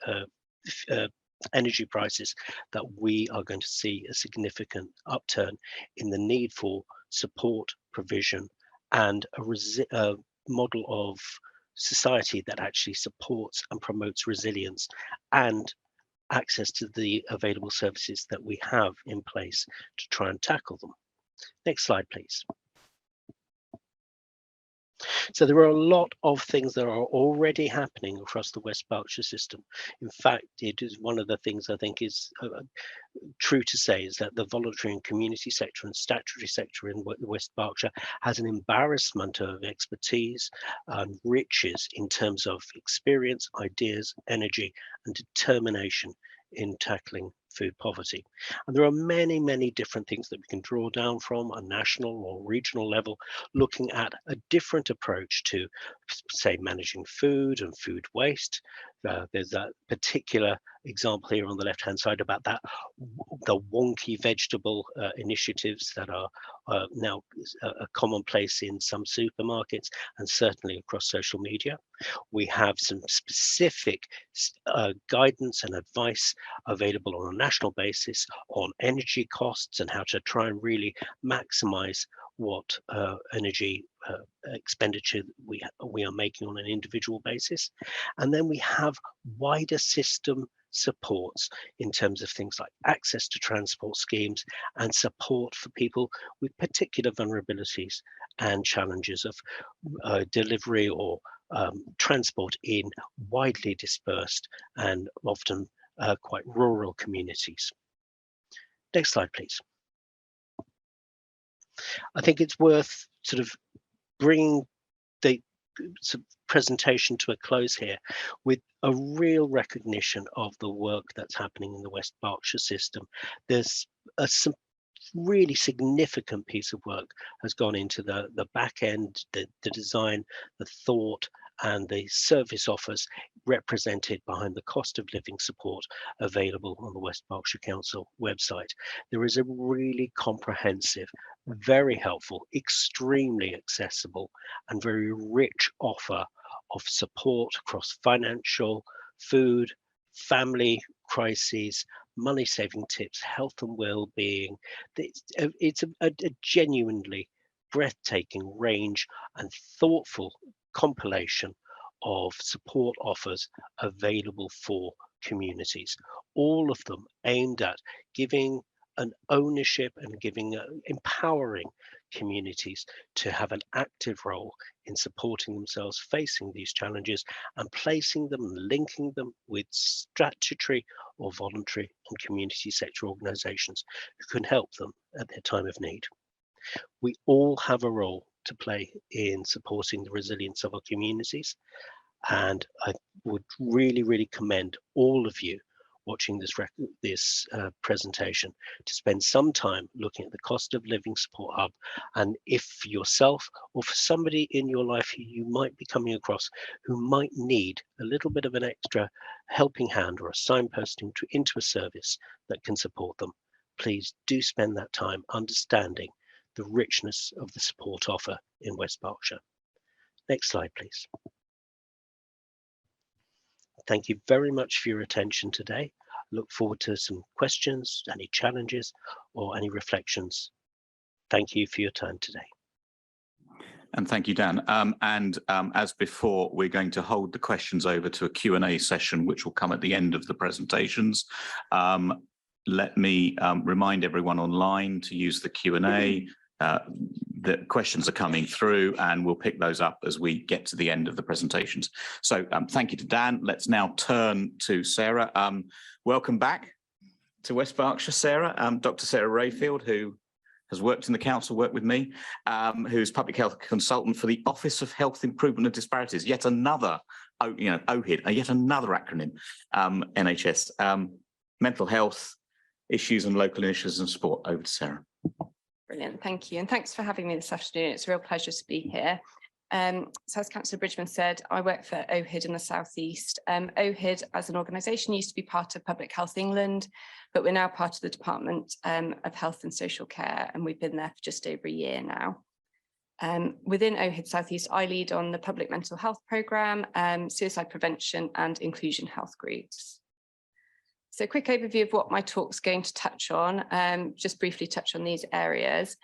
Speaker 21: energy prices, that we are going to see a significant upturn in the need for support, provision, and a model of society that actually supports and promotes resilience and access to the available services that we have in place to try and tackle them. Next slide, please. So there are a lot of things that are already happening across the West Berkshire system. In fact, it is one of the things I think is true to say is that the voluntary and community sector and statutory sector in West Berkshire has an embarrassment of expertise and riches in terms of experience, ideas, energy, and determination in tackling food poverty. And there are many, many different things that we can draw down from a national or regional level, looking at a different approach to, say, managing food and food waste. There's that particular example here on the left-hand side about the wonky vegetable initiatives that are now commonplace in some supermarkets and certainly across social media. We have some specific guidance and advice available on a national basis on energy costs and how to try and really maximize what energy expenditure we are making on an individual basis. And then we have wider system supports in terms of things like access to transport schemes and support for people with particular vulnerabilities and challenges of delivery or transport in widely dispersed and often quite rural communities. Next slide, please. I think it's worth sort of bringing the presentation to a close here with a real recognition of the work that's happening in the West Berkshire system. There's some really significant piece of work has gone into the back end, the design, the thought, and the service offers represented behind the cost of living support available on the West Berkshire Council website. There is a really comprehensive, very helpful, extremely accessible, and very rich offer of support across financial, food, family crises, money saving tips, health and well-being. It's a genuinely breathtaking range and thoughtful compilation of support offers available for communities, all of them aimed at giving an ownership and empowering communities to have an active role in supporting themselves facing these challenges and placing them, linking them with statutory or voluntary and community sector organisations who can help them at their time of need. We all have a role to play in supporting the resilience of our communities, and I would really, really commend all of you watching this presentation to spend some time looking at the cost of living support hub, and if for yourself or for somebody in your life who you might be coming across who might need a little bit of an extra helping hand or a signposting into a service that can support them, please do spend that time understanding the richness of the support offer in West Berkshire. Next slide, please. Thank you very much for your attention today. Look forward to some questions, any challenges, or any reflections. Thank you for your time today.
Speaker 13: And thank you, Dan. As before, we're going to hold the questions over to a Q&A session, which will come at the end of the presentations.
Speaker 9: let me remind everyone online to use the Q&A. The questions are coming through and we'll pick those up as we get to the end of the presentations. So thank you to Dan. Let's now turn to Sarah. Welcome back to West Berkshire, Sarah. Dr. Sarah Rayfield, who has worked in the council, worked with me, who's public health consultant for the Office of Health Improvement and Disparities, yet another, OHID, yet another acronym, NHS, mental health issues and local initiatives and support. Over to Sarah.
Speaker 1: Brilliant, thank you. And thanks for having me this afternoon. It's a real pleasure to be here. So as Councillor Bridgman said, I work for OHID in the South East. OHID as an organisation used to be part of Public Health England, but we're now part of the Department of Health and Social Care, and we've been there for just over a year now. Within OHID South East, I lead on the public mental health programme, suicide prevention and inclusion health groups. So a quick overview of what my talk's going to touch on, just briefly touch on these areas.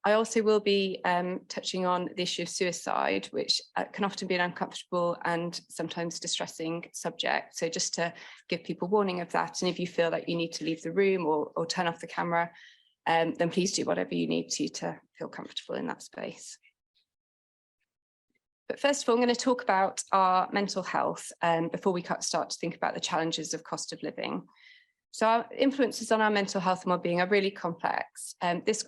Speaker 1: I also will be touching on the issue of suicide, which can often be an uncomfortable and sometimes distressing subject. So just to give people warning of that, and if you feel like you need to leave the room or turn off the camera, then please do whatever you need to feel comfortable in that space. But first of all, I'm going to talk about our mental health before we start to think about the challenges of cost of living. So our influences on our mental health and well-being are really complex. This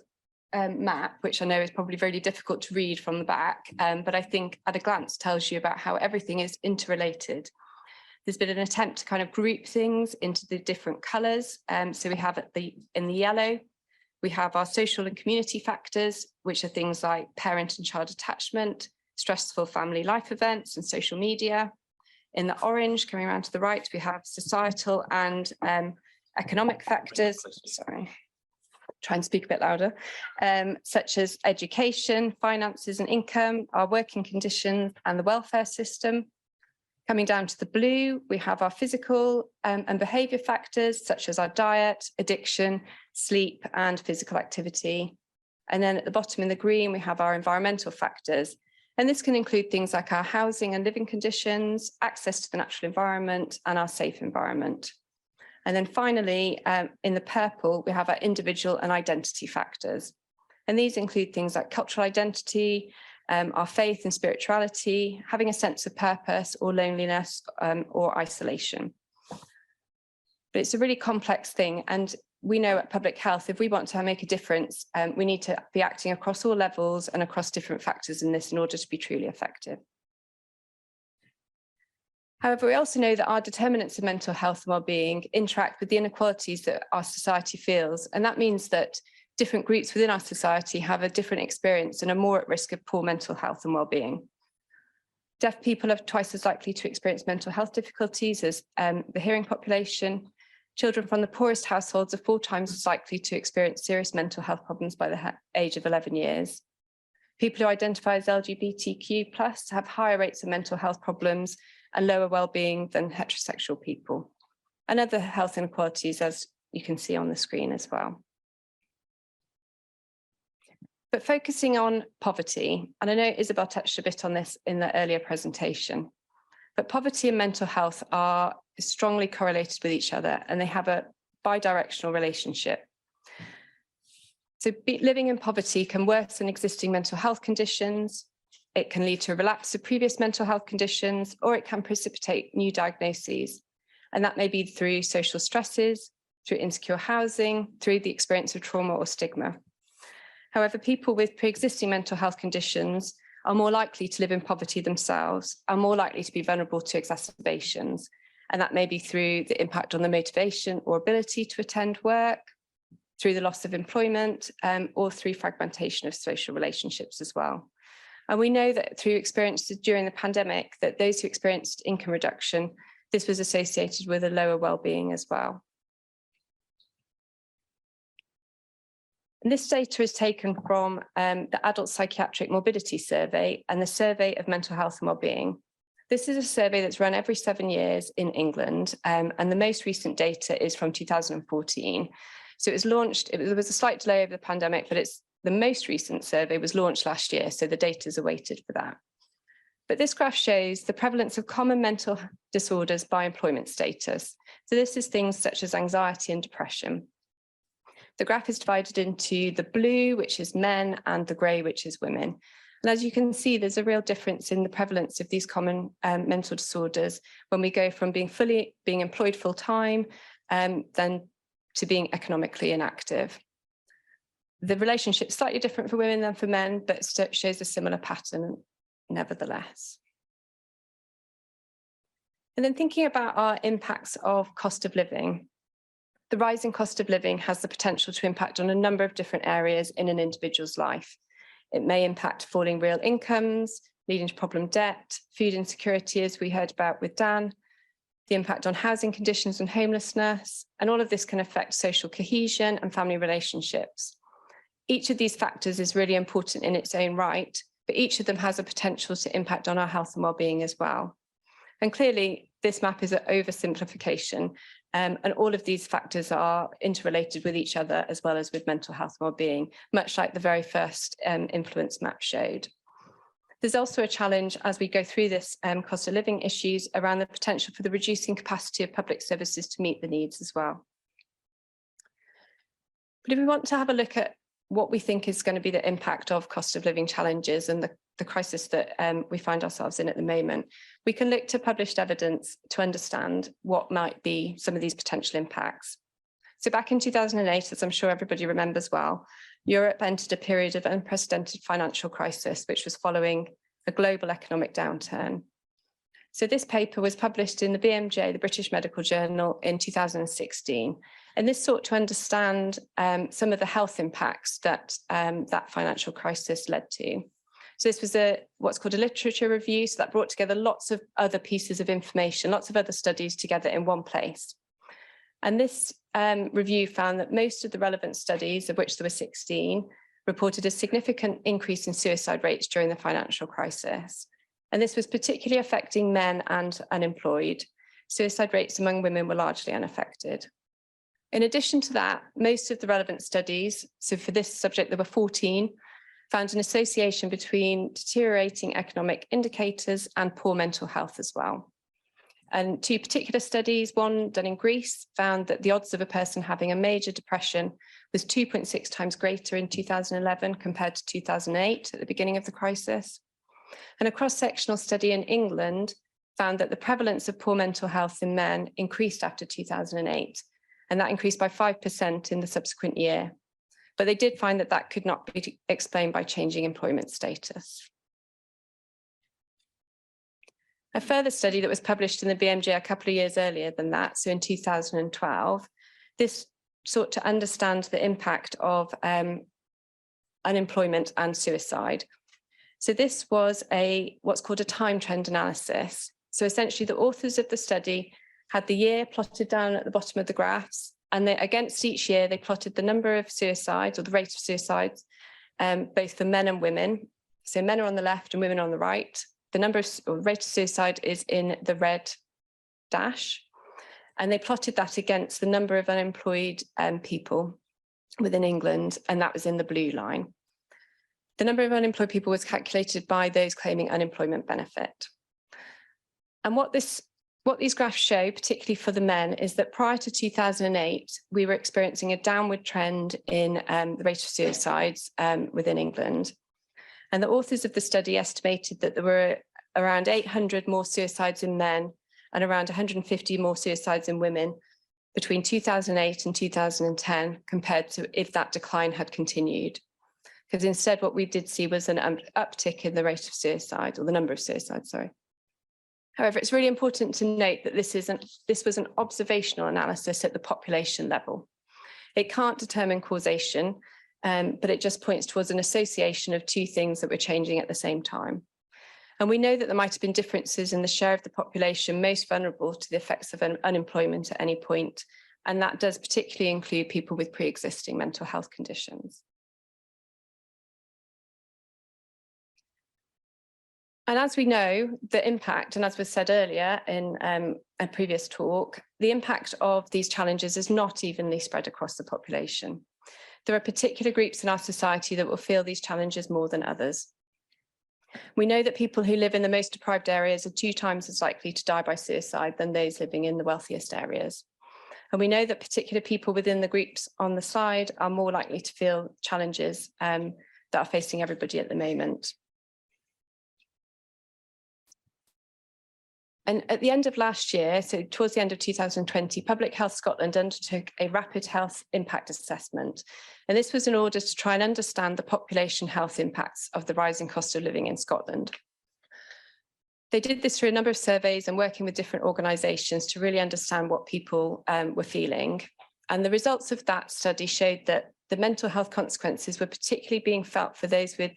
Speaker 1: map, which I know is probably very difficult to read from the back, but I think at a glance tells you about how everything is interrelated. There's been an attempt to kind of group things into the different colours. So we have in the yellow, we have our social and community factors, which are things like parent and child attachment, stressful family life events and social media. In the orange, coming around to the right, we have societal and economic factors. Sorry. Try and speak a bit louder, such as education, finances and income, our working conditions and the welfare system. Coming down to the blue, we have our physical and behaviour factors, such as our diet, addiction, sleep and physical activity. And then at the bottom in the green, we have our environmental factors. And this can include things like our housing and living conditions, access to the natural environment and our safe environment. And then finally, in the purple, we have our individual and identity factors. And these include things like cultural identity, our faith and spirituality, having a sense of purpose or loneliness or isolation. But it's a really complex thing. And we know at Public Health, if we want to make a difference, we need to be acting across all levels and across different factors in this in order to be truly effective. However, we also know that our determinants of mental health and well-being interact with the inequalities that our society feels. And that means that different groups within our society have a different experience and are more at risk of poor mental health and well-being. Deaf people are twice as likely to experience mental health difficulties as the hearing population. Children from the poorest households are 4 times as likely to experience serious mental health problems by the age of 11 years. People who identify as LGBTQ+ have higher rates of mental health problems and lower well-being than heterosexual people, and other health inequalities, as you can see on the screen as well. But focusing on poverty, and I know Isabel touched a bit on this in the earlier presentation, but poverty and mental health are strongly correlated with each other, and they have a bi-directional relationship. So living in poverty can worsen existing mental health conditions. It can lead to a relapse of previous mental health conditions, or it can precipitate new diagnoses. And that may be through social stresses, through insecure housing, through the experience of trauma or stigma. However, people with pre-existing mental health conditions are more likely to live in poverty themselves, are more likely to be vulnerable to exacerbations. And that may be through the impact on the motivation or ability to attend work, through the loss of employment, or through fragmentation of social relationships as well. And we know that through experiences during the pandemic, that those who experienced income reduction, this was associated with a lower well-being as well. And this data is taken from the Adult Psychiatric Morbidity Survey and the Survey of Mental Health and Wellbeing. This is a survey that's run every 7 years in England, and the most recent data is from 2014. So it was launched, there was a slight delay over the pandemic, but the most recent survey was launched last year, so the data is awaited for that. But this graph shows the prevalence of common mental disorders by employment status. So this is things such as anxiety and depression. The graph is divided into the blue, which is men, and the grey, which is women. And as you can see, there's a real difference in the prevalence of these common mental disorders when we go from being employed full time, then to being economically inactive. The relationship's slightly different for women than for men, but shows a similar pattern nevertheless. And then thinking about our impacts of cost of living. The rising cost of living has the potential to impact on a number of different areas in an individual's life. It may impact falling real incomes, leading to problem debt, food insecurity, as we heard about with Dan, the impact on housing conditions and homelessness, and all of this can affect social cohesion and family relationships. Each of these factors is really important in its own right, but each of them has a potential to impact on our health and well-being as well. And clearly, this map is an oversimplification, and all of these factors are interrelated with each other as well as with mental health and well-being, much like the very first influence map showed. There's also a challenge as we go through this cost of living issues around the potential for the reducing capacity of public services to meet the needs as well. But if we want to have a look at what we think is going to be the impact of cost of living challenges and the crisis that we find ourselves in at the moment, we can look to published evidence to understand what might be some of these potential impacts. So back in 2008, as I'm sure everybody remembers well, Europe entered a period of unprecedented financial crisis, which was following a global economic downturn. So this paper was published in the BMJ, the British Medical Journal, in 2016. And this sought to understand some of the health impacts that that financial crisis led to. So this was what's called a literature review. So that brought together lots of other pieces of information, lots of other studies together in one place. And this review found that most of the relevant studies, of which there were 16, reported a significant increase in suicide rates during the financial crisis. And this was particularly affecting men and unemployed. Suicide rates among women were largely unaffected. In addition to that, most of the relevant studies, so for this subject there were 14, found an association between deteriorating economic indicators and poor mental health as well. And two particular studies, one done in Greece, found that the odds of a person having a major depression was 2.6 times greater in 2011 compared to 2008 at the beginning of the crisis. And a cross-sectional study in England found that the prevalence of poor mental health in men increased after 2008, and that increased by 5% in the subsequent year. But they did find that that could not be explained by changing employment status. A further study that was published in the BMJ a couple of years earlier than that, so in 2012, this sought to understand the impact of unemployment and suicide. So this was what's called a time trend analysis. So essentially the authors of the study had the year plotted down at the bottom of the graphs, and against each year they plotted the number of suicides or the rate of suicides, both for men and women. So men are on the left and women on the right. The number of or rate of suicide is in the red dash, and they plotted that against the number of unemployed people within England, and that was in the blue line. The number of unemployed people was calculated by those claiming unemployment benefit. And what these graphs show, particularly for the men, is that prior to 2008, we were experiencing a downward trend in the rate of suicides within England. And the authors of the study estimated that there were around 800 more suicides in men and around 150 more suicides in women between 2008 and 2010, compared to if that decline had continued. Because instead what we did see was an uptick in the rate of suicide, or the number of suicides, sorry. However, it's really important to note that this was an observational analysis at the population level. It can't determine causation, but it just points towards an association of two things that were changing at the same time. And we know that there might have been differences in the share of the population most vulnerable to the effects of unemployment at any point, and that does particularly include people with pre-existing mental health conditions. And as we know, the impact, and as was said earlier in a previous talk, the impact of these challenges is not evenly spread across the population. There are particular groups in our society that will feel these challenges more than others. We know that people who live in the most deprived areas are 2 times as likely to die by suicide than those living in the wealthiest areas. And we know that particular people within the groups on the slide are more likely to feel challenges that are facing everybody at the moment. And at the end of last year, so towards the end of 2020, Public Health Scotland undertook a rapid health impact assessment. And this was in order to try and understand the population health impacts of the rising cost of living in Scotland. They did this through a number of surveys and working with different organisations to really understand what people were feeling. And the results of that study showed that the mental health consequences were particularly being felt for those with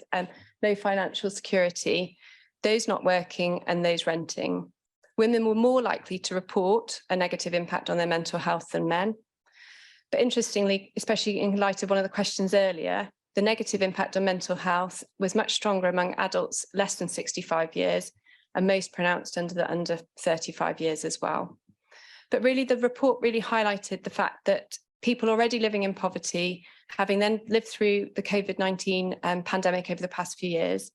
Speaker 1: no financial security, those not working and those renting. Women were more likely to report a negative impact on their mental health than men. But interestingly, especially in light of one of the questions earlier, the negative impact on mental health was much stronger among adults less than 65 years and most pronounced under 35 years as well. But really, the report really highlighted the fact that people already living in poverty, having then lived through the COVID-19 pandemic over the past few years,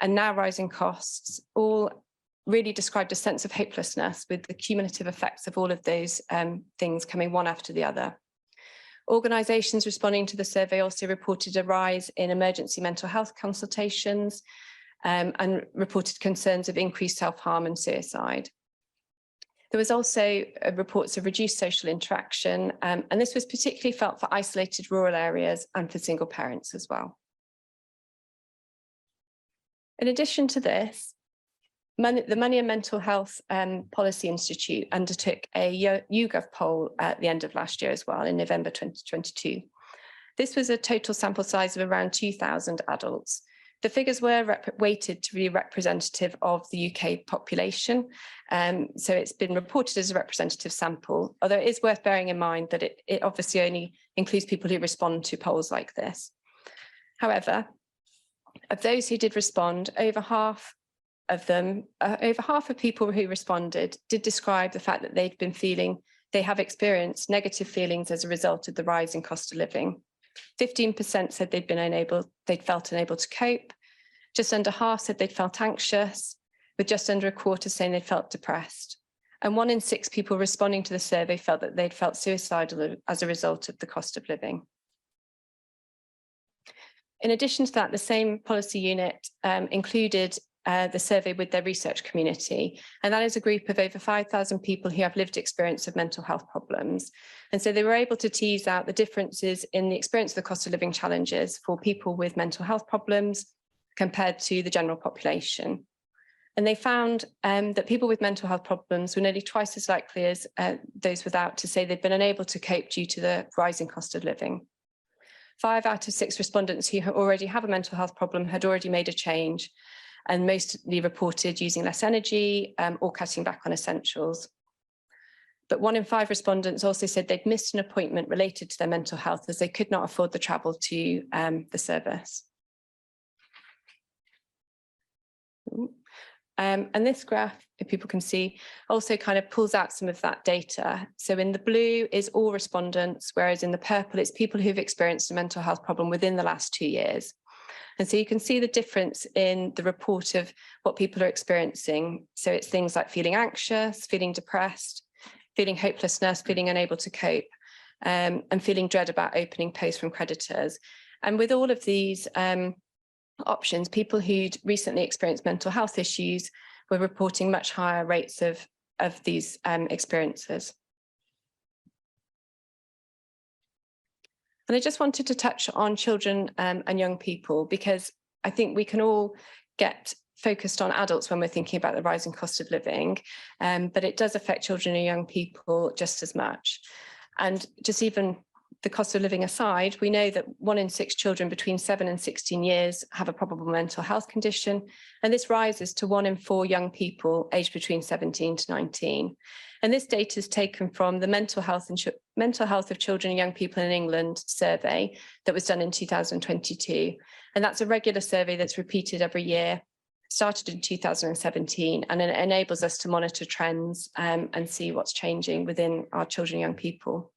Speaker 1: and now rising costs, all really described a sense of hopelessness with the cumulative effects of all of those things coming one after the other. Organisations responding to the survey also reported a rise in emergency mental health consultations and reported concerns of increased self-harm and suicide. There was also reports of reduced social interaction, and this was particularly felt for isolated rural areas and for single parents as well. In addition to this, the Money and Mental Health Policy Institute undertook a YouGov poll at the end of last year as well, in November 2022. This was a total sample size of around 2,000 adults. The figures were weighted to be representative of the UK population, so it's been reported as a representative sample, although it is worth bearing in mind that it obviously only includes people who respond to polls like this. However, of those who did respond, over half of people who responded did describe the fact that they have experienced negative feelings as a result of the rise in cost of living. 15% said they'd felt unable to cope. Just under half said they'd felt anxious, with just under a quarter saying they felt depressed. And 1 in 6 people responding to the survey felt that they'd felt suicidal as a result of the cost of living. In addition to that, the same policy unit included the survey with their research community. And that is a group of over 5,000 people who have lived experience of mental health problems. And so they were able to tease out the differences in the experience of the cost of living challenges for people with mental health problems compared to the general population. And they found that people with mental health problems were nearly twice as likely as those without to say they'd been unable to cope due to the rising cost of living. 5 out of 6 respondents who already have a mental health problem had already made a change, and mostly reported using less energy or cutting back on essentials. But 1 in 5 respondents also said they'd missed an appointment related to their mental health as they could not afford the travel to the service. And this graph, if people can see, also kind of pulls out some of that data. So in the blue is all respondents, whereas in the purple, it's people who've experienced a mental health problem within the last 2 years. And so you can see the difference in the report of what people are experiencing. So it's things like feeling anxious, feeling depressed, feeling hopelessness, feeling unable to cope, and feeling dread about opening posts from creditors. And with all of these options, people who'd recently experienced mental health issues were reporting much higher rates of these experiences. And I just wanted to touch on children and young people, because I think we can all get focused on adults when we're thinking about the rising cost of living, but it does affect children and young people just as much. And just even the cost of living aside, we know that 1 in 6 children between 7 and 16 years have a probable mental health condition, and this rises to 1 in 4 young people aged between 17 to 19. And this data is taken from the Mental Health of Children and Young People in England survey that was done in 2022. And that's a regular survey that's repeated every year, started in 2017, and it enables us to monitor trends and see what's changing within our children and young people.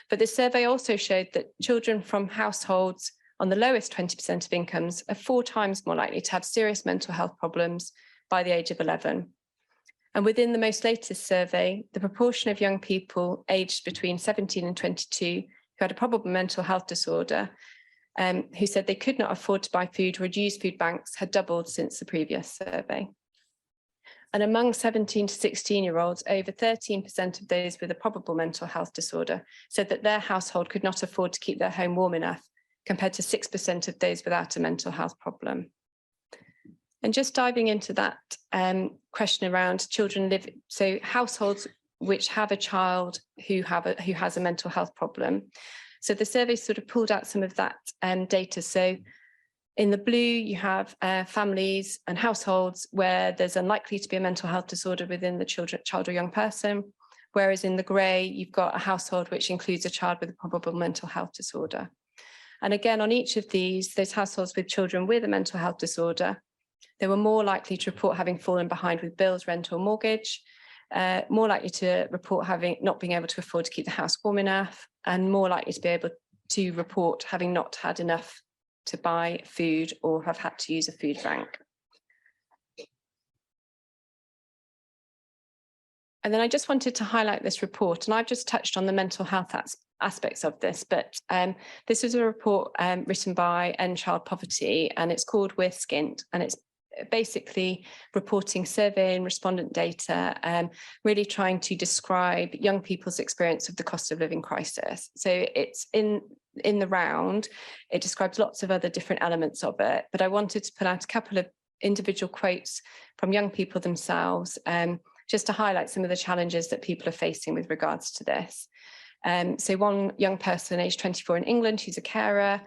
Speaker 1: But this survey also showed that children from households on the lowest 20% of incomes are 4 times more likely to have serious mental health problems by the age of 11. And within the most latest survey, the proportion of young people aged between 17 and 22 who had a probable mental health disorder, who said they could not afford to buy food or had used food banks, had doubled since the previous survey. And among 17 to 16-year-olds, over 13% of those with a probable mental health disorder said that their household could not afford to keep their home warm enough, compared to 6% of those without a mental health problem. And just diving into that question around children living, so households which have a child who has a mental health problem. So the survey sort of pulled out some of that data. So in the blue, you have families and households where there's unlikely to be a mental health disorder within the child or young person, whereas in the grey, you've got a household which includes a child with a probable mental health disorder. And again, on each of these, those households with children with a mental health disorder, they were more likely to report having fallen behind with bills, rent or mortgage, more likely to report not being able to afford to keep the house warm enough, and more likely to be able to report having not had enough to buy food or have had to use a food bank. And then I just wanted to highlight this report, and I've just touched on the mental health aspects of this, but this is a report written by End Child Poverty, and it's called We're Skint, and it's basically reporting survey and respondent data, really trying to describe young people's experience of the cost of living crisis. So it's in the round, it describes lots of other different elements of it, but I wanted to put out a couple of individual quotes from young people themselves, just to highlight some of the challenges that people are facing with regards to this. So one young person aged 24 in England, who's a carer,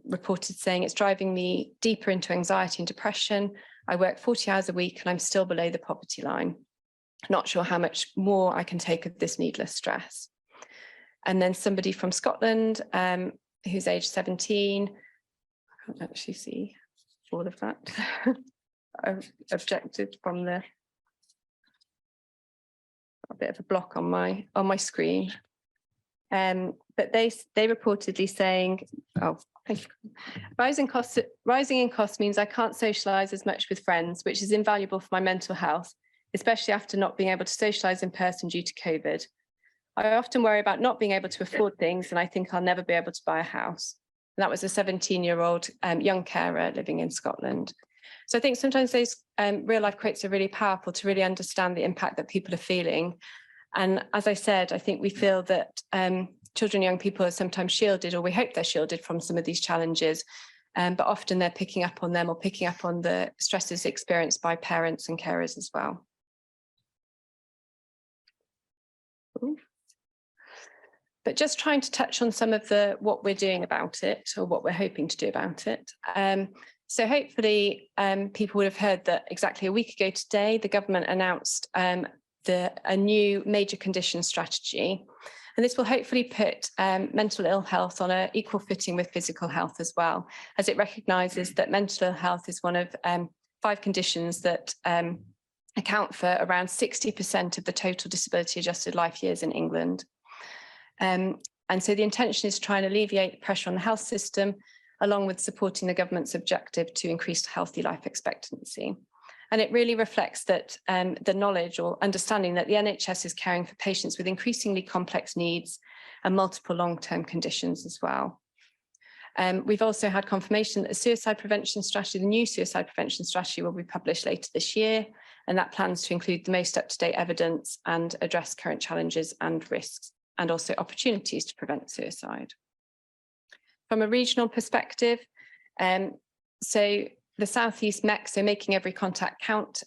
Speaker 1: reported saying, it's driving me deeper into anxiety and depression. I work 40 hours a week and I'm still below the poverty line. Not sure how much more I can take of this needless stress. And then somebody from Scotland, who's aged 17, I can't actually see all of that. I've objected from the, a bit of a block on my screen. But they reportedly saying, oh, thank you. Rising in costs means I can't socialise as much with friends, which is invaluable for my mental health, especially after not being able to socialise in person due to COVID. I often worry about not being able to afford things, and I think I'll never be able to buy a house. And that was a 17-year-old young carer living in Scotland. So I think sometimes those real life quotes are really powerful to really understand the impact that people are feeling. And as I said, I think we feel that children and young people are sometimes shielded, or we hope they're shielded from some of these challenges, but often they're picking up on them or picking up on the stresses experienced by parents and carers as well. But just trying to touch on some of what we're doing about it, or what we're hoping to do about it. So hopefully people would have heard that exactly a week ago today, the government announced a new major condition strategy. And this will hopefully put mental ill health on an equal footing with physical health as well, as it recognises that mental ill health is one of 5 conditions that account for around 60% of the total disability adjusted life years in England. And so the intention is to try and alleviate pressure on the health system, along with supporting the government's objective to increase healthy life expectancy. And it really reflects that the knowledge or understanding that the NHS is caring for patients with increasingly complex needs and multiple long-term conditions as well. We've also had confirmation that the suicide prevention strategy, the new suicide prevention strategy, will be published later this year, and that plans to include the most up-to-date evidence and address current challenges and risks, and also opportunities to prevent suicide. From a regional perspective, so the South East MEC, so Making Every Contact Count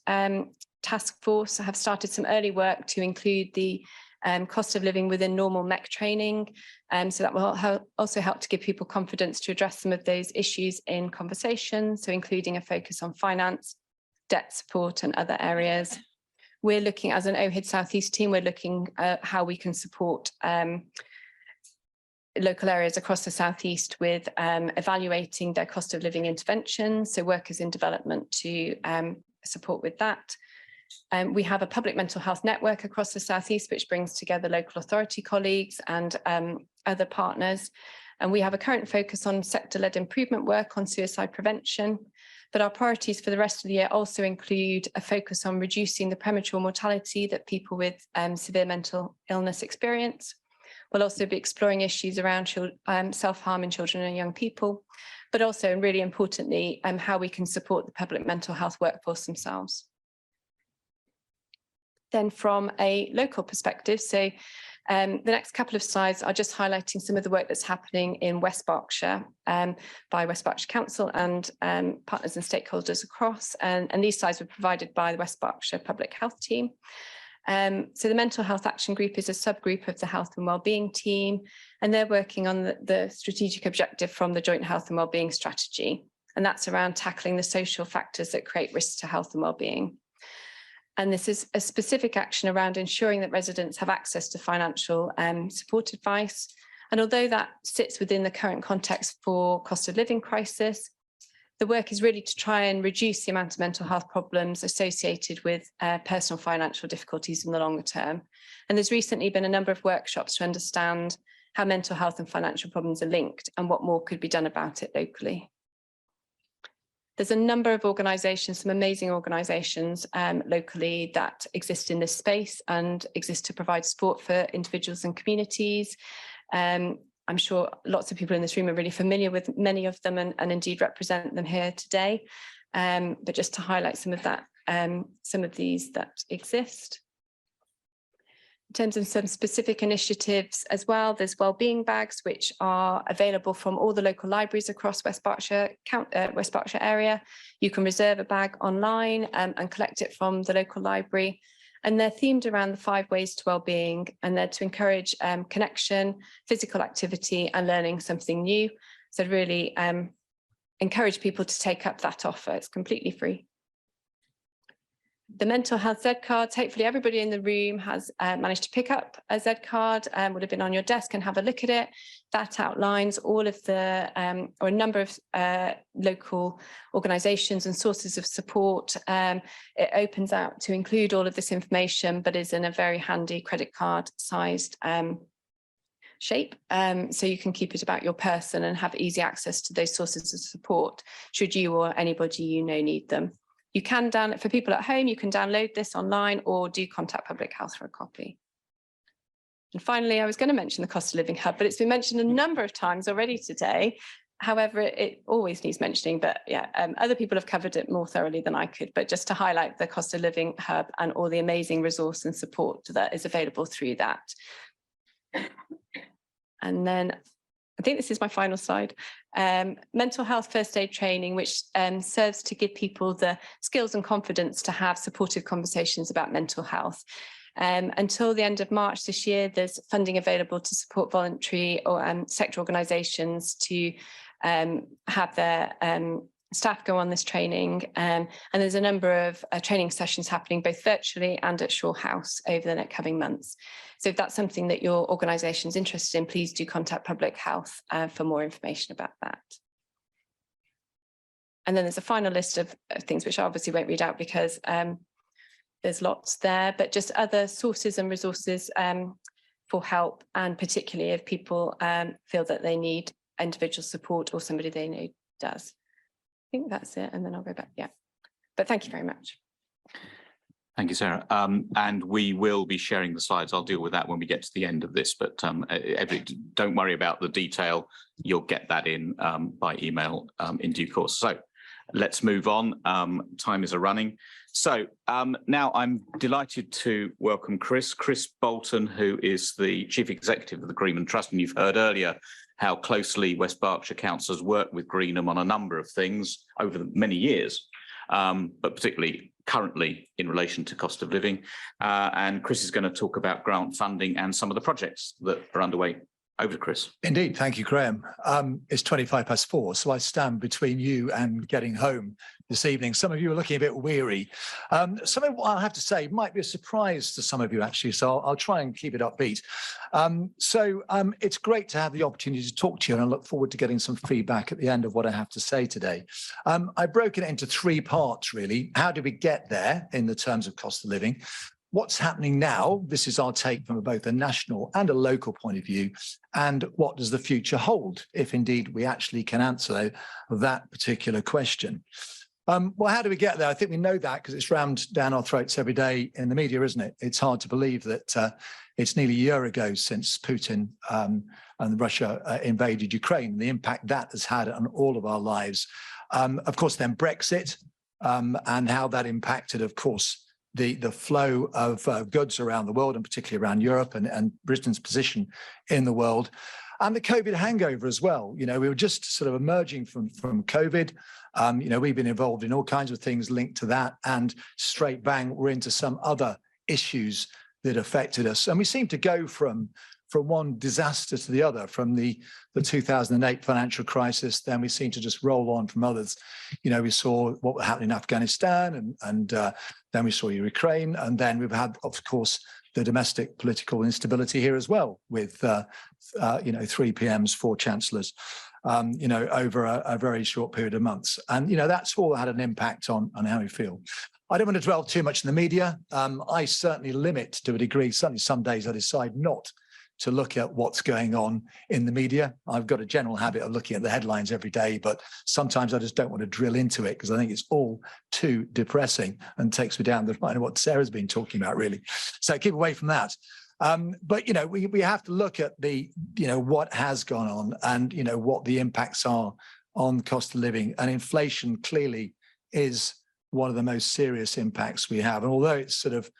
Speaker 1: task force, have started some early work to include the cost of living within normal MEC training. So that will also help to give people confidence to address some of those issues in conversation, so including a focus on finance, debt support and other areas. We're looking, as an OHID South East team, we're looking at how we can support local areas across the South East with evaluating their cost of living interventions, so workers in development to support with that. We have a public mental health network across the South East, which brings together local authority colleagues and other partners. And we have a current focus on sector-led improvement work on suicide prevention. But our priorities for the rest of the year also include a focus on reducing the premature mortality that people with severe mental illness experience. We'll also be exploring issues around self-harm in children and young people, but also, and really importantly, how we can support the public mental health workforce themselves. Then from a local perspective, so the next couple of slides are just highlighting some of the work that's happening in West Berkshire by West Berkshire Council and partners and stakeholders across. And these slides were provided by the West Berkshire Public Health team. So the Mental Health Action Group is a subgroup of the Health and Wellbeing team, and they're working on the strategic objective from the Joint Health and Wellbeing Strategy. And that's around tackling the social factors that create risks to health and wellbeing. And this is a specific action around ensuring that residents have access to financial support advice. And although that sits within the current context for cost of living crisis, the work is really to try and reduce the amount of mental health problems associated with personal financial difficulties in the longer term. And there's recently been a number of workshops to understand how mental health and financial problems are linked and what more could be done about it locally. There's a number of organisations, some amazing organisations locally that exist in this space and exist to provide support for individuals and communities. I'm sure lots of people in this room are really familiar with many of them and indeed represent them here today. But just to highlight some of that, some of these that exist. In terms of some specific initiatives as well, there's wellbeing bags, which are available from all the local libraries across West Berkshire area. You can reserve a bag online and collect it from the local library. And they're themed around the 5 ways to wellbeing, and they're to encourage connection, physical activity, and learning something new. So really encourage people to take up that offer. It's completely free. The mental health Z cards, hopefully everybody in the room has managed to pick up a Z card, would have been on your desk and have a look at it. That outlines all of the, or a number of local organisations and sources of support. It opens out to include all of this information, but is in a very handy credit card sized shape. So you can keep it about your person and have easy access to those sources of support should you or anybody you know need them. You can for people at home, you can download this online or do contact Public Health for a copy. And finally, I was going to mention the Cost of Living Hub, but it's been mentioned a number of times already today. However, it always needs mentioning, but yeah, other people have covered it more thoroughly than I could, but just to highlight the Cost of Living Hub and all the amazing resource and support that is available through that. And then I think this is my final slide. Mental health first aid training, which serves to give people the skills and confidence to have supportive conversations about mental health. Until the end of March this year, there's funding available to support voluntary or sector organisations to have their staff go on this training. And there's a number of training sessions happening both virtually and at Shaw House over the next coming months. So if that's something that your organisation is interested in, please do contact Public Health for more information about that. And then there's a final list of things which I obviously won't read out because there's lots there, but just other sources and resources for help, and particularly if people feel that they need individual support or somebody they know does. I think that's it, and then I'll go back. Yeah, but thank you very much.
Speaker 13: Thank you, Sarah. And we will be sharing the slides. I'll deal with that when we get to the end of this, but don't worry about the detail. You'll get that in by email in due course. So let's move on. Time is a-running. So now I'm delighted to welcome Chris Bolton, who is the Chief Executive of the Greenham Trust. And you've heard earlier how closely West Berkshire Council has worked with Greenham on a number of things over many years, but particularly currently in relation to cost of living. And Chris is going to talk about grant funding and some of the projects that are underway. Over to Chris.
Speaker 2: Indeed. Thank you, Graham. It's 4:25, so I stand between you and getting home this evening. Some of you are looking a bit weary. Some of what I'll have to say might be a surprise to some of you, actually, so I'll try and keep it upbeat. It's great to have the opportunity to talk to you, and I look forward to getting some feedback at the end of what I have to say today. I've broken it into 3 parts, really. How did we get there in the terms of cost of living? What's happening now? This is our take from both a national and a local point of view. And what does the future hold, if indeed we actually can answer that particular question? Well, how do we get there? I think we know that because it's rammed down our throats every day in the media, isn't it? It's hard to believe that it's nearly a year ago since Putin and Russia invaded Ukraine, the impact that has had on all of our lives. Of course, then Brexit and how that impacted, of course, the flow of goods around the world, and particularly around Europe and Britain's position in the world. And the COVID hangover as well. You know, we were just sort of emerging from COVID. You know, we've been involved in all kinds of things linked to that, and straight bang, we're into some other issues that affected us. And we seem to go from one disaster to the other, from the 2008 financial crisis, then we seem to just roll on from others. You know, we saw what happened in Afghanistan, and then we saw Ukraine, and then we've had, of course, the domestic political instability here as well, with you know, 3 PMs, 4 chancellors, you know, over a very short period of months. And, you know, that's all had an impact on how we feel. I don't want to dwell too much in the media. I certainly limit to a degree. Certainly some days I decide not to look at what's going on in the media. I've got a general habit of looking at the headlines every day, but sometimes I just don't want to drill into it because I think it's all too depressing and takes me down the line of what Sarah's been talking about, really. So keep away from that. But, you know, we have to look at the, you know, what has gone on and, you know, what the impacts are on cost of living. And inflation clearly is one of the most serious impacts we have. And although it's sort of,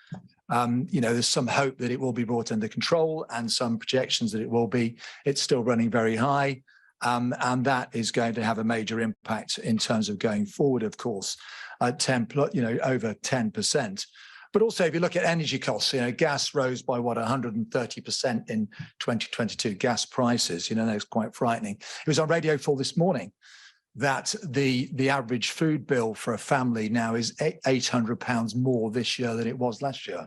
Speaker 2: you know, there's some hope that it will be brought under control and some projections that it will be, it's still running very high. And that is going to have a major impact in terms of going forward, of course, at you know, over 10%. But also, if you look at energy costs, you know, gas rose by what, 130% in 2022, gas prices, you know, that's quite frightening. It was on Radio 4 this morning that the average food bill for a family now is £800 more this year than it was last year.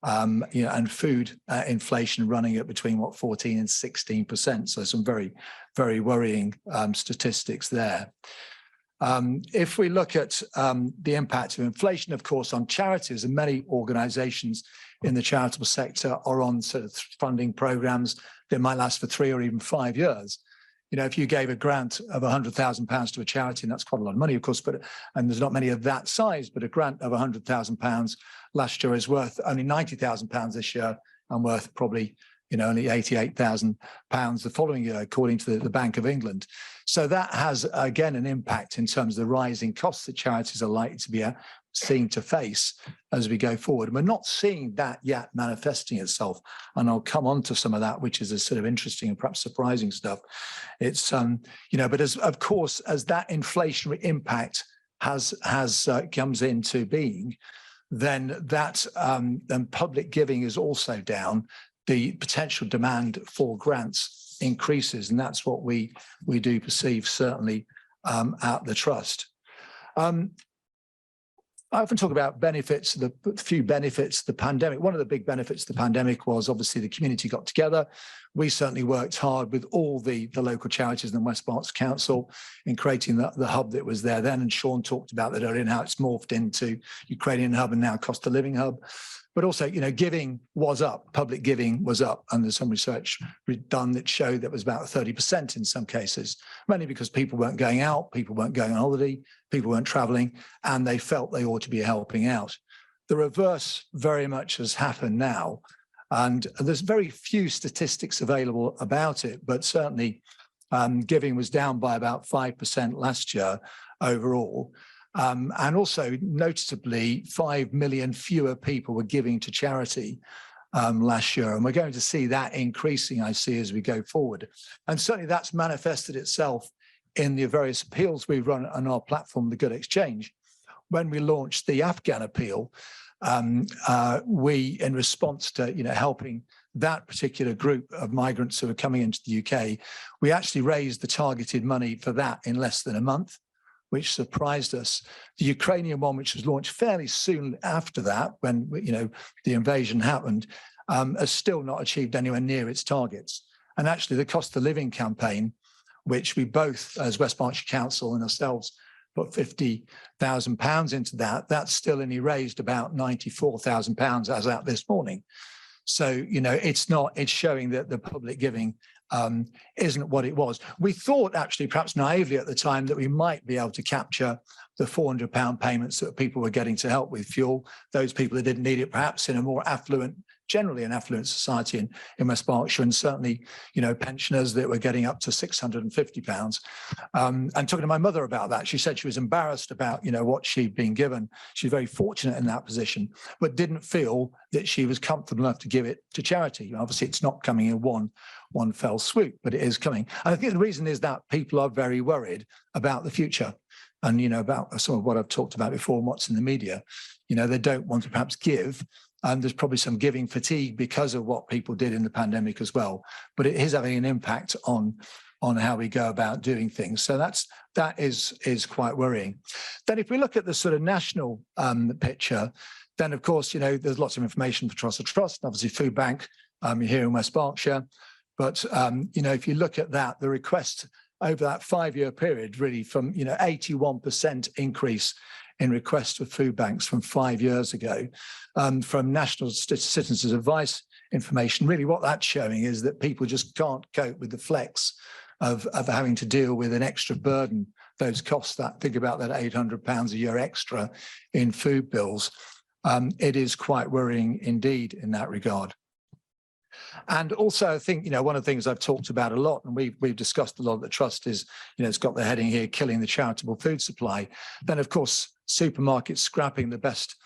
Speaker 2: You know, and food inflation running at between what, 14 and 16%. So some very, very worrying statistics there. If we look at the impact of inflation, of course, on charities, and many organisations in the charitable sector are on sort of funding programmes that might last for 3 or even 5 years. You know, if you gave a grant of £100,000 to a charity, and that's quite a lot of money, of course, and there's not many of that size, but a grant of £100,000 last year is worth only £90,000 this year, and worth probably, you know, only £88,000 the following year, according to the Bank of England. So that has, again, an impact in terms of the rising costs that charities are likely to be seen to face as we go forward. And we're not seeing that yet manifesting itself. And I'll come on to some of that, which is a sort of interesting and perhaps surprising stuff. It's, you know, but as, of course, as that inflationary impact comes into being, then that then public giving is also down. The potential demand for grants increases, and that's what we do perceive, certainly at the Trust. I often talk about benefits, the few benefits of the pandemic. One of the big benefits of the pandemic was obviously the community got together. We certainly worked hard with all the local charities and West Berks Council in creating the hub that was there then. And Sean talked about that earlier and how it's morphed into Ukrainian hub and now cost of living hub. But also, you know, giving was up, public giving was up, and there's some research done that showed that was about 30% in some cases, mainly because people weren't going out, people weren't going on holiday, people weren't traveling, and they felt they ought to be helping out. The reverse very much has happened now, and there's very few statistics available about it, but certainly giving was down by about 5% last year overall. And also, noticeably, 5 million fewer people were giving to charity last year. And we're going to see that increasing, I see, as we go forward. And certainly that's manifested itself in the various appeals we run on our platform, The Good Exchange. When we launched the Afghan appeal, we, in response to, you know, helping that particular group of migrants who are coming into the UK, we actually raised the targeted money for that in less than a month, which surprised us. The Ukrainian one, which was launched fairly soon after that, when, you know, the invasion happened, has still not achieved anywhere near its targets. And actually the cost of living campaign, which we both, as West Berkshire Council and ourselves, put £50,000 into that, that's still only raised about £94,000 as at this morning. So, you know, it's showing that the public giving isn't what it was. We thought, actually, perhaps naively at the time, that we might be able to capture the £400 payments that people were getting to help with fuel, those people that didn't need it, perhaps in a more affluent, generally an affluent society in West Berkshire, and certainly, you know, pensioners that were getting up to £650. And talking to my mother about that, she said she was embarrassed about, you know, what she'd been given. She's very fortunate in that position, but didn't feel that she was comfortable enough to give it to charity. Obviously, it's not coming in one fell swoop, but it is coming. And I think the reason is that people are very worried about the future. And, you know, about some of what I've talked about before and what's in the media. You know, they don't want to perhaps give. And there's probably some giving fatigue because of what people did in the pandemic as well. But it is having an impact on how we go about doing things. So that is quite worrying. Then if we look at the sort of national picture, then of course, you know, there's lots of information for Trust of Trust, obviously Food Bank here in West Berkshire. But, you know, if you look at that, the request over that 5-year period, really from, you know, 81% increase in requests for food banks from 5 years ago, from National Citizens Advice information, really what that's showing is that people just can't cope with the flex of having to deal with an extra burden, those costs that, think about that £800 a year extra in food bills. It is quite worrying indeed in that regard. And also, I think, you know, one of the things I've talked about a lot, and we've discussed a lot at the Trust is, you know, it's got the heading here, killing the charitable food supply. Then, of course, supermarkets scrapping the best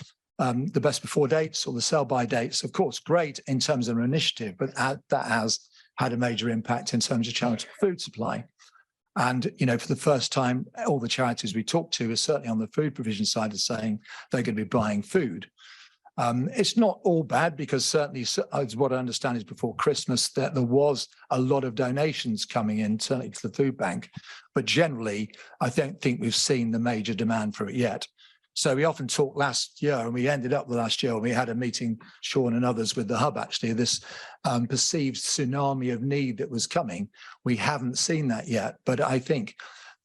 Speaker 2: before dates or the sell-by dates, of course, great in terms of an initiative, but that has had a major impact in terms of charitable food supply. And, you know, for the first time, all the charities we talked to are certainly on the food provision side of saying they're going to be buying food. It's not all bad because certainly, as what I understand is before Christmas, that there was a lot of donations coming in, certainly to the food bank. But generally, I don't think we've seen the major demand for it yet. So we often talked last year, and we ended up with last year, and we had a meeting, Sean and others, with the Hub, actually, this perceived tsunami of need that was coming. We haven't seen that yet. But I think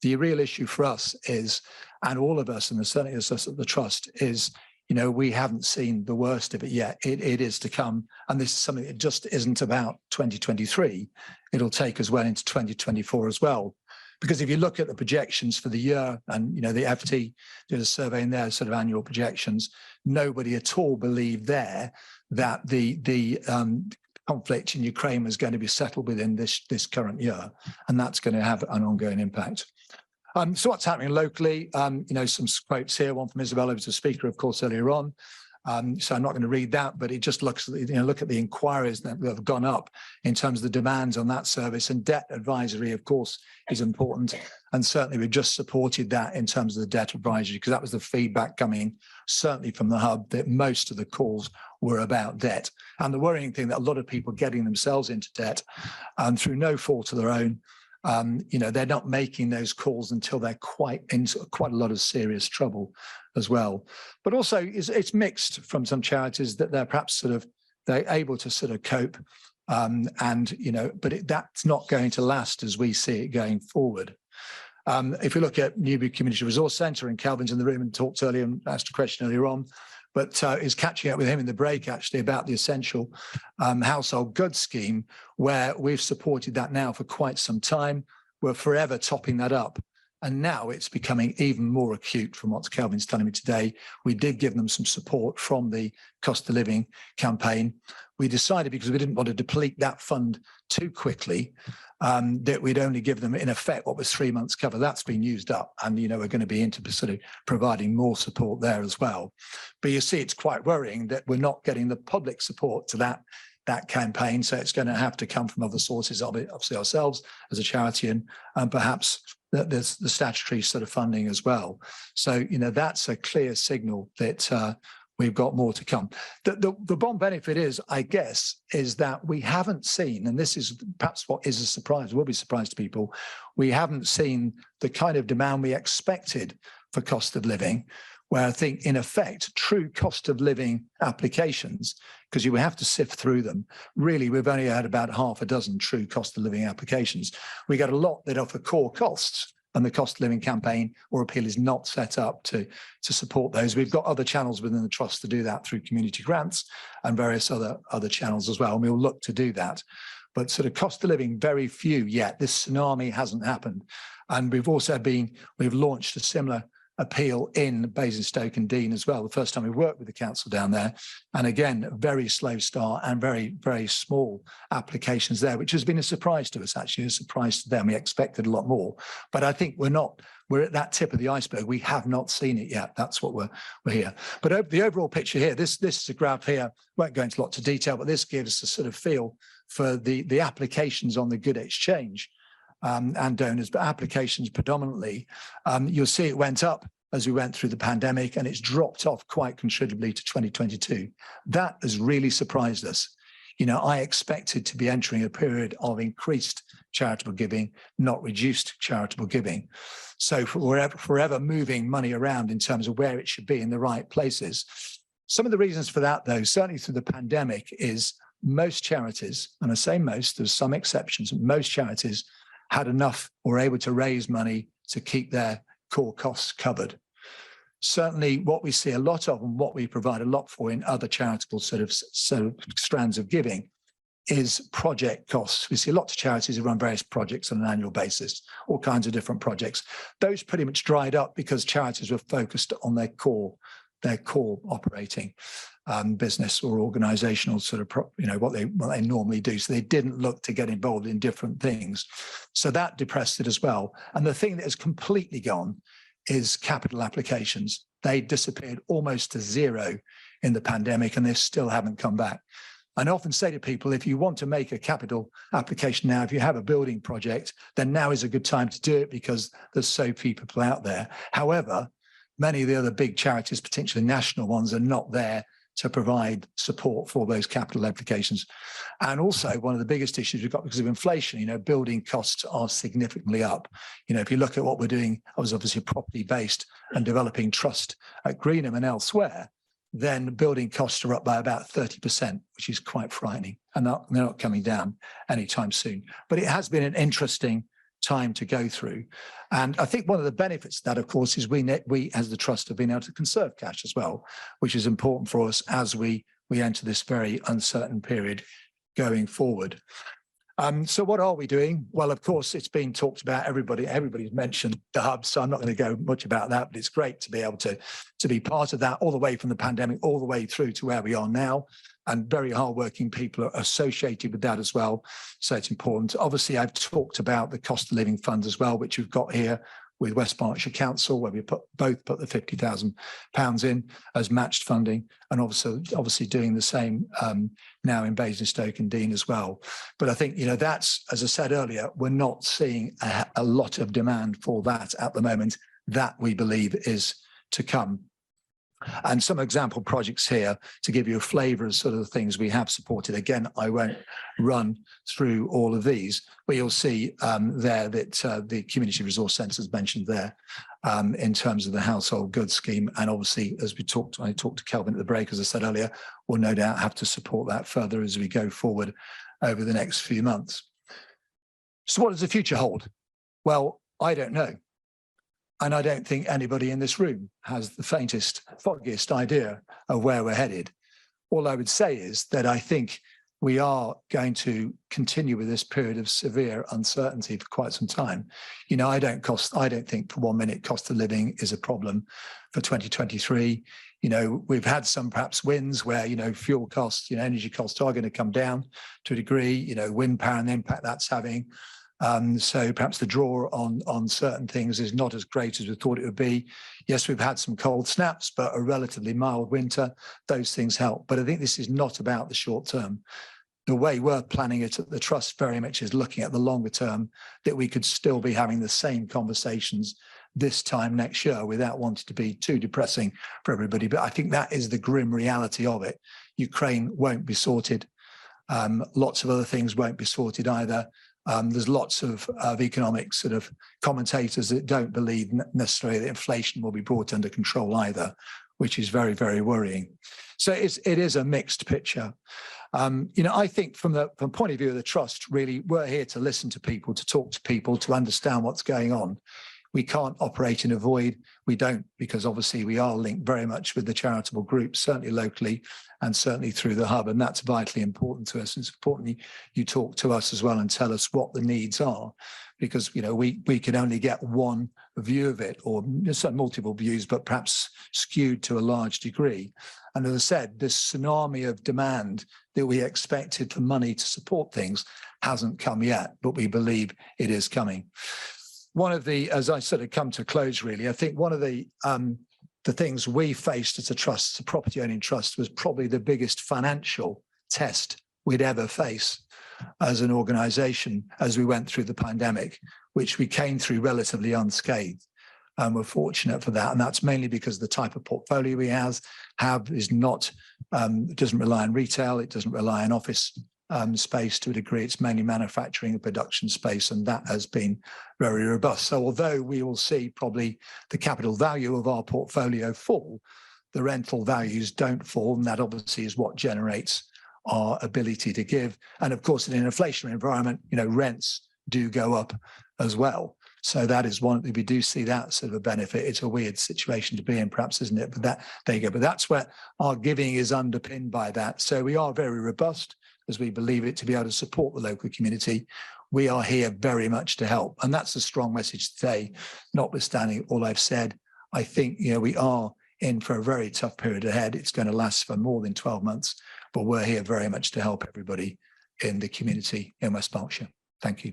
Speaker 2: the real issue for us is, and all of us, and certainly us at the Trust, is, you know, we haven't seen the worst of it yet. It is to come. And this is something that just isn't about 2023. It'll take us well into 2024 as well. Because if you look at the projections for the year, and, you know, the FT did a survey in their sort of annual projections, nobody at all believed there that the conflict in Ukraine was going to be settled within this current year. And that's going to have an ongoing impact. So what's happening locally? You know, some quotes here, one from Isabel, who was a speaker, of course, earlier on. So I'm not going to read that, but it just looks, you know, look at the inquiries that have gone up in terms of the demands on that service. And debt advisory, of course, is important. And certainly we've just supported that in terms of the debt advisory, because that was the feedback coming certainly from the Hub, that most of the calls were about debt. And the worrying thing that a lot of people getting themselves into debt through no fault of their own, you know, they're not making those calls until they're quite into quite a lot of serious trouble as well. But also it's mixed from some charities that they're perhaps they're able to sort of cope, and, you know, but that's not going to last as we see it going forward. If we look at Newbury Community Resource Centre, and Calvin's in the room and talked earlier and asked a question earlier on, but is catching up with him in the break actually about the essential household goods scheme, where we've supported that now for quite some time. We're forever topping that up. And now it's becoming even more acute from what Calvin's telling me today. We did give them some support from the cost of living campaign. We decided, because we didn't want to deplete that fund too quickly, that we'd only give them, in effect, what was 3 months cover. That's been used up. And, you know, we're going to be into sort of providing more support there as well. But you see, it's quite worrying that we're not getting the public support to that campaign. So it's going to have to come from other sources, obviously ourselves as a charity, and perhaps there's the statutory sort of funding as well. So, you know, that's a clear signal that we've got more to come. The bond benefit is, I guess, is that we haven't seen, and this is perhaps what is a surprise, will be a surprise to people, we haven't seen the kind of demand we expected for cost of living, where I think, in effect, true cost of living applications, because you have to sift through them, really, we've only had about half a dozen true cost of living applications. We got a lot that offer core costs, and the cost of living campaign or appeal is not set up to support those. We've got other channels within the Trust to do that through community grants and various other channels as well, and we'll look to do that. But sort of cost of living, very few yet. This tsunami hasn't happened. And we've also we've launched a similar appeal in Basingstoke and Dean as well. The first time we worked with the council down there. And again, a very slow start and very, very small applications there, which has been a surprise to us, actually, a surprise to them. We expected a lot more. But I think we're at that tip of the iceberg. We have not seen it yet. That's what we're here. But the overall picture here, this is a graph here. Won't go into lots of detail, but this gives a sort of feel for the applications on the Good Exchange and donors, but applications predominantly. You'll see it went up as we went through the pandemic, and it's dropped off quite considerably to 2022. That has really surprised us. You know, I expected to be entering a period of increased charitable giving, not reduced charitable giving. So forever moving money around in terms of where it should be in the right places. Some of the reasons for that, though, certainly through the pandemic, is most charities, and I say most, there's some exceptions, most charities had enough or able to raise money to keep their core costs covered. Certainly what we see a lot of and what we provide a lot for in other charitable sort of strands of giving is project costs. We see lots of charities who run various projects on an annual basis, all kinds of different projects. Those pretty much dried up because charities were focused on their core operating business or organizational sort of, what they normally do. So they didn't look to get involved in different things. So that depressed it as well. And the thing that has completely gone is capital applications. They disappeared almost to zero in the pandemic, and they still haven't come back. I often say to people, if you want to make a capital application now, if you have a building project, then now is a good time to do it because there's so few people out there. However, many of the other big charities, particularly national ones, are not there to provide support for those capital applications. And also one of the biggest issues we've got because of inflation, building costs are significantly up. If you look at what we're doing, I was obviously property based and developing trust at Greenham and elsewhere, then building costs are up by about 30%, which is quite frightening. And they're not coming down anytime soon. But it has been an interesting time to go through. And I think one of the benefits of that, of course, is we as the trust have been able to conserve cash as well, which is important for us as we enter this very uncertain period going forward. So what are we doing? Well, of course, it's been talked about. Everybody's mentioned the hub, so I'm not going to go much about that, but it's great to be able to be part of that all the way from the pandemic, all the way through to where we are now. And very hardworking people are associated with that as well. So it's important. Obviously, I've talked about the cost of living fund as well, which we've got here with West Berkshire Council, where we both put the £50,000 in as matched funding, and obviously doing the same now in Basingstoke and Dean as well. But I think, that's, as I said earlier, we're not seeing a lot of demand for that at the moment. That we believe is to come. And some example projects here to give you a flavour of sort of the things we have supported. Again, I won't run through all of these, but you'll see there that the Community Resource Centre is mentioned there in terms of the household goods scheme. And obviously, as I talked to Kelvin at the break, as I said earlier, we'll no doubt have to support that further as we go forward over the next few months. So what does the future hold? Well, I don't know. And I don't think anybody in this room has the faintest, foggiest idea of where we're headed. All I would say is that I think we are going to continue with this period of severe uncertainty for quite some time. I don't think for 1 minute cost of living is a problem for 2023. We've had some perhaps wins where, fuel costs, energy costs are going to come down to a degree, wind power and the impact that's having. So perhaps the draw on certain things is not as great as we thought it would be. Yes, we've had some cold snaps, but a relatively mild winter. Those things help. But I think this is not about the short term. The way we're planning it at the Trust very much is looking at the longer term, that we could still be having the same conversations this time next year without wanting to be too depressing for everybody. But I think that is the grim reality of it. Ukraine won't be sorted. Lots of other things won't be sorted either. There's lots of economic sort of commentators that don't believe necessarily that inflation will be brought under control either, which is very, very worrying. So it is a mixed picture. I think from the point of view of the Trust, really, we're here to listen to people, to talk to people, to understand what's going on. We can't operate in a void. We don't, because obviously we are linked very much with the charitable groups, certainly locally and certainly through the hub. And that's vitally important to us. It's important you talk to us as well and tell us what the needs are, because, you know, we can only get one view of it, or multiple views, but perhaps skewed to a large degree. And as I said, this tsunami of demand that we expected for money to support things hasn't come yet, but we believe it is coming. One of the, as I sort of come to close, really, I think one of the things we faced as a trust, a property owning trust, was probably the biggest financial test we'd ever face as an organisation as we went through the pandemic, which we came through relatively unscathed. And we're fortunate for that. And that's mainly because the type of portfolio we have is not, it doesn't rely on retail, it doesn't rely on office space to a degree. It's mainly manufacturing and production space, and that has been very robust. So although we will see probably the capital value of our portfolio fall, the rental values don't fall, and that obviously is what generates our ability to give. And of course, in an inflationary environment, you know, rents do go up as well. So that is one, we do see that sort of a benefit. It's a weird situation to be in, perhaps, isn't it? But that, there you go. But that's where our giving is underpinned by that. So we are very robust, as we believe it to be able to support the local community. We are here very much to help. And that's a strong message today, notwithstanding all I've said. I think, you know, we are in for a very tough period ahead. It's going to last for more than 12 months, but we're here very much to help everybody in the community in West Berkshire. Thank you.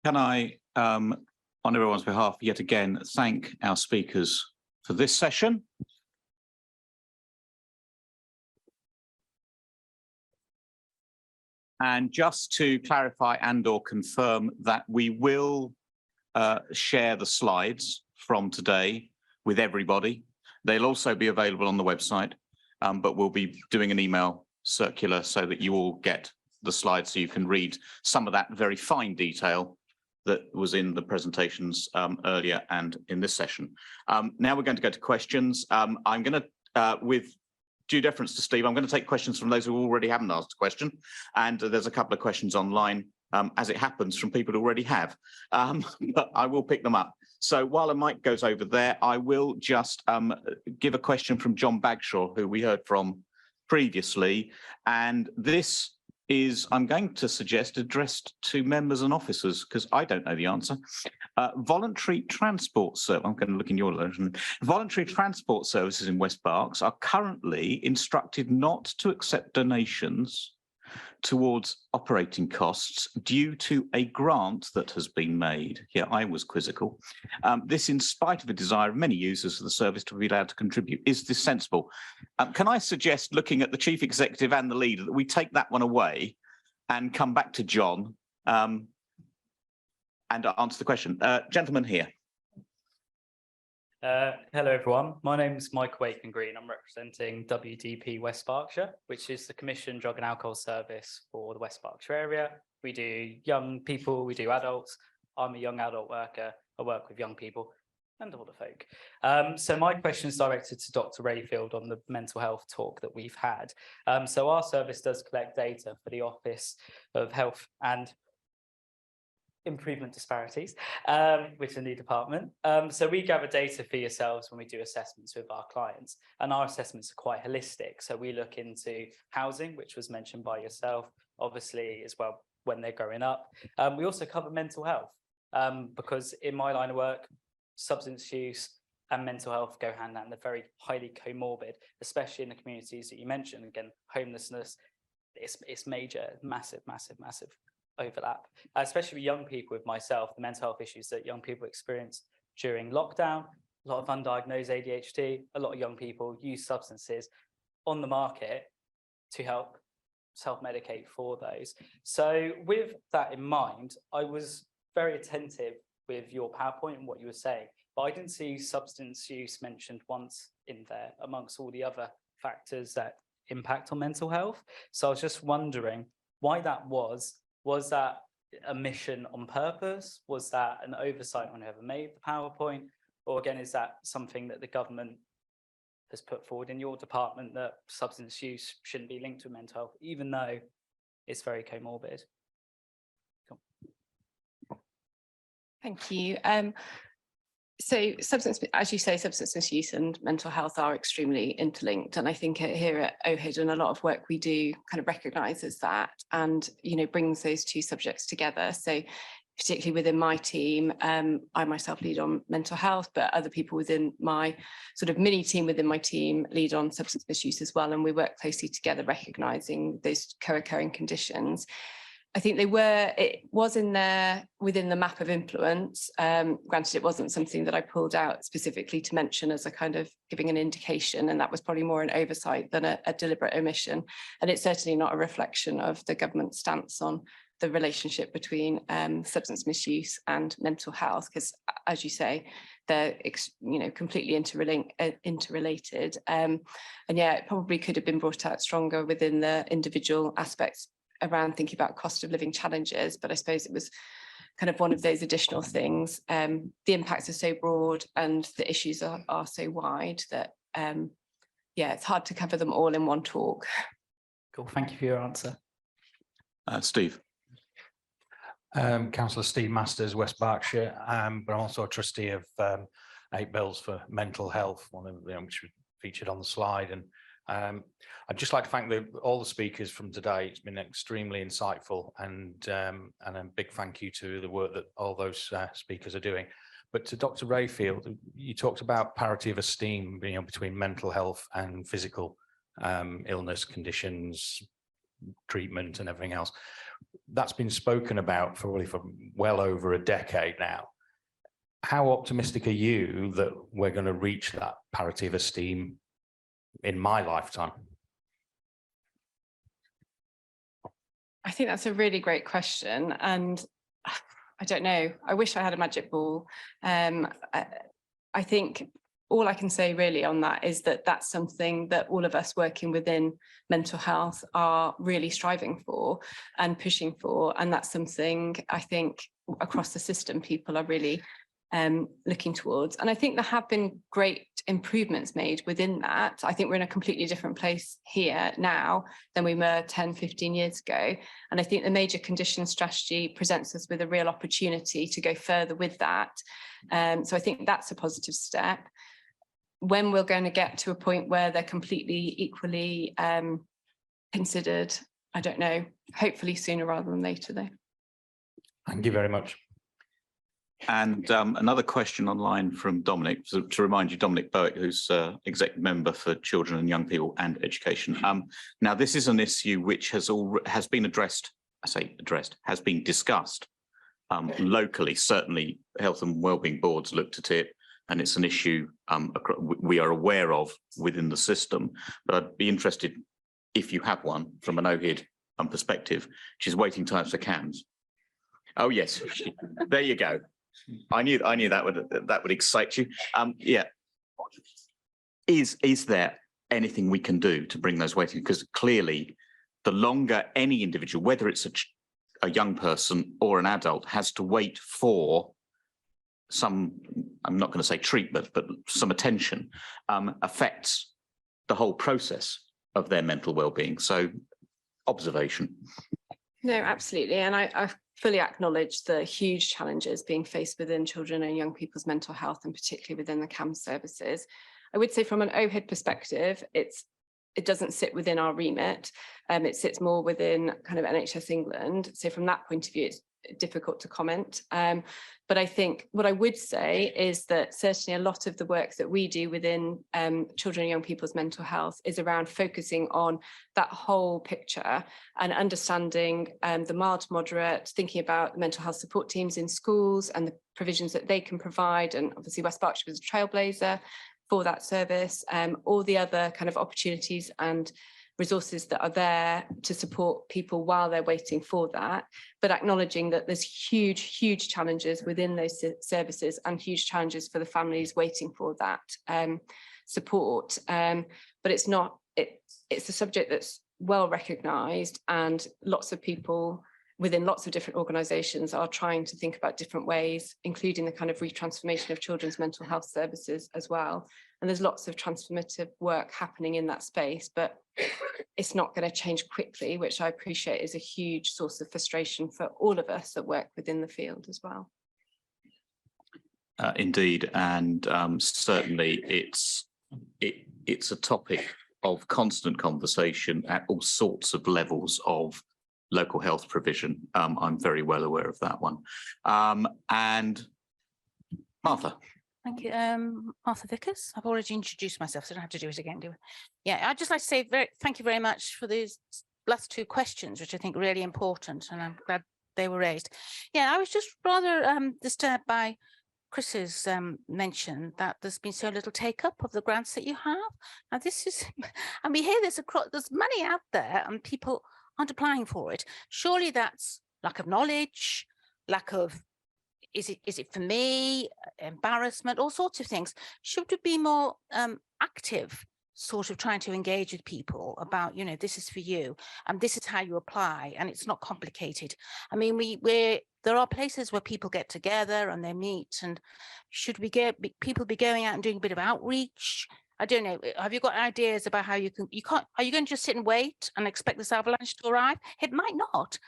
Speaker 13: Can I, on everyone's behalf, yet again, thank our speakers for this session. And just to clarify and or confirm that we will share the slides from today with everybody. They'll also be available on the website, but we'll be doing an email circular so that you all get the slides so you can read some of that very fine detail that was in the presentations earlier and in this session. Now we're going to go to questions. I'm going to, with due deference to Steve, I'm going to take questions from those who already haven't asked a question. And there's a couple of questions online, as it happens, from people who already have. But I will pick them up. So while a mic goes over there, I will just give a question from John Bagshaw, who we heard from previously. And this is, I'm going to suggest, addressed to members and officers, because I don't know the answer. Voluntary transport service, I'm going to look in your direction. Voluntary transport services in West Berks are currently instructed not to accept donations towards operating costs due to a grant that has been made. Yeah, I was quizzical. This in spite of a desire of many users of the service to be allowed to contribute. Is this sensible? Can I suggest, looking at the chief executive and the leader, that we take that one away and come back to John and answer the question. Gentleman here.
Speaker 4: Hello everyone, my name is Mike Wakeman-Green. I'm representing WDP West Berkshire, which is the Commission Drug and Alcohol Service for the West Berkshire area. We do young people, we do adults. I'm a young adult worker, I work with young people and older folk. So my question is directed to Dr. Rayfield on the mental health talk that we've had. So our service does collect data for the Office of Health and Improvement Disparities, which is a new department. So we gather data for yourselves when we do assessments with our clients, and our assessments are quite holistic. So we look into housing, which was mentioned by yourself, obviously, as well, when they're growing up. We also cover mental health, because in my line of work, substance use and mental health go hand in hand. They're very highly comorbid, especially in the communities that you mentioned. Again, homelessness, it's major, massive overlap, especially with young people. With myself, the mental health issues that young people experience during lockdown, a lot of undiagnosed ADHD, a lot of young people use substances on the market to help self-medicate for those. So with that in mind, I was very attentive with your PowerPoint and what you were saying, but I didn't see substance use mentioned once in there amongst all the other factors that impact on mental health. So I was just wondering why that was. Was that a mission on purpose? Was that an oversight on whoever made the PowerPoint? Or again, is that something that the government has put forward in your department, that substance use shouldn't be linked to mental health, even though it's very comorbid?
Speaker 22: Thank you.
Speaker 1: So as you say, substance misuse and mental health are extremely interlinked. And I think here at OHID and a lot of work we do kind of recognises that and, brings those two subjects together. So particularly within my team, I myself lead on mental health, but other people within my sort of mini team within my team lead on substance misuse as well. And we work closely together, recognising those co-occurring conditions. I think it was in there within the map of influence. Granted, it wasn't something that I pulled out specifically to mention as a kind of giving an indication, and that was probably more an oversight than a deliberate omission. And it's certainly not a reflection of the government's stance on the relationship between substance misuse and mental health, because as you say, they're completely interrelated. And yeah, it probably could have been brought out stronger within the individual aspects around thinking about cost of living challenges, but I suppose it was kind of one of those additional things. The impacts are so broad and the issues are so wide that yeah, it's hard to cover them all in one talk.
Speaker 4: Cool, thank you for your answer.
Speaker 13: Steve.
Speaker 15: Councillor Steve Masters, West Berkshire, but I'm also a trustee of 8 Bills for Mental Health, one of which was featured on the slide. And I'd just like to thank all the speakers from today. It's been extremely insightful, and a big thank you to the work that all those speakers are doing. But to Dr. Rayfield, you talked about parity of esteem, between mental health and physical illness, conditions, treatment, and everything else. That's been spoken about probably for well over a decade now. How optimistic are you that we're going to reach that parity of esteem in my lifetime?
Speaker 1: I think that's a really great question, and I don't know. I wish I had a magic ball. I think all I can say really on that is that that's something that all of us working within mental health are really striving for and pushing for, and that's something I think across the system people are really looking towards. And I think there have been great improvements made within that. I think we're in a completely different place here now than we were 10, 15 years ago. And I think the major condition strategy presents us with a real opportunity to go further with that. So I think that's a positive step. When we're going to get to a point where they're completely equally considered, I don't know, hopefully sooner rather than later though.
Speaker 15: Thank you very much.
Speaker 13: And another question online from Dominic, to remind you, Dominic Bowick, who's executive member for Children and Young People and Education. Now, this is an issue which has been addressed, has been discussed locally. Certainly, health and wellbeing boards looked at it, and it's an issue we are aware of within the system. But I'd be interested if you have one from an OHID perspective, which is waiting times for CAMS. Oh yes, there you go. I knew that would excite you. Yeah. Is there anything we can do to bring those waiting? Because clearly, the longer any individual, whether it's a young person or an adult, has to wait for some, I'm not going to say treatment, but some attention, affects the whole process of their mental well-being. So, observation.
Speaker 1: No, absolutely. And I fully acknowledge the huge challenges being faced within children and young people's mental health, and particularly within the CAMS services. I would say from an OHID perspective, it doesn't sit within our remit. It sits more within kind of NHS England. So from that point of view, it's difficult to comment. But I think what I would say is that certainly a lot of the work that we do within children and young people's mental health is around focusing on that whole picture and understanding the mild to moderate, thinking about mental health support teams in schools and the provisions that they can provide. And obviously West Berkshire was a trailblazer for that service, all the other kind of opportunities and resources that are there to support people while they're waiting for that, but acknowledging that there's huge challenges within those services and huge challenges for the families waiting for that support. But it's a subject that's well recognised, and lots of people within lots of different organisations are trying to think about different ways, including the kind of retransformation of children's mental health services as well. And there's lots of transformative work happening in that space, but it's not going to change quickly, which I appreciate is a huge source of frustration for all of us that work within the field as well.
Speaker 13: indeed, and certainly it's a topic of constant conversation at all sorts of levels of local health provision. I'm very well aware of that one. And Martha.
Speaker 17: Thank you. Martha Vickers. I've already introduced myself, so I don't have to do it again, do I? Yeah, I'd just like to say thank you very much for these last two questions, which I think are really important, and I'm glad they were raised. Yeah, I was just rather disturbed by Chris's mention that there's been so little take up of the grants that you have. Now this is, and we hear this across, there's money out there and people aren't applying for it. Surely that's lack of knowledge, lack of, is it for me, embarrassment, all sorts of things. Should we be more active, sort of trying to engage with people about, you know, this is for you and this is how you apply, and it's not complicated. I mean, there are places where people get together and they meet, and should we people be going out and doing a bit of outreach? I don't know. Have you got ideas about how are you going to just sit and wait and expect this avalanche to arrive? It might not.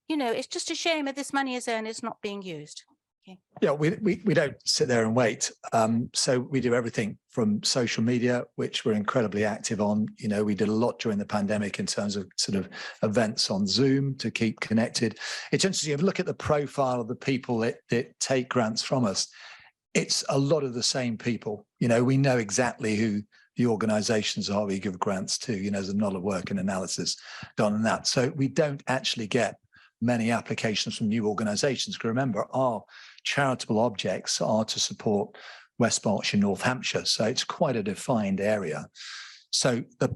Speaker 17: You know, it's just a shame that this money is there and it's not being used. Okay.
Speaker 2: Yeah, we don't sit there and wait. So we do everything from social media, which we're incredibly active on. You know, we did a lot during the pandemic in terms of sort of events on Zoom to keep connected. It's interesting, if you look at the profile of the people that take grants from us, it's a lot of the same people. You know, we know exactly who the organizations are we give grants to. You know, there's a lot of work and analysis done on that. So we don't actually get many applications from new organizations. Because remember, our charitable objects are to support West Berkshire, North Hampshire. So it's quite a defined area. So the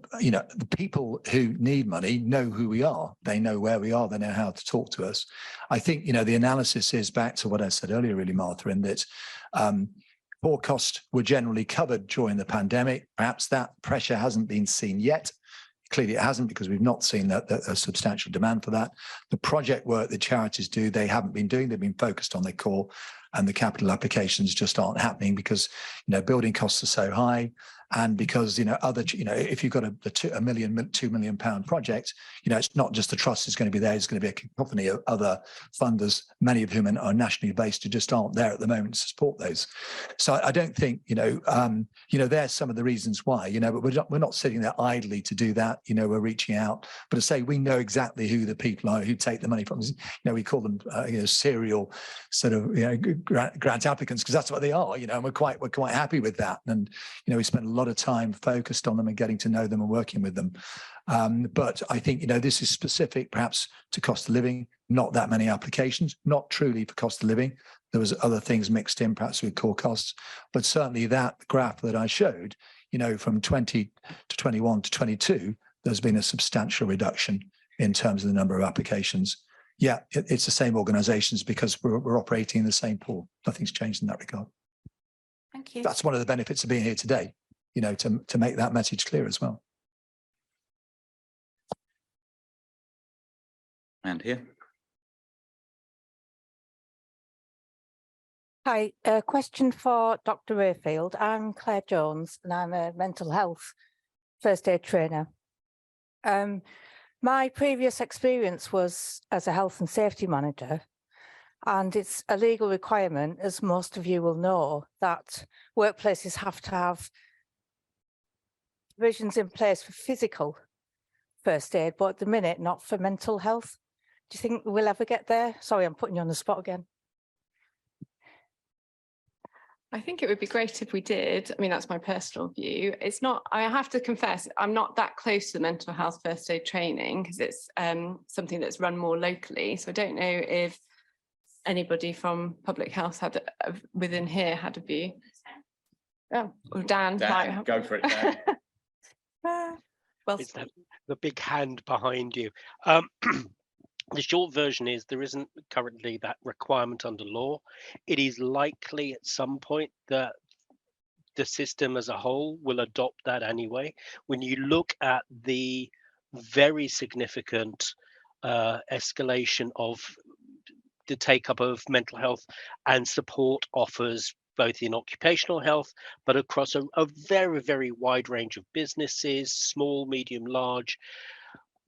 Speaker 2: people who need money know who we are. They know where we are. They know how to talk to us. I think, you know, the analysis is back to what I said earlier, really, Martha, in that poor costs were generally covered during the pandemic. Perhaps that pressure hasn't been seen yet. Clearly it hasn't, because we've not seen a substantial demand for that. The project work that charities do, they haven't been doing. They've been focused on their core, and the capital applications just aren't happening because, you know, building costs are so high. And because, you know, if you've got a £2 million project, you know, it's not just the trust is going to be there, it's going to be a cacophony of other funders, many of whom are nationally based, who just aren't there at the moment to support those. So I don't think, there's some of the reasons why, you know, but we're not sitting there idly to do that. You know, we're reaching out, but to say we know exactly who the people are who take the money from us. You know, we call them serial sort of, you know, grant applicants, because that's what they are, you know, and we're quite happy with that. And, you know, we spend a lot of time focused on them and getting to know them and working with them. But I think, you know, this is specific perhaps to cost of living, not that many applications, not truly for cost of living. There was other things mixed in, perhaps with core costs, but certainly that graph that I showed, you know, from 20 to 21 to 22, there's been a substantial reduction in terms of the number of applications. Yeah, it's the same organizations because we're operating in the same pool. Nothing's changed in that regard.
Speaker 17: Thank you.
Speaker 2: That's one of the benefits of being here today, you know, to make that message clear as well.
Speaker 13: And here.
Speaker 5: Hi, a question for Dr. Rayfield. I'm Claire Jones and I'm a mental health first aid trainer. My previous experience was as a health and safety manager, and it's a legal requirement, as most of you will know, that workplaces have to have provisions in place for physical first aid, but at the minute, not for mental health. Do you think we'll ever get there? Sorry, I'm putting you on the spot again.
Speaker 1: I think it would be great if we did. I mean, that's my personal view. It's not, I have to confess, I'm not that close to the mental health first aid training because it's something that's run more locally. So I don't know if anybody from public health within here had a view. Oh, or Dan might have.
Speaker 13: Go for it, Dan.
Speaker 1: Well,
Speaker 21: it's the big hand behind you. The short version is there isn't currently that requirement under law. It is likely at some point that the system as a whole will adopt that anyway. When you look at the very significant escalation of the take-up of mental health and support offers, both in occupational health, but across a very, very wide range of businesses, small, medium, large,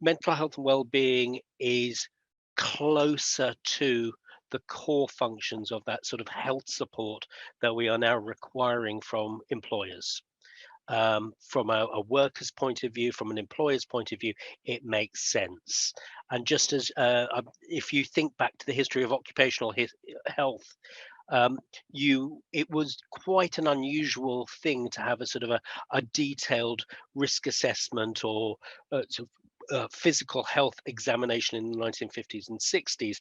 Speaker 21: mental health and well-being is closer to the core functions of that sort of health support that we are now requiring from employers. From a worker's point of view, from an employer's point of view, it makes sense. And just as if you think back to the history of occupational health, it was quite an unusual thing to have a sort of a detailed risk assessment or physical health examination in the 1950s and 60s.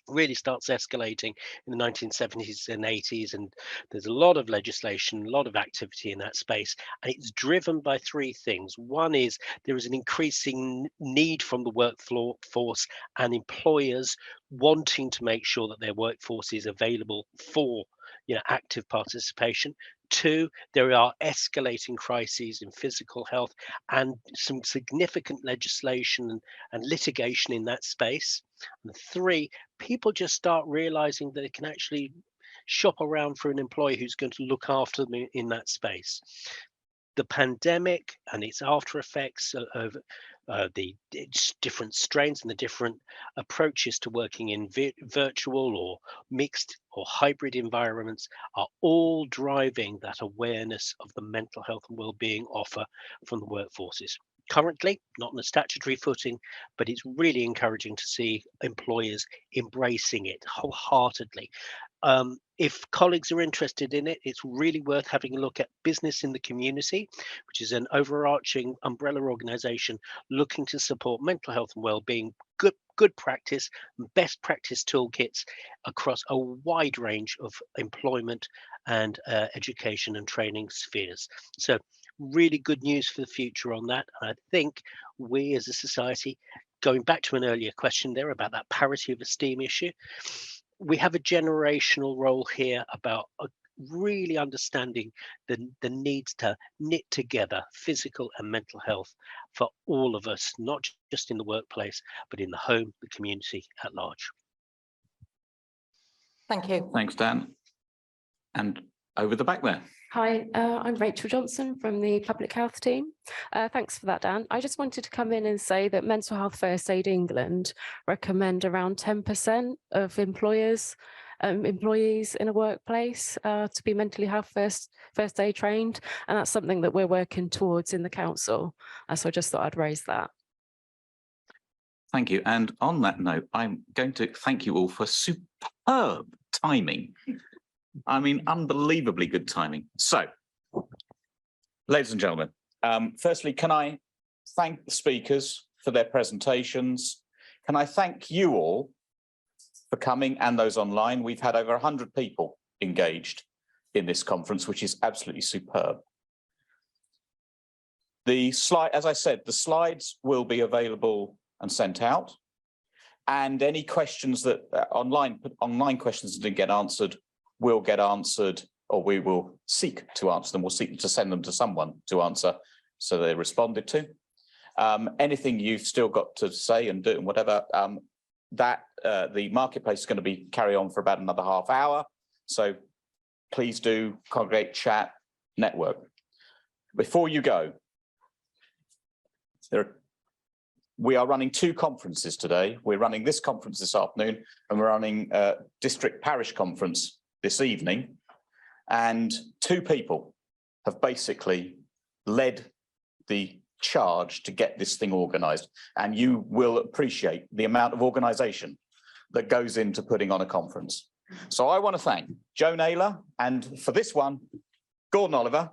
Speaker 21: Really starts escalating in the 1970s and 80s, and there's a lot of legislation, a lot of activity in that space, and it's driven by three things. One is there is an increasing need from the workforce and employers wanting to make sure that their workforce is available for active participation. Two, there are escalating crises in physical health and some significant legislation and litigation in that space. And three, people just start realizing that they can actually shop around for an employee who's going to look after them in that space. The pandemic and its after effects of the different strains and the different approaches to working in virtual or mixed or hybrid environments are all driving that awareness of the mental health and well-being offer from the workforces. Currently, not on a statutory footing, but it's really encouraging to see employers embracing it wholeheartedly. If colleagues are interested in it, it's really worth having a look at Business in the Community, which is an overarching umbrella organisation looking to support mental health and well-being, good practice and best practice toolkits across a wide range of employment and education and training spheres. So really good news for the future on that. I think we as a society, going back to an earlier question there about that parity of esteem issue, we have a generational role here about really understanding the needs to knit together physical and mental health for all of us, not just in the workplace, but in the home, the community at large.
Speaker 5: Thank you.
Speaker 13: Thanks, Dan. And over the back there.
Speaker 3: Hi, I'm Rachel Johnson from the Public Health team. Thanks for that, Dan. I just wanted to come in and say that Mental Health First Aid England recommend around 10% of employees in a workplace to be mentally health first aid trained, and that's something that we're working towards in the council. So I just thought I'd raise that.
Speaker 13: Thank you. And on that note, I'm going to thank you all for superb timing. I mean, unbelievably good timing. So, ladies and gentlemen, firstly, can I thank the speakers for their presentations? Can I thank you all for coming and those online? We've had over 100 people engaged in this conference, which is absolutely superb. The slide, as I said, the slides will be available and sent out. And any questions that online questions that didn't get answered will get answered, or we will seek to answer them. We'll seek to send them to someone to answer so they're responded to. Anything you've still got to say and do and whatever, the marketplace is going to be carry on for about another half hour. So please do congregate, chat, network. Before you go, we are running two conferences today. We're running this conference this afternoon, and we're running a district parish conference this evening. And two people have basically led the charge to get this thing organised. And you will appreciate the amount of organisation that goes into putting on a conference. So I want to thank Joe Naylor, and for this one, Gordon Oliver.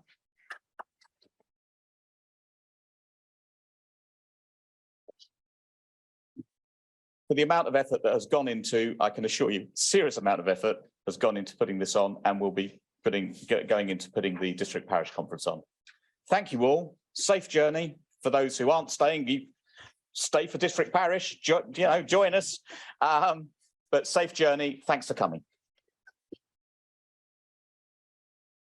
Speaker 13: For the amount of effort that has gone into, I can assure you, serious amount of effort has gone into putting this on, and will be going into putting the district parish conference on. Thank you all. Safe journey. For those who aren't staying, you stay for district parish, join us. But safe journey. Thanks for coming.